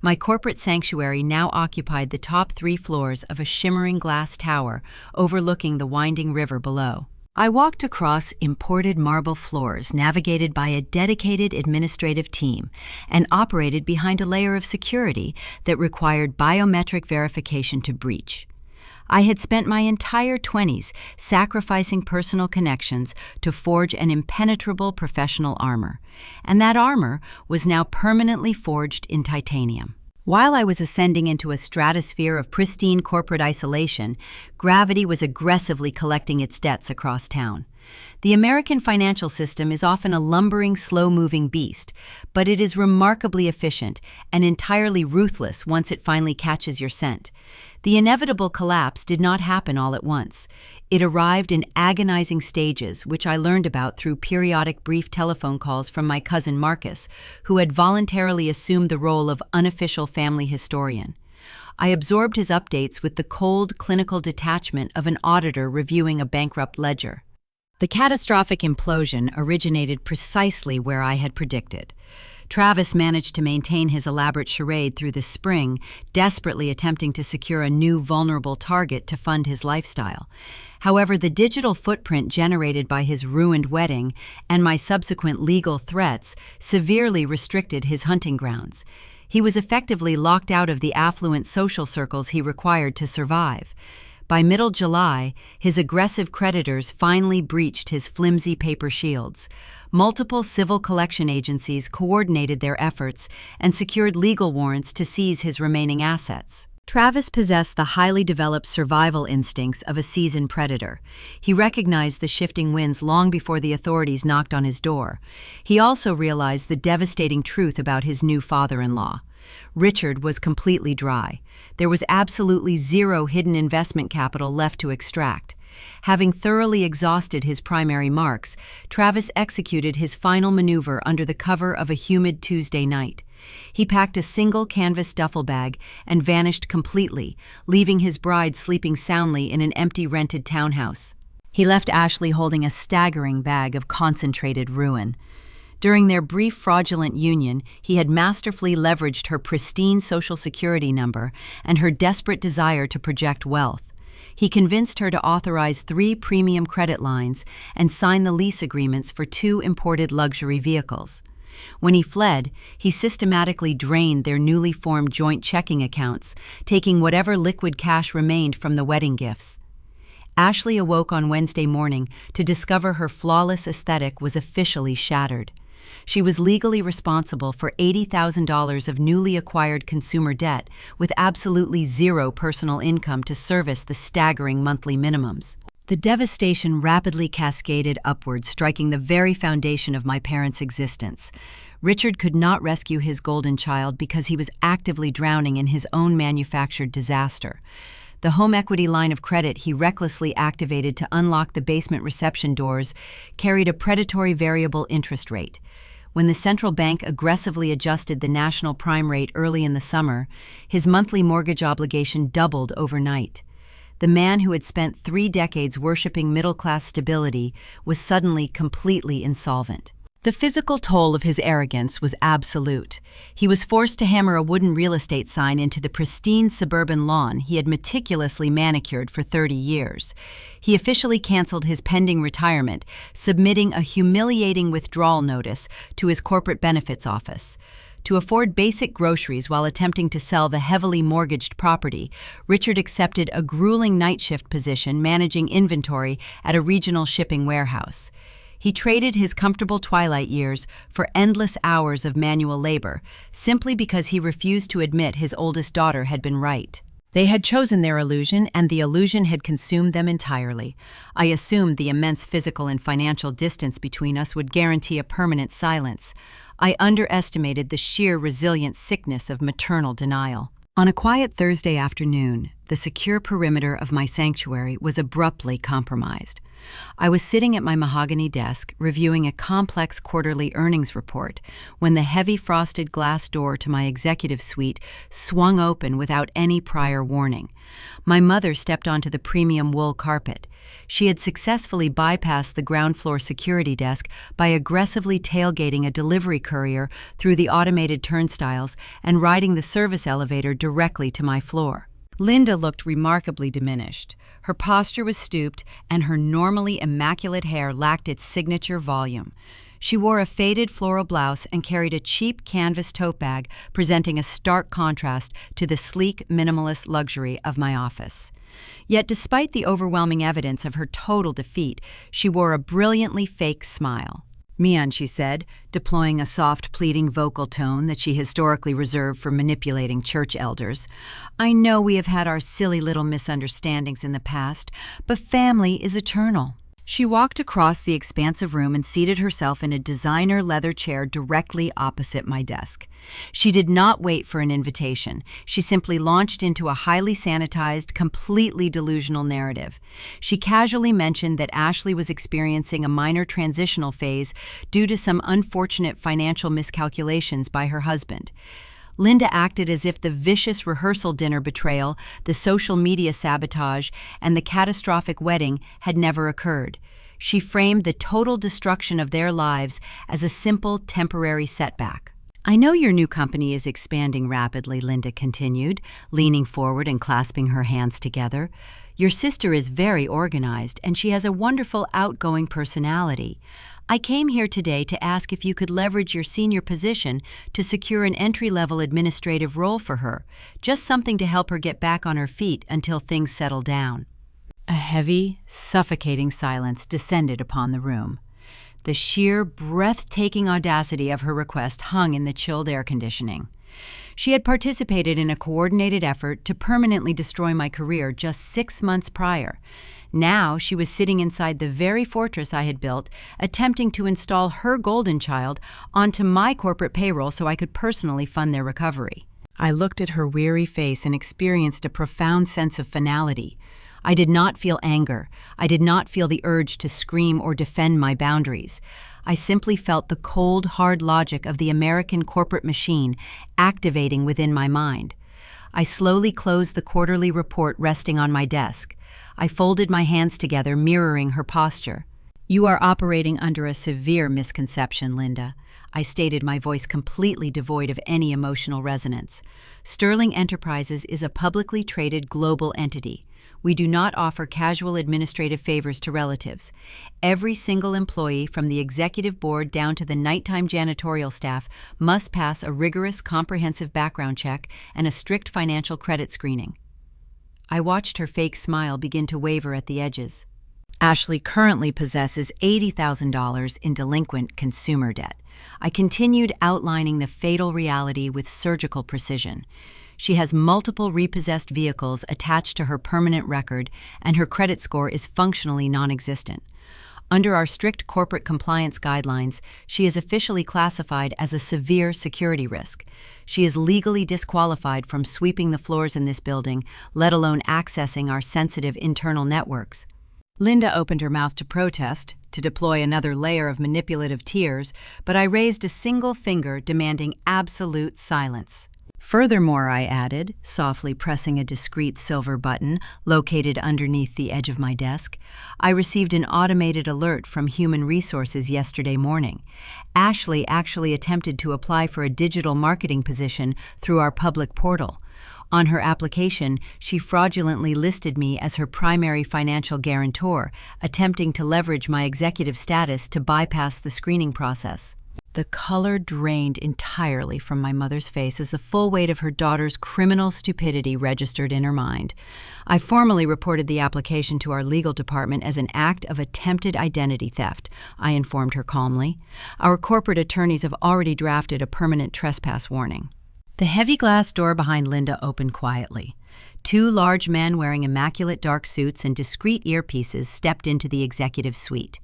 My corporate sanctuary now occupied the top 3 floors of a shimmering glass tower overlooking the winding river below. I walked across imported marble floors navigated by a dedicated administrative team and operated behind a layer of security that required biometric verification to breach. I had spent my entire 20s sacrificing personal connections to forge an impenetrable professional armor, and that armor was now permanently forged in titanium. While I was ascending into a stratosphere of pristine corporate isolation, gravity was aggressively collecting its debts across town. The American financial system is often a lumbering, slow-moving beast, but it is remarkably efficient and entirely ruthless once it finally catches your scent. The inevitable collapse did not happen all at once. It arrived in agonizing stages, which I learned about through periodic brief telephone calls from my cousin Marcus, who had voluntarily assumed the role of unofficial family historian. I absorbed his updates with the cold, clinical detachment of an auditor reviewing a bankrupt ledger. The catastrophic implosion originated precisely where I had predicted. Travis managed to maintain his elaborate charade through the spring, desperately attempting to secure a new vulnerable target to fund his lifestyle. However, the digital footprint generated by his ruined wedding and my subsequent legal threats severely restricted his hunting grounds. He was effectively locked out of the affluent social circles he required to survive. By middle July, his aggressive creditors finally breached his flimsy paper shields. Multiple civil collection agencies coordinated their efforts and secured legal warrants to seize his remaining assets. Travis possessed the highly developed survival instincts of a seasoned predator. He recognized the shifting winds long before the authorities knocked on his door. He also realized the devastating truth about his new father-in-law. Richard was completely dry. There was absolutely zero hidden investment capital left to extract. Having thoroughly exhausted his primary marks, Travis executed his final maneuver under the cover of a humid Tuesday night. He packed a single canvas duffel bag and vanished completely, leaving his bride sleeping soundly in an empty rented townhouse. He left Ashley holding a staggering bag of concentrated ruin. During their brief fraudulent union, he had masterfully leveraged her pristine Social Security number and her desperate desire to project wealth. He convinced her to authorize 3 premium credit lines and sign the lease agreements for 2 imported luxury vehicles. When he fled, he systematically drained their newly formed joint checking accounts, taking whatever liquid cash remained from the wedding gifts. Ashley awoke on Wednesday morning to discover her flawless aesthetic was officially shattered. She was legally responsible for $80,000 of newly acquired consumer debt with absolutely zero personal income to service the staggering monthly minimums. The devastation rapidly cascaded upward, striking the very foundation of my parents' existence. Richard could not rescue his golden child because he was actively drowning in his own manufactured disaster. The home equity line of credit he recklessly activated to unlock the basement reception doors carried a predatory variable interest rate. When the central bank aggressively adjusted the national prime rate early in the summer, his monthly mortgage obligation doubled overnight. The man who had spent 3 decades worshiping middle-class stability was suddenly completely insolvent. The physical toll of his arrogance was absolute. He was forced to hammer a wooden real estate sign into the pristine suburban lawn he had meticulously manicured for 30 years. He officially canceled his pending retirement, submitting a humiliating withdrawal notice to his corporate benefits office. To afford basic groceries while attempting to sell the heavily mortgaged property, Richard accepted a grueling night shift position managing inventory at a regional shipping warehouse. He traded his comfortable twilight years for endless hours of manual labor, simply because he refused to admit his oldest daughter had been right. They had chosen their illusion, and the illusion had consumed them entirely. I assumed the immense physical and financial distance between us would guarantee a permanent silence. I underestimated the sheer resilient sickness of maternal denial. On a quiet Thursday afternoon, the secure perimeter of my sanctuary was abruptly compromised. I was sitting at my mahogany desk, reviewing a complex quarterly earnings report, when the heavy frosted glass door to my executive suite swung open without any prior warning. My mother stepped onto the premium wool carpet. She had successfully bypassed the ground floor security desk by aggressively tailgating a delivery courier through the automated turnstiles and riding the service elevator directly to my floor. Linda looked remarkably diminished. Her posture was stooped, and her normally immaculate hair lacked its signature volume. She wore a faded floral blouse and carried a cheap canvas tote bag, presenting a stark contrast to the sleek, minimalist luxury of my office. Yet despite the overwhelming evidence of her total defeat, she wore a brilliantly fake smile. "Mian," she said, deploying a soft, pleading vocal tone that she historically reserved for manipulating church elders, "I know we have had our silly little misunderstandings in the past, but family is eternal." She walked across the expansive room and seated herself in a designer leather chair directly opposite my desk. She did not wait for an invitation. She simply launched into a highly sanitized, completely delusional narrative. She casually mentioned that Ashley was experiencing a minor transitional phase due to some unfortunate financial miscalculations by her husband. Linda acted as if the vicious rehearsal dinner betrayal, the social media sabotage, and the catastrophic wedding had never occurred. She framed the total destruction of their lives as a simple, temporary setback. "I know your new company is expanding rapidly," Linda continued, leaning forward and clasping her hands together. "Your sister is very organized, and she has a wonderful outgoing personality. I came here today to ask if you could leverage your senior position to secure an entry-level administrative role for her, just something to help her get back on her feet until things settle down." A heavy, suffocating silence descended upon the room. The sheer, breathtaking audacity of her request hung in the chilled air conditioning. She had participated in a coordinated effort to permanently destroy my career just 6 months prior. Now she was sitting inside the very fortress I had built, attempting to install her golden child onto my corporate payroll so I could personally fund their recovery. I looked at her weary face and experienced a profound sense of finality. I did not feel anger. I did not feel the urge to scream or defend my boundaries. I simply felt the cold, hard logic of the American corporate machine activating within my mind. I slowly closed the quarterly report resting on my desk. I folded my hands together, mirroring her posture. "You are operating under a severe misconception, Linda," I stated, my voice completely devoid of any emotional resonance. "Sterling Enterprises is a publicly traded global entity. We do not offer casual administrative favors to relatives. Every single employee, from the executive board down to the nighttime janitorial staff, must pass a rigorous, comprehensive background check and a strict financial credit screening." I watched her fake smile begin to waver at the edges. "Ashley currently possesses $80,000 in delinquent consumer debt." I continued, outlining the fatal reality with surgical precision. "She has multiple repossessed vehicles attached to her permanent record, and her credit score is functionally non-existent. Under our strict corporate compliance guidelines, she is officially classified as a severe security risk. She is legally disqualified from sweeping the floors in this building, let alone accessing our sensitive internal networks." Linda opened her mouth to protest, to deploy another layer of manipulative tears, but I raised a single finger, demanding absolute silence. "Furthermore," I added, softly pressing a discreet silver button located underneath the edge of my desk, "I received an automated alert from Human Resources yesterday morning. Ashley actually attempted to apply for a digital marketing position through our public portal. On her application, she fraudulently listed me as her primary financial guarantor, attempting to leverage my executive status to bypass the screening process." The color drained entirely from my mother's face as the full weight of her daughter's criminal stupidity registered in her mind. "I formally reported the application to our legal department as an act of attempted identity theft," I informed her calmly. "Our corporate attorneys have already drafted a permanent trespass warning." The heavy glass door behind Linda opened quietly. 2 large men wearing immaculate dark suits and discreet earpieces stepped into the executive suite.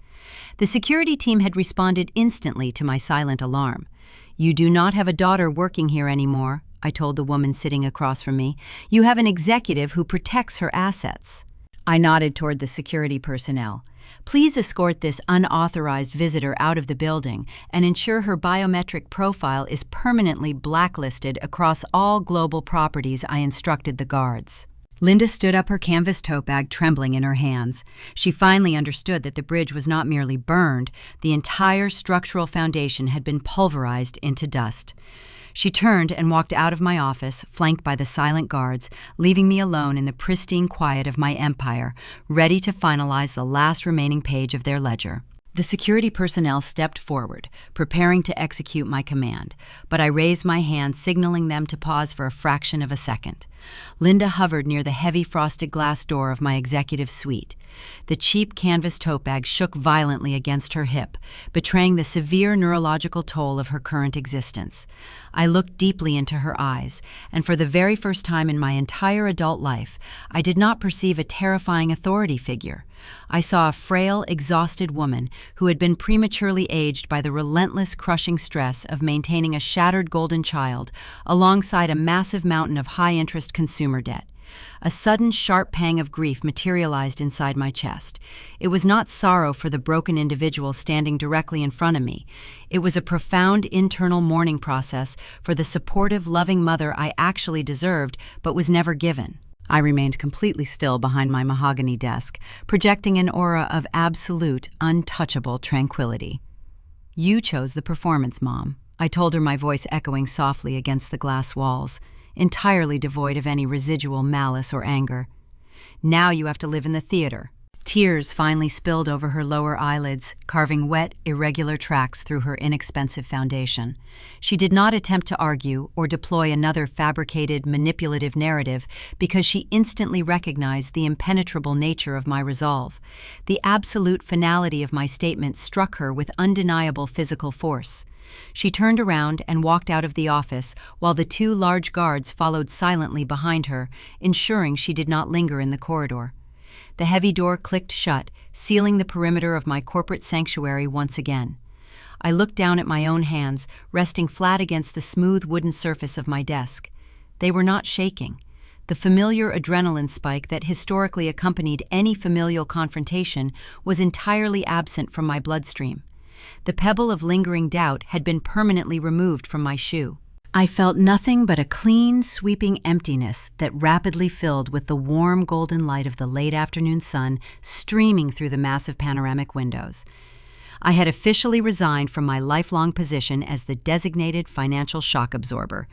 The security team had responded instantly to my silent alarm. "You do not have a daughter working here anymore," I told the woman sitting across from me. "You have an executive who protects her assets." I nodded toward the security personnel. "Please escort this unauthorized visitor out of the building and ensure her biometric profile is permanently blacklisted across all global properties," I instructed the guards. Linda stood up, her canvas tote bag trembling in her hands. She finally understood that the bridge was not merely burned, the entire structural foundation had been pulverized into dust. She turned and walked out of my office, flanked by the silent guards, leaving me alone in the pristine quiet of my empire, ready to finalize the last remaining page of their ledger. The security personnel stepped forward, preparing to execute my command, but I raised my hand, signaling them to pause for a fraction of a second. Linda hovered near the heavy frosted glass door of my executive suite. The cheap canvas tote bag shook violently against her hip, betraying the severe neurological toll of her current existence. I looked deeply into her eyes, and for the very first time in my entire adult life, I did not perceive a terrifying authority figure. I saw a frail, exhausted woman who had been prematurely aged by the relentless, crushing stress of maintaining a shattered golden child alongside a massive mountain of high-interest consumer debt. A sudden, sharp pang of grief materialized inside my chest. It was not sorrow for the broken individual standing directly in front of me. It was a profound internal mourning process for the supportive, loving mother I actually deserved but was never given. I remained completely still behind my mahogany desk, projecting an aura of absolute, untouchable tranquility. "You chose the performance, Mom," I told her, my voice echoing softly against the glass walls, entirely devoid of any residual malice or anger. "Now you have to live in the theater." Tears finally spilled over her lower eyelids, carving wet, irregular tracks through her inexpensive foundation. She did not attempt to argue or deploy another fabricated, manipulative narrative because she instantly recognized the impenetrable nature of my resolve. The absolute finality of my statement struck her with undeniable physical force. She turned around and walked out of the office while the two large guards followed silently behind her, ensuring she did not linger in the corridor. The heavy door clicked shut, sealing the perimeter of my corporate sanctuary once again. I looked down at my own hands, resting flat against the smooth wooden surface of my desk. They were not shaking. The familiar adrenaline spike that historically accompanied any familial confrontation was entirely absent from my bloodstream. The pebble of lingering doubt had been permanently removed from my shoe. I felt nothing but a clean, sweeping emptiness that rapidly filled with the warm golden light of the late afternoon sun streaming through the massive panoramic windows. I had officially resigned from my lifelong position as the designated financial shock absorber.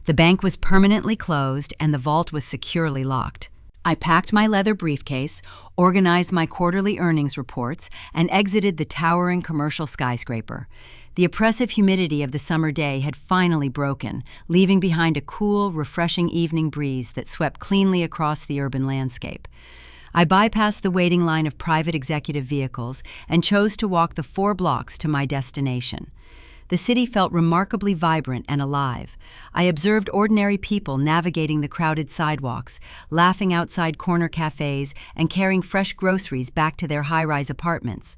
The bank was permanently closed and the vault was securely locked. I packed my leather briefcase, organized my quarterly earnings reports, and exited the towering commercial skyscraper. The oppressive humidity of the summer day had finally broken, leaving behind a cool, refreshing evening breeze that swept cleanly across the urban landscape. I bypassed the waiting line of private executive vehicles and chose to walk the 4 blocks to my destination. The city felt remarkably vibrant and alive. I observed ordinary people navigating the crowded sidewalks, laughing outside corner cafes, and carrying fresh groceries back to their high-rise apartments.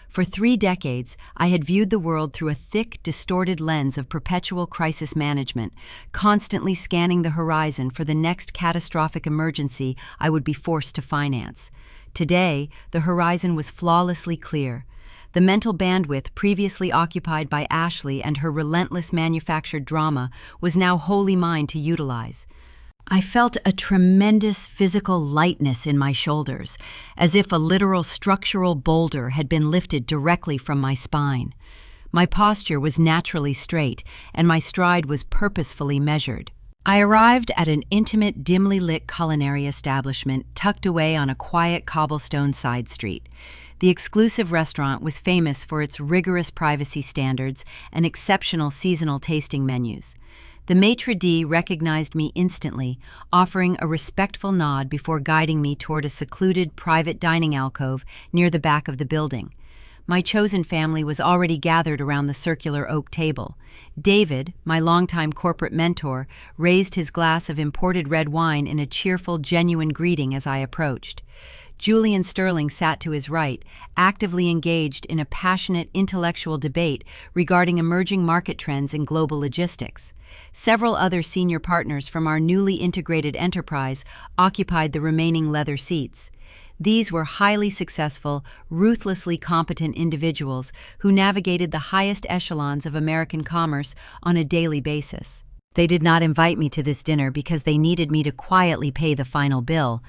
For 3 decades, I had viewed the world through a thick, distorted lens of perpetual crisis management, constantly scanning the horizon for the next catastrophic emergency I would be forced to finance. Today, the horizon was flawlessly clear. The mental bandwidth previously occupied by Ashley and her relentless manufactured drama was now wholly mine to utilize. I felt a tremendous physical lightness in my shoulders, as if a literal structural boulder had been lifted directly from my spine. My posture was naturally straight, and my stride was purposefully measured. I arrived at an intimate, dimly lit culinary establishment tucked away on a quiet cobblestone side street. The exclusive restaurant was famous for its rigorous privacy standards and exceptional seasonal tasting menus. The maitre d' recognized me instantly, offering a respectful nod before guiding me toward a secluded private dining alcove near the back of the building. My chosen family was already gathered around the circular oak table. David, my longtime corporate mentor, raised his glass of imported red wine in a cheerful, genuine greeting as I approached. Julian Sterling sat to his right, actively engaged in a passionate intellectual debate regarding emerging market trends in global logistics. Several other senior partners from our newly integrated enterprise occupied the remaining leather seats. These were highly successful, ruthlessly competent individuals who navigated the highest echelons of American commerce on a daily basis. They did not invite me to this dinner because they needed me to quietly pay the final bill.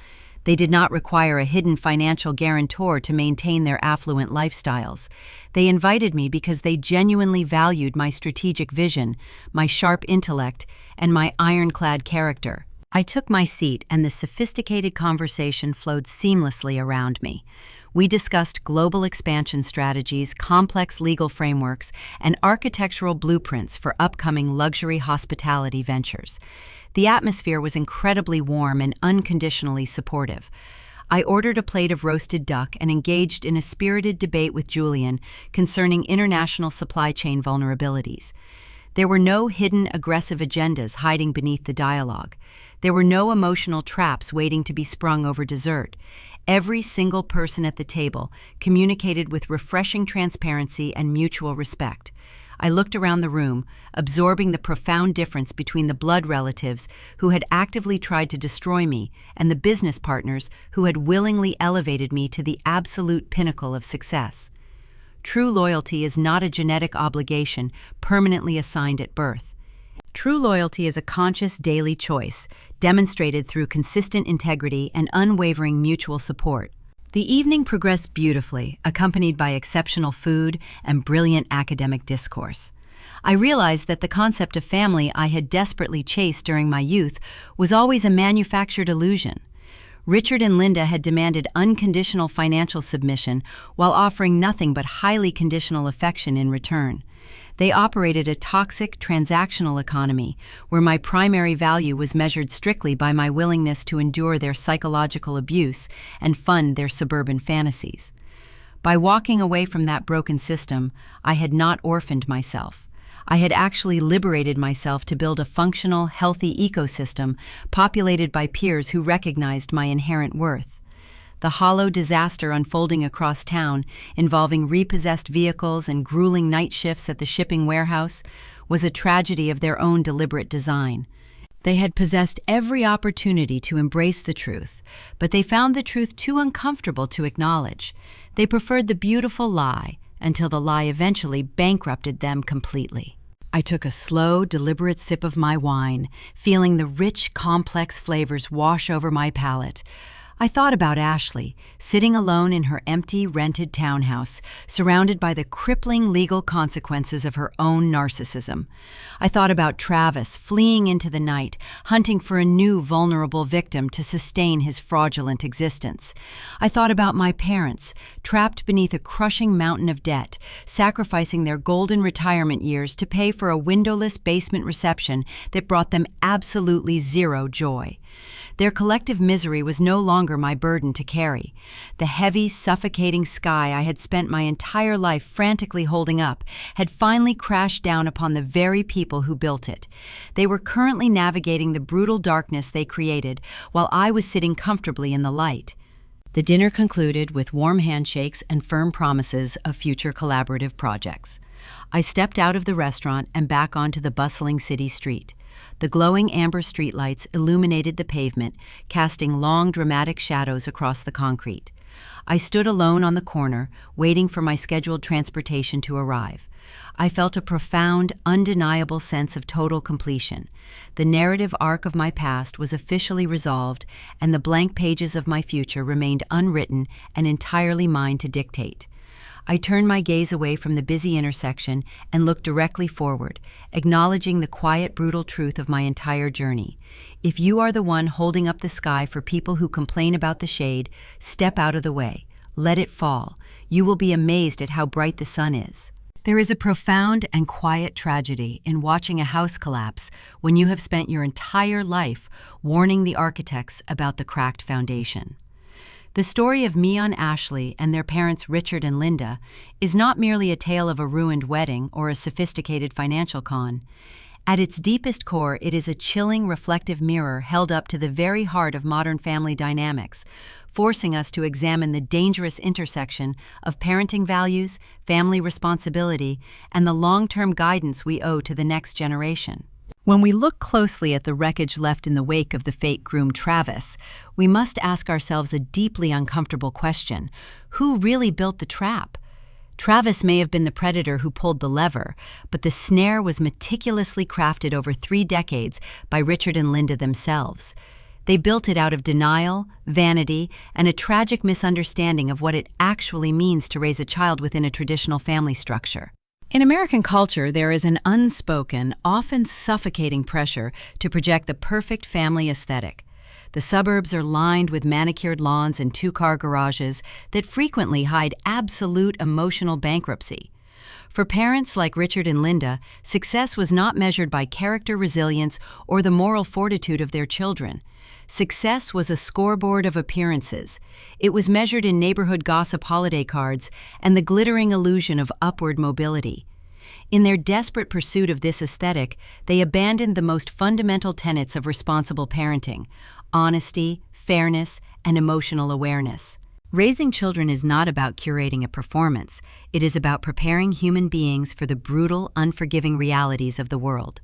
They did not require a hidden financial guarantor to maintain their affluent lifestyles. They invited me because they genuinely valued my strategic vision, my sharp intellect, and my ironclad character. I took my seat, and the sophisticated conversation flowed seamlessly around me. We discussed global expansion strategies, complex legal frameworks, and architectural blueprints for upcoming luxury hospitality ventures. The atmosphere was incredibly warm and unconditionally supportive. I ordered a plate of roasted duck and engaged in a spirited debate with Julian concerning international supply chain vulnerabilities. There were no hidden aggressive agendas hiding beneath the dialogue. There were no emotional traps waiting to be sprung over dessert. Every single person at the table communicated with refreshing transparency and mutual respect. I looked around the room, absorbing the profound difference between the blood relatives who had actively tried to destroy me and the business partners who had willingly elevated me to the absolute pinnacle of success. True loyalty is not a genetic obligation permanently assigned at birth. True loyalty is a conscious daily choice, demonstrated through consistent integrity and unwavering mutual support. The evening progressed beautifully, accompanied by exceptional food and brilliant academic discourse. I realized that the concept of family I had desperately chased during my youth was always a manufactured illusion. Richard and Linda had demanded unconditional financial submission while offering nothing but highly conditional affection in return. They operated a toxic, transactional economy where my primary value was measured strictly by my willingness to endure their psychological abuse and fund their suburban fantasies. By walking away from that broken system, I had not orphaned myself. I had actually liberated myself to build a functional, healthy ecosystem populated by peers who recognized my inherent worth. The hollow disaster unfolding across town, involving repossessed vehicles and grueling night shifts at the shipping warehouse, was a tragedy of their own deliberate design. They had possessed every opportunity to embrace the truth, but they found the truth too uncomfortable to acknowledge. They preferred the beautiful lie until the lie eventually bankrupted them completely. I took a slow, deliberate sip of my wine, feeling the rich, complex flavors wash over my palate. I thought about Ashley, sitting alone in her empty, rented townhouse, surrounded by the crippling legal consequences of her own narcissism. I thought about Travis, fleeing into the night, hunting for a new vulnerable victim to sustain his fraudulent existence. I thought about my parents, trapped beneath a crushing mountain of debt, sacrificing their golden retirement years to pay for a windowless basement reception that brought them absolutely zero joy. Their collective misery was no longer my burden to carry. The heavy, suffocating sky I had spent my entire life frantically holding up had finally crashed down upon the very people who built it. They were currently navigating the brutal darkness they created, while I was sitting comfortably in the light. The dinner concluded with warm handshakes and firm promises of future collaborative projects. I stepped out of the restaurant and back onto the bustling city street. The glowing amber streetlights illuminated the pavement, casting long, dramatic shadows across the concrete. I stood alone on the corner, waiting for my scheduled transportation to arrive. I felt a profound, undeniable sense of total completion. The narrative arc of my past was officially resolved, and the blank pages of my future remained unwritten and entirely mine to dictate. I turned my gaze away from the busy intersection and looked directly forward, acknowledging the quiet, brutal truth of my entire journey. If you are the one holding up the sky for people who complain about the shade, step out of the way. Let it fall. You will be amazed at how bright the sun is. There is a profound and quiet tragedy in watching a house collapse when you have spent your entire life warning the architects about the cracked foundation. The story of Mia and Ashley and their parents Richard and Linda is not merely a tale of a ruined wedding or a sophisticated financial con. At its deepest core, it is a chilling, reflective mirror held up to the very heart of modern family dynamics, forcing us to examine the dangerous intersection of parenting values, family responsibility, and the long-term guidance we owe to the next generation. When we look closely at the wreckage left in the wake of the fake groom Travis, we must ask ourselves a deeply uncomfortable question. Who really built the trap? Travis may have been the predator who pulled the lever, but the snare was meticulously crafted over 3 decades by Richard and Linda themselves. They built it out of denial, vanity, and a tragic misunderstanding of what it actually means to raise a child within a traditional family structure. In American culture, there is an unspoken, often suffocating pressure to project the perfect family aesthetic. The suburbs are lined with manicured lawns and 2-car garages that frequently hide absolute emotional bankruptcy. For parents like Richard and Linda, success was not measured by character resilience or the moral fortitude of their children. Success was a scoreboard of appearances. It was measured in neighborhood gossip holiday cards and the glittering illusion of upward mobility. In their desperate pursuit of this aesthetic, they abandoned the most fundamental tenets of responsible parenting: honesty, fairness, and emotional awareness. Raising children is not about curating a performance. It is about preparing human beings for the brutal, unforgiving realities of the world.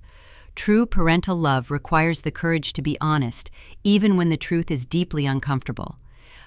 True parental love requires the courage to be honest, even when the truth is deeply uncomfortable.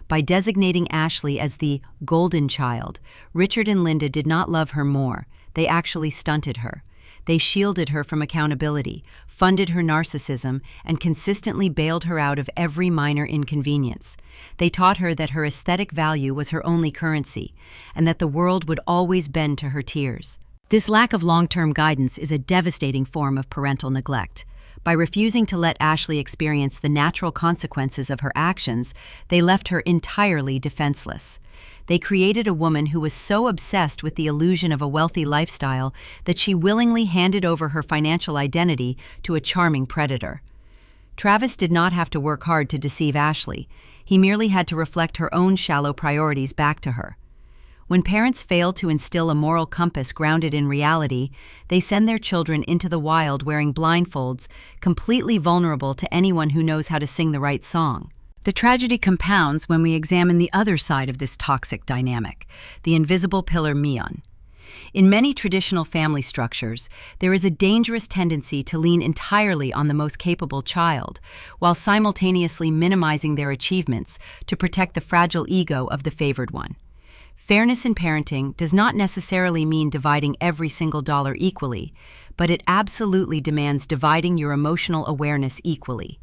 By designating Ashley as the golden child, Richard and Linda did not love her more. They actually stunted her. They shielded her from accountability, funded her narcissism, and consistently bailed her out of every minor inconvenience. They taught her that her aesthetic value was her only currency, and that the world would always bend to her tears. This lack of long-term guidance is a devastating form of parental neglect. By refusing to let Ashley experience the natural consequences of her actions, they left her entirely defenseless. They created a woman who was so obsessed with the illusion of a wealthy lifestyle that she willingly handed over her financial identity to a charming predator. Travis did not have to work hard to deceive Ashley. He merely had to reflect her own shallow priorities back to her. When parents fail to instill a moral compass grounded in reality, they send their children into the wild wearing blindfolds, completely vulnerable to anyone who knows how to sing the right song. The tragedy compounds when we examine the other side of this toxic dynamic, the invisible pillar Mion. In many traditional family structures, there is a dangerous tendency to lean entirely on the most capable child, while simultaneously minimizing their achievements to protect the fragile ego of the favored one. Fairness in parenting does not necessarily mean dividing every single dollar equally, but it absolutely demands dividing your emotional awareness equally.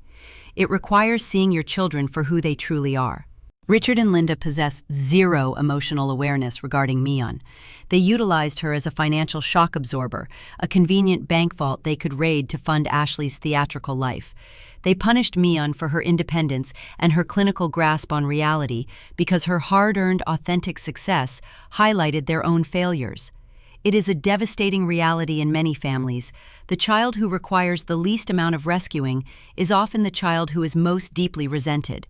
It requires seeing your children for who they truly are. Richard and Linda possess zero emotional awareness regarding Mion. They utilized her as a financial shock absorber, a convenient bank vault they could raid to fund Ashley's theatrical life. They punished Mion for her independence and her clinical grasp on reality because her hard-earned, authentic success highlighted their own failures. It is a devastating reality in many families. The child who requires the least amount of rescuing is often the child who is most deeply resented.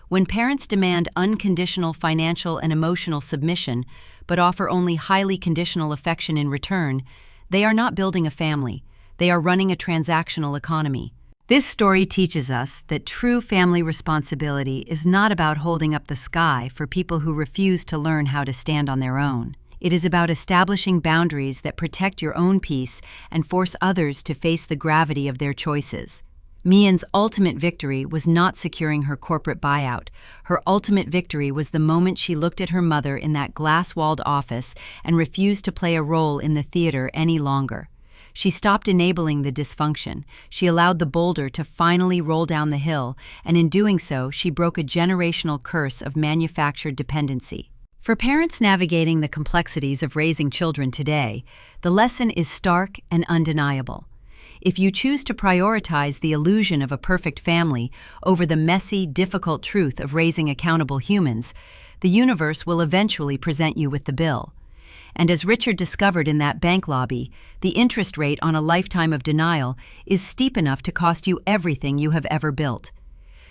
When parents demand unconditional financial and emotional submission, but offer only highly conditional affection in return, they are not building a family. They are running a transactional economy. This story teaches us that true family responsibility is not about holding up the sky for people who refuse to learn how to stand on their own. It is about establishing boundaries that protect your own peace and force others to face the gravity of their choices. Mion's ultimate victory was not securing her corporate buyout. Her ultimate victory was the moment she looked at her mother in that glass-walled office and refused to play a role in the theater any longer. She stopped enabling the dysfunction. She allowed the boulder to finally roll down the hill, and in doing so, she broke a generational curse of manufactured dependency. For parents navigating the complexities of raising children today, the lesson is stark and undeniable. If you choose to prioritize the illusion of a perfect family over the messy, difficult truth of raising accountable humans, the universe will eventually present you with the bill. And as Richard discovered in that bank lobby, the interest rate on a lifetime of denial is steep enough to cost you everything you have ever built.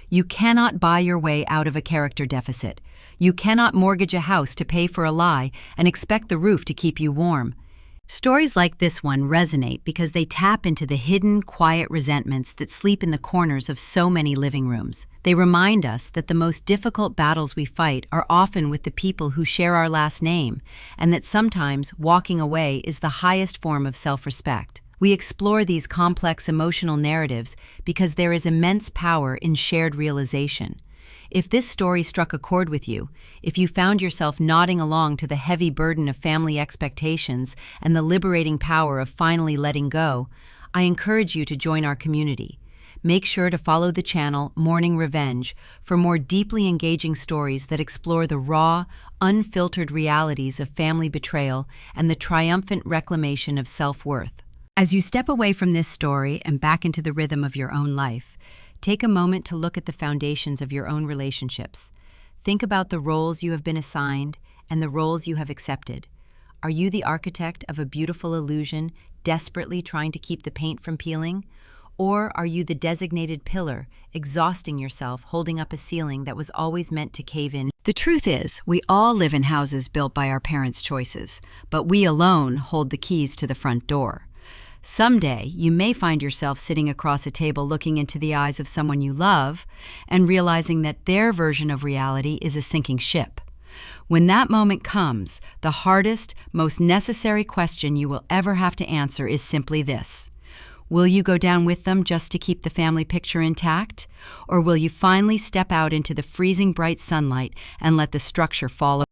You cannot buy your way out of a character deficit. You cannot mortgage a house to pay for a lie and expect the roof to keep you warm. Stories like this one resonate because they tap into the hidden, quiet resentments that sleep in the corners of so many living rooms. They remind us that the most difficult battles we fight are often with the people who share our last name, and that sometimes walking away is the highest form of self-respect. We explore these complex emotional narratives because there is immense power in shared realization. If this story struck a chord with you, if you found yourself nodding along to the heavy burden of family expectations and the liberating power of finally letting go, I encourage you to join our community. Make sure to follow the channel Morning Revenge for more deeply engaging stories that explore the raw, unfiltered realities of family betrayal and the triumphant reclamation of self-worth. As you step away from this story and back into the rhythm of your own life, take a moment to look at the foundations of your own relationships. Think about the roles you have been assigned and the roles you have accepted. Are you the architect of a beautiful illusion, desperately trying to keep the paint from peeling? Or are you the designated pillar, exhausting yourself, holding up a ceiling that was always meant to cave in? The truth is, we all live in houses built by our parents' choices, but we alone hold the keys to the front door. Someday, you may find yourself sitting across a table looking into the eyes of someone you love and realizing that their version of reality is a sinking ship. When that moment comes, the hardest, most necessary question you will ever have to answer is simply this: will you go down with them just to keep the family picture intact? Or will you finally step out into the freezing bright sunlight and let the structure fall apart?